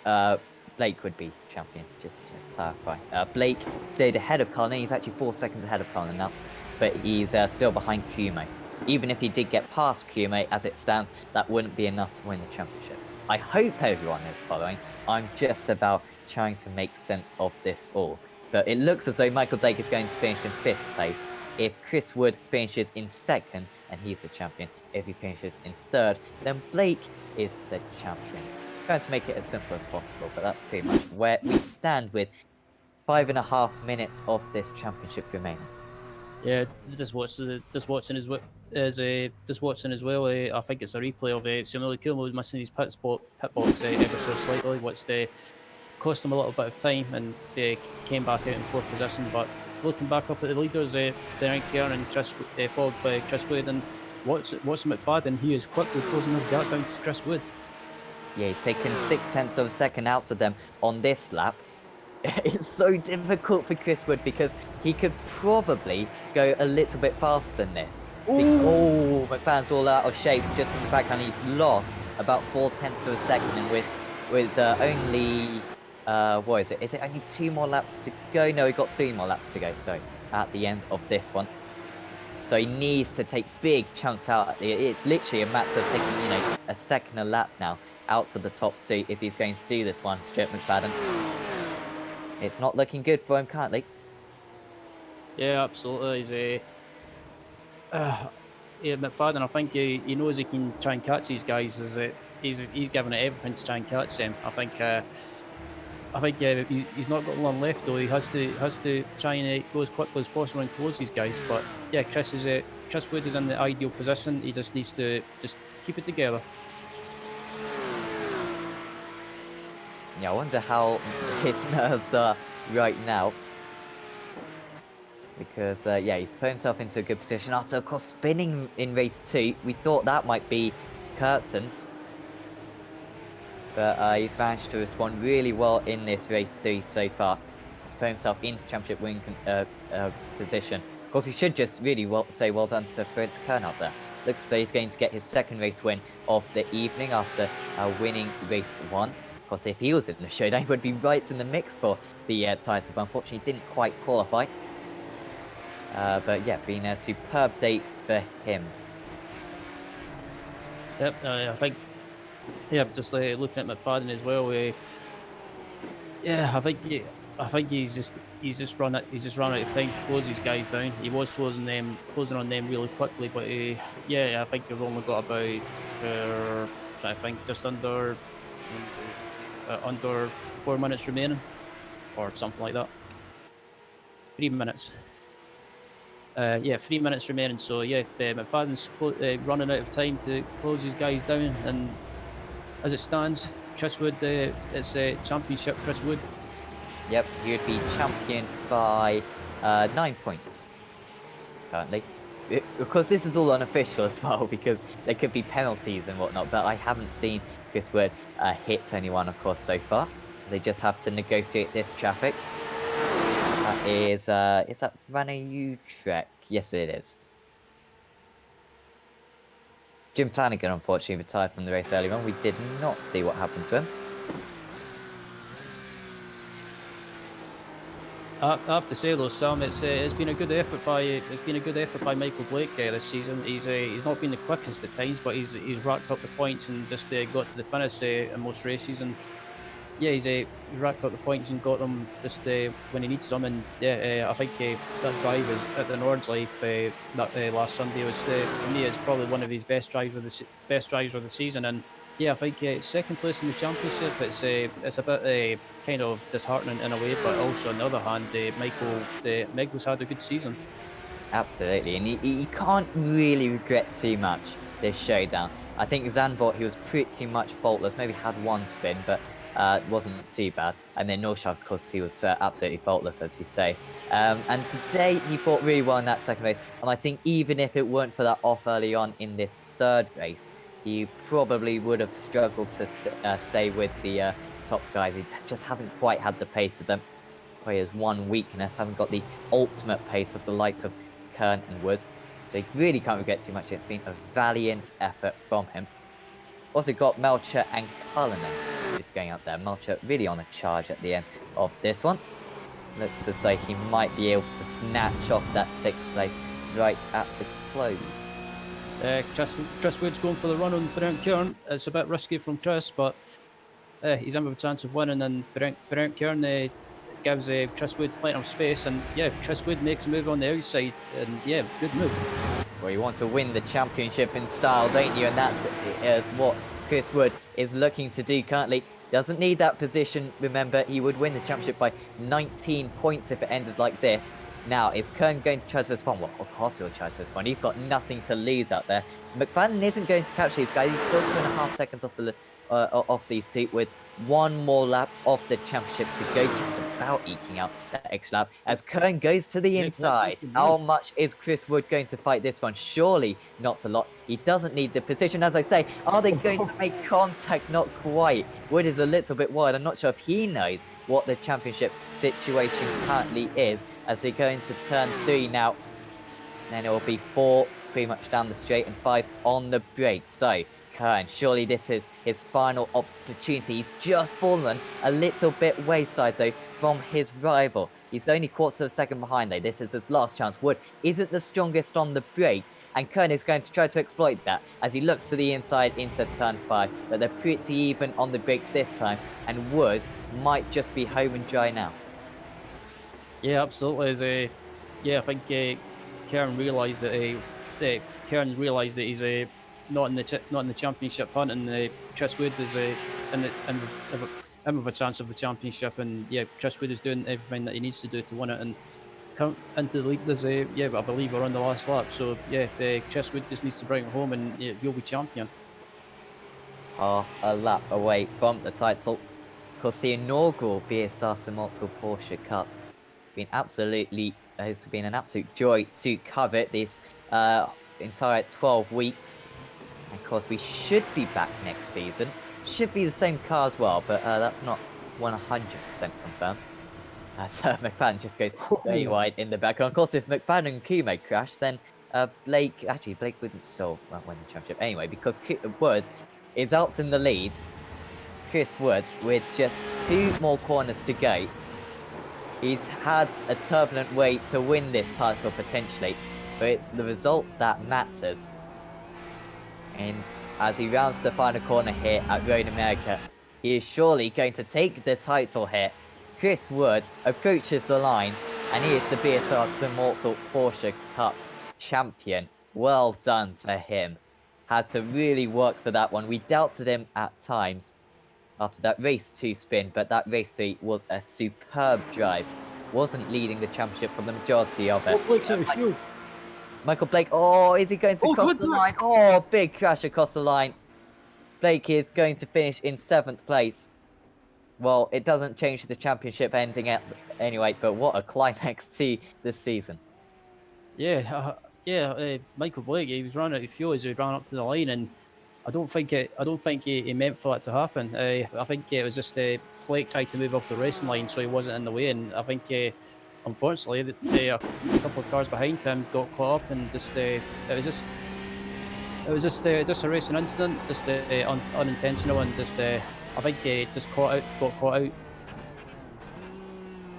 Speaker 1: Blake would be champion, just to clarify. Blake stayed ahead of Cullinan. He's actually 4 seconds ahead of Cullinan now, but he's still behind Kume. Even if he did get past Kume, as it stands, that wouldn't be enough to win the championship. I hope everyone is following. I'm just about trying to make sense of this all. But it looks as though Michael Blake is going to finish in 5th place. If Chris Wood finishes in 2nd, and he's the champion. If he finishes in 3rd, then Blake is the champion. I'm going to make it as simple as possible, but that's pretty much where we stand with 5.5 minutes of this championship remaining.
Speaker 2: Yeah, just watching as well. I think it's a replay of Samuel Kumo missing his pit box ever so slightly, which cost him a little bit of time, and came back out in 4th position. But looking back up at the leaders, Frank Kern and Chris, followed by Chris Wood, and watching McFadden, he is quickly closing this gap down to Chris Wood.
Speaker 1: Yeah, he's taken 0.6 of a second out of them on this lap. It's so difficult for Chris Wood because he could probably go a little bit faster than this. Oh, McFadden's all out of shape just in the background. He's lost about 0.4 of a second, and with only what is it? Is it only 2 more laps to go? No, he got 3 more laps to go. So at the end of this one, so he needs to take big chunks out. It's literally a matter of taking a second a lap now out of the top 2 if he's going to do this one. Stuart McFadden. It's not looking good for him currently.
Speaker 2: Yeah, absolutely. McFadden, I think he knows he can try and catch these guys. He's giving it everything to try and catch them. I think he's not got long left though. He has to try and go as quickly as possible and close these guys. But yeah, Chris Wood is in the ideal position. He just needs to just keep it together.
Speaker 1: Yeah, I wonder how his nerves are right now. Because, yeah, he's put himself into a good position after, of course, spinning in race 2. We thought that might be curtains. But he's managed to respond really well in this race 3 so far. He's put himself into championship win position. Of course, we should just really say well done to Fred Kern out there. Looks as though he's going to get his 2nd race win of the evening after winning race 1. Of course, if he was in the showdown, he would be right in the mix for the title, but unfortunately didn't quite qualify. But yeah, been a superb day for him.
Speaker 2: Yep, I think. Yeah, just looking at McFadden as well. Yeah, I think he's just run out of time to close these guys down. He was closing on them really quickly, but yeah, I think we've only got about just under 4 minutes remaining, or something like that. 3 minutes. Yeah, 3 minutes remaining. So yeah, McFadden's running out of time to close these guys down, and as it stands, Chris Wood, it's a championship. Chris Wood.
Speaker 1: Yep, you'd be champion by 9 points currently. Of course, this is all unofficial as well because there could be penalties and whatnot, but I haven't seen Chris Wood hit anyone, of course, so far. They just have to negotiate this traffic. That is that Ranu Trek? Yes, it is. Jim Flanagan, unfortunately, retired from the race earlier on. We did not see what happened to him.
Speaker 2: I have to say though, Sam, it's been a good effort by Michael Blake this season. He's not been the quickest at times, but he's racked up the points and just got to the finish in most races. And yeah, he's racked up the points and got them just when he needs them. And yeah, I think that drive is at the Nord's Life last Sunday was for me is probably one of his best drives of the season. And yeah, I think second place in the championship. It's a bit kind of disheartening in a way, but also on the other hand, Michael's had a good season.
Speaker 1: Absolutely, and he can't really regret too much this showdown. I think Zandvoort, he was pretty much faultless, maybe had one spin, but it wasn't too bad. And then Norshad, of course, he was absolutely faultless, as you say. And today, he fought really well in that second race. And I think even if it weren't for that off early on in this third race, he probably would have struggled to stay with the top guys. He just hasn't quite had the pace of them. Probably his one weakness, hasn't got the ultimate pace of the likes of Kern and Wood. So he really can't regret too much. It's been a valiant effort from him. Also got Melcher and Cullinan just going out there. Melcher really on a charge at the end of this one. Looks as though he might be able to snatch off that 6th place right at the close.
Speaker 2: Chris Wood's going for the run on Ferenc Kern. It's a bit risky from Chris, but he's in with a chance of winning. And Ferenc Kern gives Chris Wood plenty of space. And yeah, Chris Wood makes a move on the outside. And yeah, good move.
Speaker 1: Well, you want to win the championship in style, don't you? And that's what Chris Wood is looking to do currently. Doesn't need that position. Remember, he would win the championship by 19 points if it ended like this. Now, is Kern going to try to respond? Well, of course he'll try to respond. He's got nothing to lose out there. McFadden isn't going to catch these guys. He's still 2.5 seconds off these two with one more lap of the championship to go, just about eking out that extra lap as Kern goes to the inside. How much is Chris Wood going to fight this one? Surely not a lot. He doesn't need the position, as I say. Are they going to make contact? Not quite. Wood is a little bit wide. I'm not sure if he knows what the championship situation currently is, as they're going to turn 3 now. Then it will be 4 pretty much down the straight and 5 on the brakes. So Kern, surely this is his final opportunity. He's just fallen a little bit wayside though from his rival. He's only quarters of a second behind though. This is his last chance. Wood isn't the strongest on the brakes, and Kern is going to try to exploit that as he looks to the inside into turn 5. But they're pretty even on the brakes this time, and Wood might just be home and dry now.
Speaker 2: Yeah, absolutely. I think Kern realised that he's not in the championship hunt, and Chris Wood is in with a chance of the championship. And yeah, Chris Wood is doing everything that he needs to do to win it and come into the league. I believe we're on the last lap. So yeah, Chris Wood just needs to bring it home, and yeah, he'll be champion.
Speaker 1: Half a lap away from the title. Of course, the inaugural BSR Simmortal Porsche Cup has been an absolute joy to cover it this entire 12 weeks. Of course, we should be back next season. Should be the same car as well, but that's not 100% confirmed. As McFadden just goes very wide in the back. And of course, if McFadden and Kume crash, then Blake wouldn't still win the championship anyway, because Wood is out in the lead. Chris Wood with just 2 more corners to go. He's had a turbulent way to win this title potentially, but it's the result that matters. And as he rounds the final corner here at Road America, he is surely going to take the title here. Chris Wood approaches the line, and he is the BSR Simmortal Porsche Cup champion. Well done to him. Had to really work for that one. We doubted him at times after that race 2 spin, but that race 3 was a superb drive. Wasn't leading the championship for the majority of it.
Speaker 2: Blake's out of fuel.
Speaker 1: Michael Blake, oh, is he going to cross the line? Oh, big crash across the line. Blake is going to finish in 7th place. Well, it doesn't change the championship ending anyway, but what a climax to this season.
Speaker 2: Michael Blake, he was running out of fuel as he ran up to the line, and I don't think he meant for that to happen. I think it was just Blake tried to move off the racing line, so he wasn't in the way, and I think unfortunately a couple of cars behind him got caught up, and it was just a racing incident, just unintentional, and I think he just got caught out.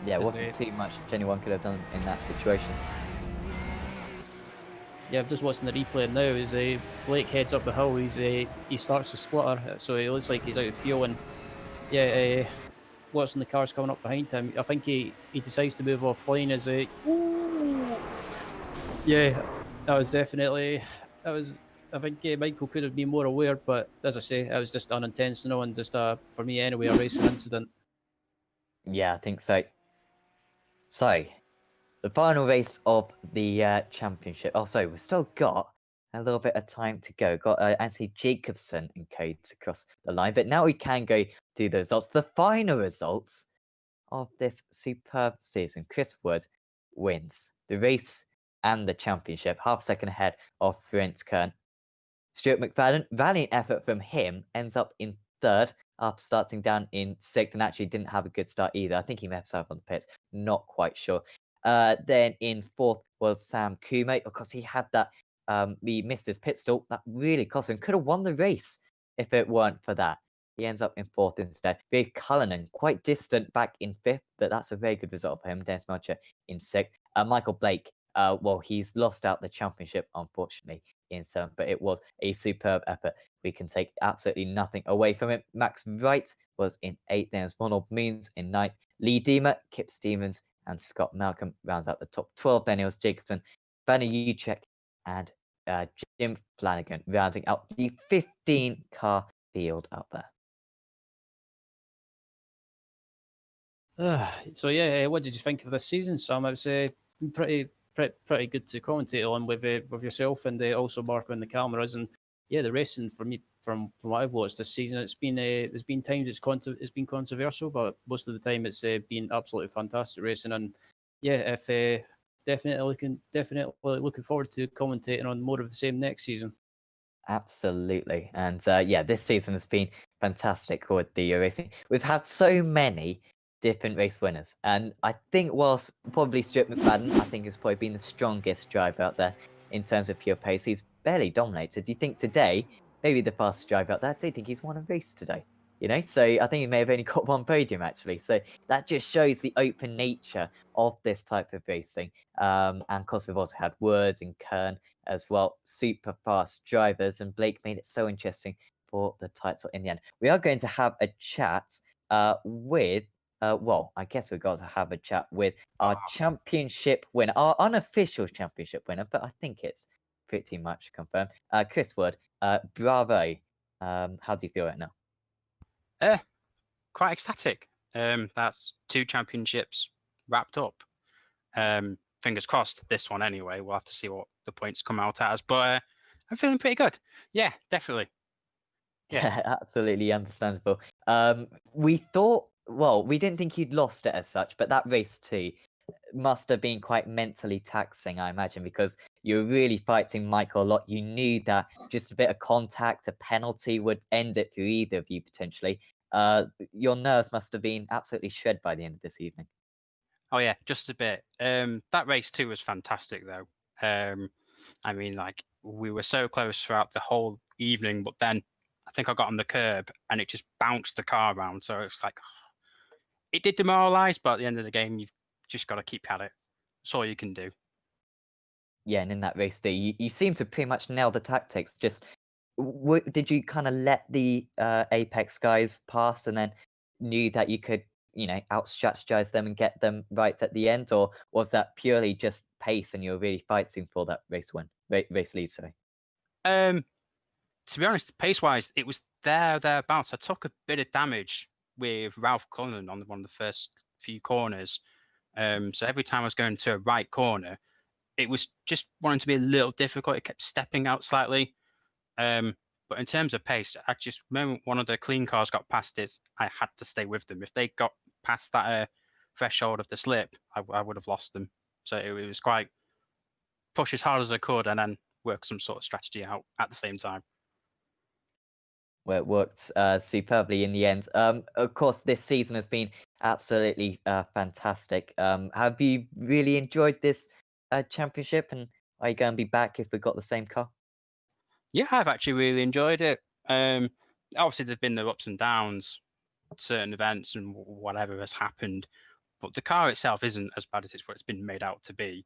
Speaker 1: Yeah, it
Speaker 2: Is
Speaker 1: wasn't too much anyone could have done in that situation.
Speaker 2: Yeah, I'm just watching the replay now. Is Blake heads up the hill. He starts to splitter, so it looks like he's out of fuel. And yeah, watching the cars coming up behind him, I think he decides to move offline. As a yeah, that was definitely that was. I think Michael could have been more aware, but as I say, it was just unintentional and just for me anyway, a racing incident.
Speaker 1: Yeah, I think so. So, the final race of the championship. Oh, sorry, we've still got a little bit of time to go. Got Anthony Jacobson and Cade to cross the line, but now we can go through the results. The final results of this superb season. Chris Wood wins the race and the championship, half a second ahead of Ferenc Kern. Stuart McFadden, valiant effort from him, ends up in third after starting down in sixth and actually didn't have a good start either. I think he may have started on the pits, not quite sure. Then in fourth was Sam Kume. Of course, he had that, he missed his pit stop. That really cost him. Could have won the race if it weren't for that. He ends up in fourth instead. Dave Cullinan, quite distant back in fifth, but that's a very good result for him. Dennis Melcher in sixth. Michael Blake, well, he's lost out the championship, unfortunately, in seventh, but it was a superb effort. We can take absolutely nothing away from it. Max Wright was in eighth. Dennis Ronald Means in ninth. Lee Deemer, Kip Stevens, and Scott Malcolm rounds out the top 12. Daniels Jacobson, Banner Uchek, and Jim Flanagan rounding out the 15-car field out there.
Speaker 2: So yeah, what did you think of this season, Sam? It was pretty good to commentate on with yourself and also Mark on the cameras. And yeah, the racing for me, from what I've watched this season, it's been there's been times it's been controversial, but most of the time it's been absolutely fantastic racing. And yeah, if definitely looking forward to commentating on more of the same next season.
Speaker 1: Absolutely. And yeah, this season has been fantastic with the racing. We've had so many different race winners. And I think whilst probably Stuart McFadden, I think has probably been the strongest driver out there in terms of pure pace. He's barely dominated. Do you think today, maybe the fastest driver out there, do you think he's won a race today? You know, so I think he may have only got one podium actually. So that just shows the open nature of this type of racing. And of course, we've also had Woods and Kern as well, super fast drivers, and Blake made it so interesting for the title in the end. We are going to have a chat with, well, I guess we've got to have a chat with our championship winner, our unofficial championship winner, but I think it's pretty much confirmed. Chris Wood, bravo. How do you feel right now?
Speaker 13: Quite ecstatic. That's 2 championships wrapped up. Fingers crossed, this one anyway. We'll have to see what the points come out as, but I'm feeling pretty good. Yeah, definitely.
Speaker 1: Yeah, absolutely understandable. We thought, well, we didn't think you'd lost it as such, but that race too must have been quite mentally taxing, I imagine, because you were really fighting Michael a lot. You knew that just a bit of contact, a penalty would end it for either of you potentially. Your nerves must have been absolutely shred by the end of this evening.
Speaker 13: Oh yeah, just a bit. That race too was fantastic though. I mean, like we were so close throughout the whole evening, but then I think I got on the curb and it just bounced the car around. So it's like it did demoralise, but at the end of the game, you've just got to keep at it. That's all you can do.
Speaker 1: Yeah, and in that race there, you seem to pretty much nail the tactics. Just did you kind of let the Apex guys pass and then knew that you could, you know, out-strategize them and get them right at the end, or was that purely just pace and you were really fighting for that race win, race lead? Sorry.
Speaker 13: To be honest, pace-wise, it was thereabouts. I took a bit of damage with Ralph Cullen on one of the first few corners. So every time I was going to a right corner, it was just wanting to be a little difficult. It kept stepping out slightly. But in terms of pace, I just remember one of the clean cars got past it. I had to stay with them. If they got past that threshold of the slip, I would have lost them. So it was quite push as hard as I could and then work some sort of strategy out at the same time.
Speaker 1: Well, it worked superbly in the end. Of course, this season has been absolutely fantastic. Have you really enjoyed this championship, and are you going to be back if we've got the same car?
Speaker 13: Yeah, I've actually really enjoyed it. Obviously, there've been the ups and downs, certain events and whatever has happened. But the car itself isn't as bad as it's been made out to be.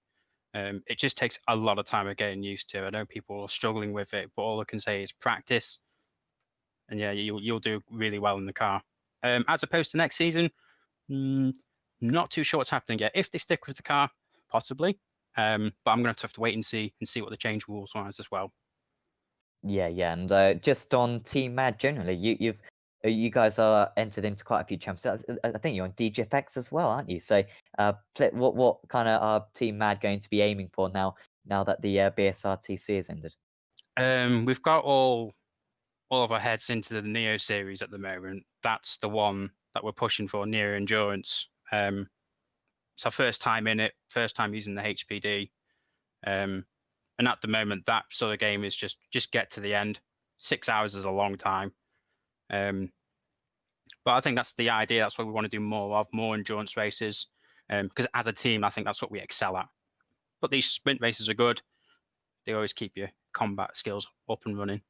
Speaker 13: It just takes a lot of time of getting used to. I know people are struggling with it, but all I can say is practice, and yeah, you'll do really well in the car. As opposed to next season, not too sure what's happening yet. If they stick with the car, possibly. But I'm going to have to wait and see what the change rules wise as well.
Speaker 1: Yeah, and just on Team Mad generally, you guys are entered into quite a few championships. I think you're on DGFX as well, aren't you? So, what kind of are Team Mad going to be aiming for now that the BSR TC has ended?
Speaker 13: We've got all of our heads into the Neo series at the moment. That's the one that we're pushing for, Neo Endurance. It's our first time in it, first time using the HPD. And at the moment, that sort of game is just get to the end. 6 hours is a long time. But I think that's the idea. That's what we want to do more of, more endurance races. Because as a team, I think that's what we excel at. But these sprint races are good. They always keep your combat skills up and running.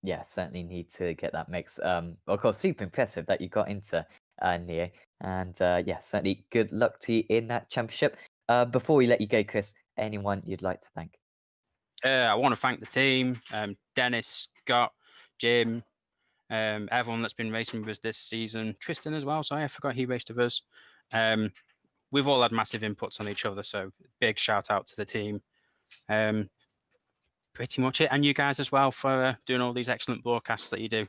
Speaker 1: Yeah, certainly need to get that mix. Of course, super impressive that you got into Neo, and yeah, certainly good luck to you in that championship. Before we let you go, Chris, anyone you'd like to thank?
Speaker 13: I want to thank the team, Dennis, Scott, Jim, everyone that's been racing with us this season. Tristan as well. Sorry, I forgot he raced with us. We've all had massive inputs on each other, so big shout out to the team. Pretty much it, and you guys as well for doing all these excellent broadcasts that you do.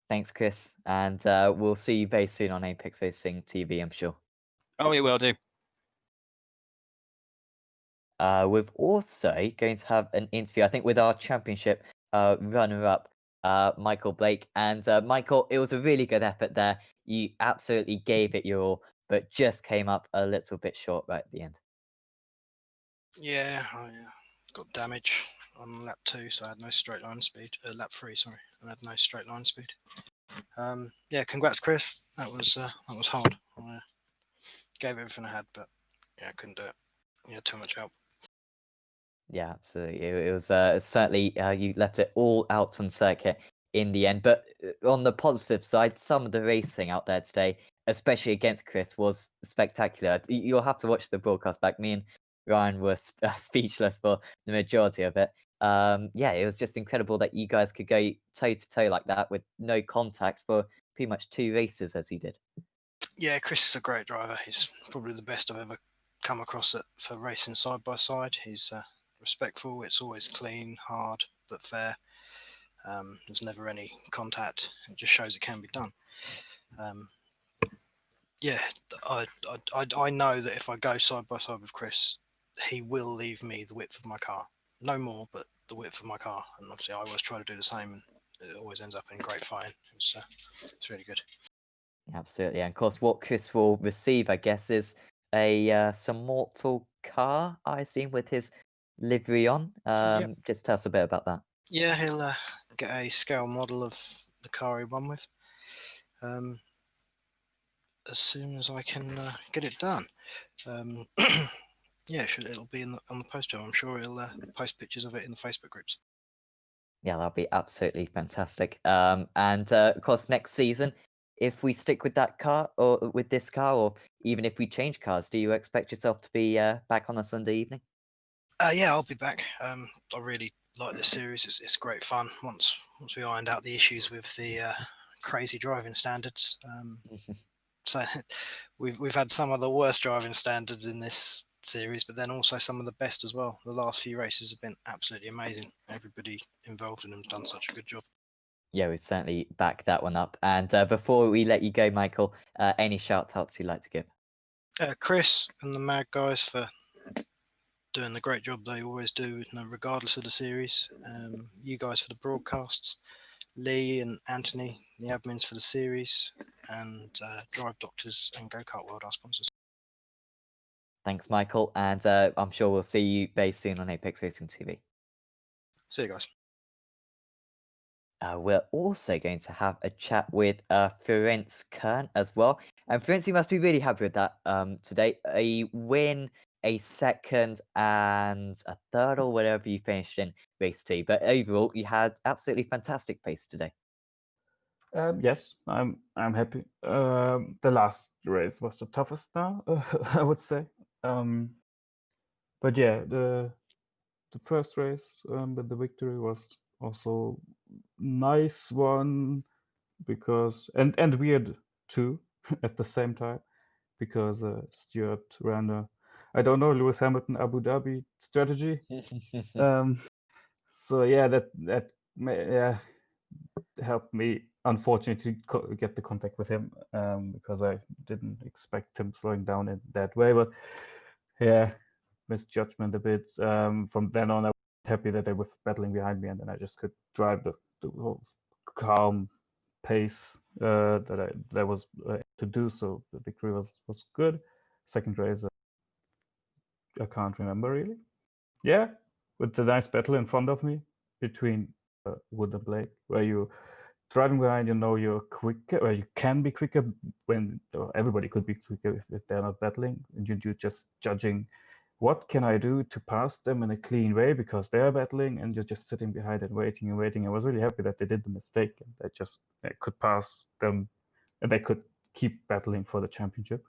Speaker 1: Thanks, Chris, and we'll see you very soon on Apex Racing TV, I'm sure.
Speaker 13: Oh, we will do.
Speaker 1: We're also going to have an interview, I think, with our championship runner-up, Michael Blake. And Michael, it was a really good effort there. You absolutely gave it your all, but just came up a little bit short right at the end.
Speaker 14: Yeah, I got damage on lap 2, so I had no straight line speed. Lap 3, sorry, I had no straight line speed. Yeah, congrats, Chris. That was hard. I gave everything I had, but yeah, I couldn't do it. You had too much help.
Speaker 1: Yeah, absolutely. It was certainly you left it all out on circuit in the end. But on the positive side, some of the racing out there today, especially against Chris, was spectacular. You'll have to watch the broadcast back. Me and Ryan were speechless for the majority of it. Yeah, it was just incredible that you guys could go toe to toe like that with no contact for pretty much 2 races as he did.
Speaker 14: Yeah, Chris is a great driver. He's probably the best I've ever come across it for racing side by side. He's respectful. It's always clean, hard, but fair. There's never any contact. It just shows it can be done. Yeah, I know that if I go side by side with Chris, he will leave me the width of my car. No more, but the width of my car. And obviously, I always try to do the same, and it always ends up in great fighting. It's really good.
Speaker 1: Absolutely, and of course, what Chris will receive, I guess, is a Simmortal car, I assume, with his livery on.
Speaker 14: Yep.
Speaker 1: Just tell us a bit about that.
Speaker 14: Yeah, he'll get a scale model of the car he won with. As soon as I can get it done. Yeah, it'll be on the poster. I'm sure he'll post pictures of it in the Facebook groups.
Speaker 1: Yeah, that'll be absolutely fantastic. And of course, next season, if we stick with that car or with this car, or even if we change cars, do you expect yourself to be back on a Sunday evening?
Speaker 14: Yeah, I'll be back. I really like this series. It's great fun. Once we ironed out the issues with the crazy driving standards. So we've had some of the worst driving standards in this series, but then also some of the best as well. The last few races have been absolutely amazing. Everybody involved in them has done such a good job.
Speaker 1: Yeah, we certainly back that one up. And before we let you go, Michael, any shout outs you'd like to give?
Speaker 14: Chris and the Mad guys for doing the great job they always do, regardless of the series. You guys for the broadcasts. Lee and Anthony, the admins for the series, and Drive Doctors and Go Kart World, our sponsors.
Speaker 1: Thanks, Michael, and I'm sure we'll see you very soon on Apex Racing TV.
Speaker 14: See you guys.
Speaker 1: We're also going to have a chat with Ferenc Kern as well. And Ferenc, you must be really happy with that today. A win, a second, and a third, or whatever you finished in race 2. But overall, you had absolutely fantastic pace today.
Speaker 15: Yes, I'm happy. The last race was the toughest now, I would say. But yeah, the first race with the victory was also nice one because and weird too at the same time because Stewart ran a I don't know Lewis Hamilton Abu Dhabi strategy. So yeah, yeah helped me unfortunately get the contact with him because I didn't expect him slowing down in that way. But yeah, misjudgment a bit. From then on, I was happy that they were battling behind me, and then I just could drive the whole calm pace that I was to do. So the victory was good. Second race, I can't remember really. Yeah, with the nice battle in front of me between Wood and Blake, where you driving behind, you know you're quicker, or you can be quicker when everybody could be quicker if they're not battling, and you're just judging what can I do to pass them in a clean way because they're battling, and you're just sitting behind and waiting and waiting. I was really happy that they did the mistake and they could pass them, and they could keep battling for the championship.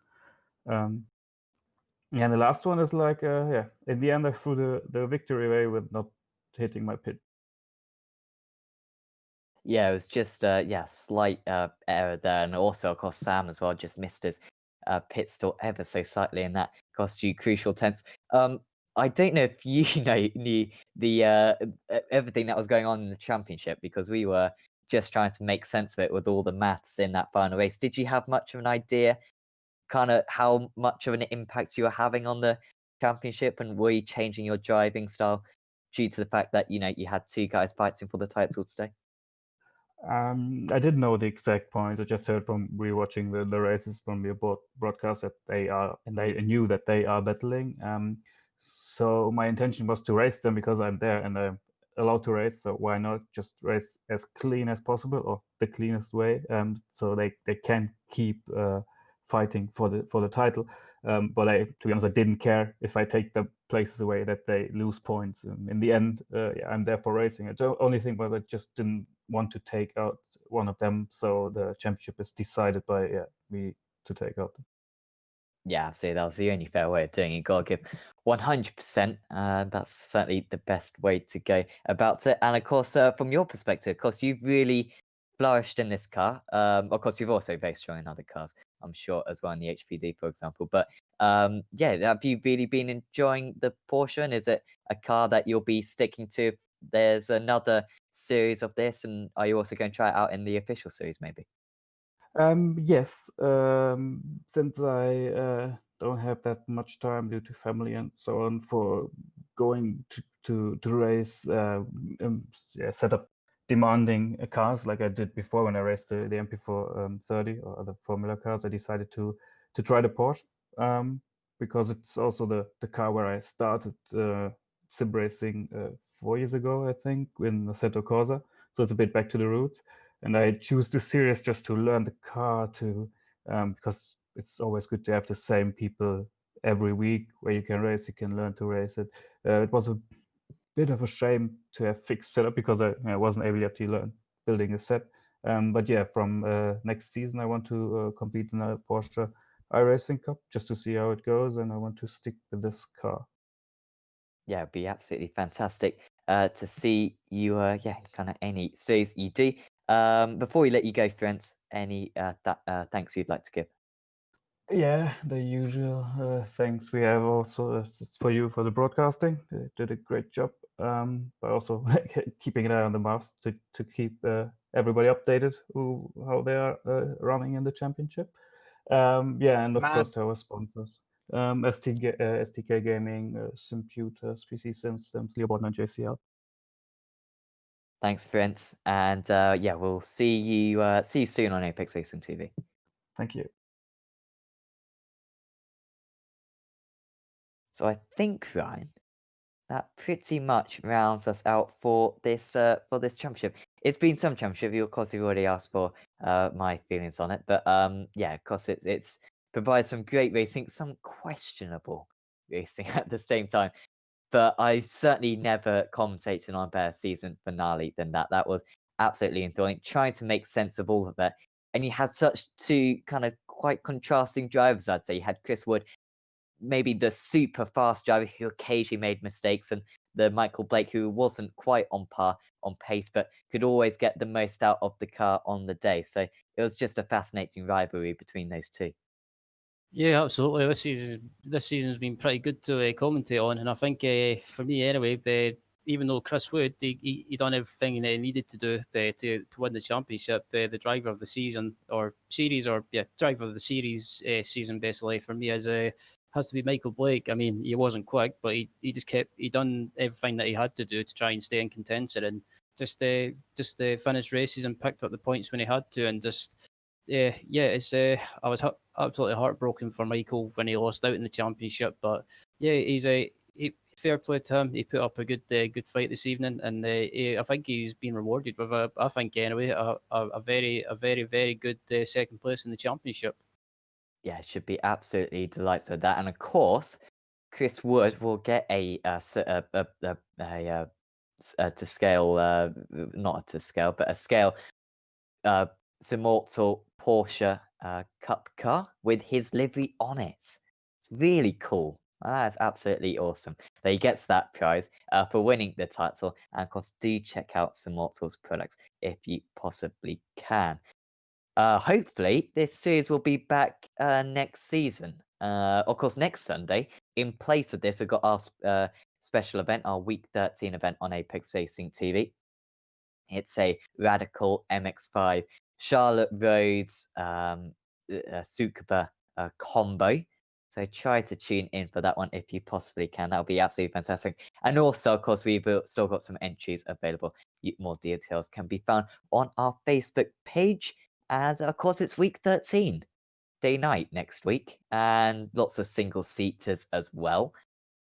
Speaker 15: Yeah, and the last one is like, yeah, in the end, I threw the victory away with not hitting my pit.
Speaker 1: Yeah, it was just yeah, slight error there, and also of course Sam as well just missed his pit stop ever so slightly, and that cost you crucial tenths. I don't know if you knew the everything that was going on in the championship because we were just trying to make sense of it with all the maths in that final race. Did you have much of an idea, kind of how much of an impact you were having on the championship, and were you changing your driving style due to the fact that you had two guys fighting for the title today?
Speaker 15: I didn't know the exact points. I just heard from rewatching the races from the broadcast that they are, and I knew that they are battling. So my intention was to race them because I'm there and I'm allowed to race. So why not just race as clean as possible or the cleanest way, so they can keep fighting for the title. But to be honest, I didn't care if I take the places away that they lose points. And in the end, yeah, I'm there for racing. The only thing was I just didn't want to take out one of them, so the championship is decided by me to take out them.
Speaker 1: Yeah, absolutely. That was the only fair way of doing it. You gotta give 100%. That's certainly the best way to go about it. And of course, from your perspective, of course, you've really flourished in this car. Of course, you've also very strong in other cars, I'm sure, as well in the HPD, for example. But yeah, have you really been enjoying the Porsche? And is it a car that you'll be sticking to? If there's another series of this, and are you also going to try it out in the official series, maybe?
Speaker 15: Yes, since I don't have that much time due to family and so on for going to race, set up demanding cars like I did before when I raced the MP4 30 or other Formula cars. I decided to try the Porsche because it's also the car where I started sim racing 4 years ago, I think, in Assetto Corsa. So it's a bit back to the roots. And I choose this series just to learn the car because it's always good to have the same people every week where you can race, you can learn to race it. It was a bit of a shame to have fixed setup because I wasn't able yet to learn building a set. But yeah, from next season, I want to compete in a Porsche iRacing Cup just to see how it goes, and I want to stick with this car.
Speaker 1: Yeah, it'd be absolutely fantastic to see you, yeah, kind of any series you do. Before we let you go, friends, any thanks you'd like to give?
Speaker 15: Yeah, the usual thanks we have also it's for you for the broadcasting. They did a great job, but also keeping an eye on the maps to keep everybody updated how they are running in the championship. Yeah, and of course to our sponsors, STK Gaming, Simputers, PC Systems, Leopold and JCL.
Speaker 1: Thanks, friends, and yeah, we'll see you soon on Apex Racing TV.
Speaker 15: Thank you.
Speaker 1: So I think, Ryan, that pretty much rounds us out for this championship. It's been some championship. You, of course, you've already asked for my feelings on it, but yeah, of course, it's provides some great racing, some questionable racing at the same time. But I've certainly never commentated on a better season finale than that. That was absolutely enthralling, trying to make sense of all of it. And you had such two kind of quite contrasting drivers, I'd say. You had Chris Wood, maybe the super fast driver who occasionally made mistakes, and the Michael Blake who wasn't quite on par on pace, but could always get the most out of the car on the day. So it was just a fascinating rivalry between those two.
Speaker 2: Yeah, absolutely. This season's been pretty good to commentate on, and I think for me anyway, even though Chris Wood he done everything that he needed to do to win the championship, the driver of the season or series, or yeah, driver of the series season basically for me has to be Michael Blake. I mean, he wasn't quick, but he just he done everything that he had to do to try and stay in contention, and just finished races and picked up the points when he had to, and just it's I was absolutely heartbroken for Michael when he lost out in the championship, but yeah, fair play to him. He put up a good fight this evening, and I think he's been rewarded with I think anyway, a very good second place in the championship.
Speaker 1: Yeah, should be absolutely delighted with that. And of course, Chris Wood will get to scale, not to scale, but a scale uh, Simmortal Porsche Cup car with his livery on it. It's really cool. That's absolutely awesome that he gets that prize for winning the title. And of course, do check out Simmortal's products if you possibly can. Hopefully, this series will be back next season. Of course, next Sunday, in place of this, we've got our special event, our Week 13 event on Apex Racing TV. It's a radical MX5 Charlotte Roads Tsukuba combo. So try to tune in for that one if you possibly can. That'll be absolutely fantastic. And also, of course, we've still got some entries available. More details can be found on our Facebook page. And of course, it's week 13, day night next week, and lots of single seaters as well.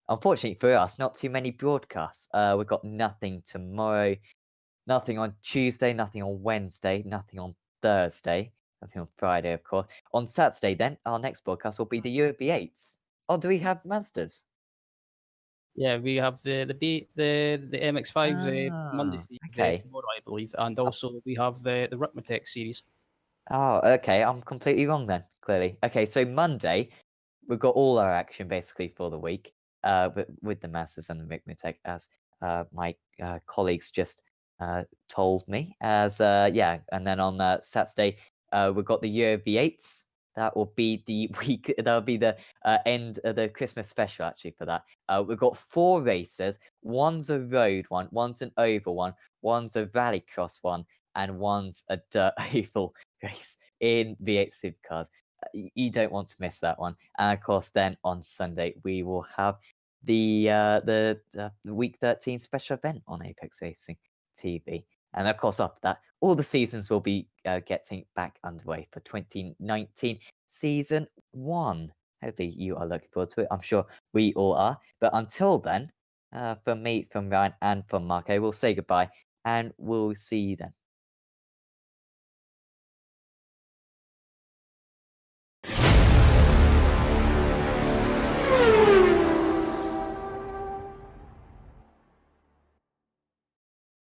Speaker 1: Unfortunately for us, not too many broadcasts. We've got nothing tomorrow, nothing on Tuesday, nothing on Wednesday, nothing on Thursday, nothing on Friday, of course. On Saturday, then, our next broadcast will be the UB8s. Oh, do we have Monsters?
Speaker 2: Yeah, we have the MX5s Monday
Speaker 1: okay.
Speaker 2: tomorrow, I believe, and also we have the Ripmatech series.
Speaker 1: Oh, okay. I'm completely wrong then, clearly. Okay, so Monday, we've got all our action basically for the week, with the Masters and the Ripmatech, as my colleagues just told me. Yeah, and then on Saturday, we've got the UOV8s. That will be the week. That'll be the end of the Christmas special actually for that. We've got 4 races. One's a road one, one's an oval one, one's a rallycross one, and one's a dirt oval race in V8 Supercars. You don't want to miss that one. And of course, then on Sunday we will have the Week 13 special event on Apex Racing TV. And of course, after that, all the seasons will be getting back underway for 2019 Season 1. Hopefully you are looking forward to it. I'm sure we all are. But until then, from me, from Ryan, and from Marco, we'll say goodbye, and we'll see you then.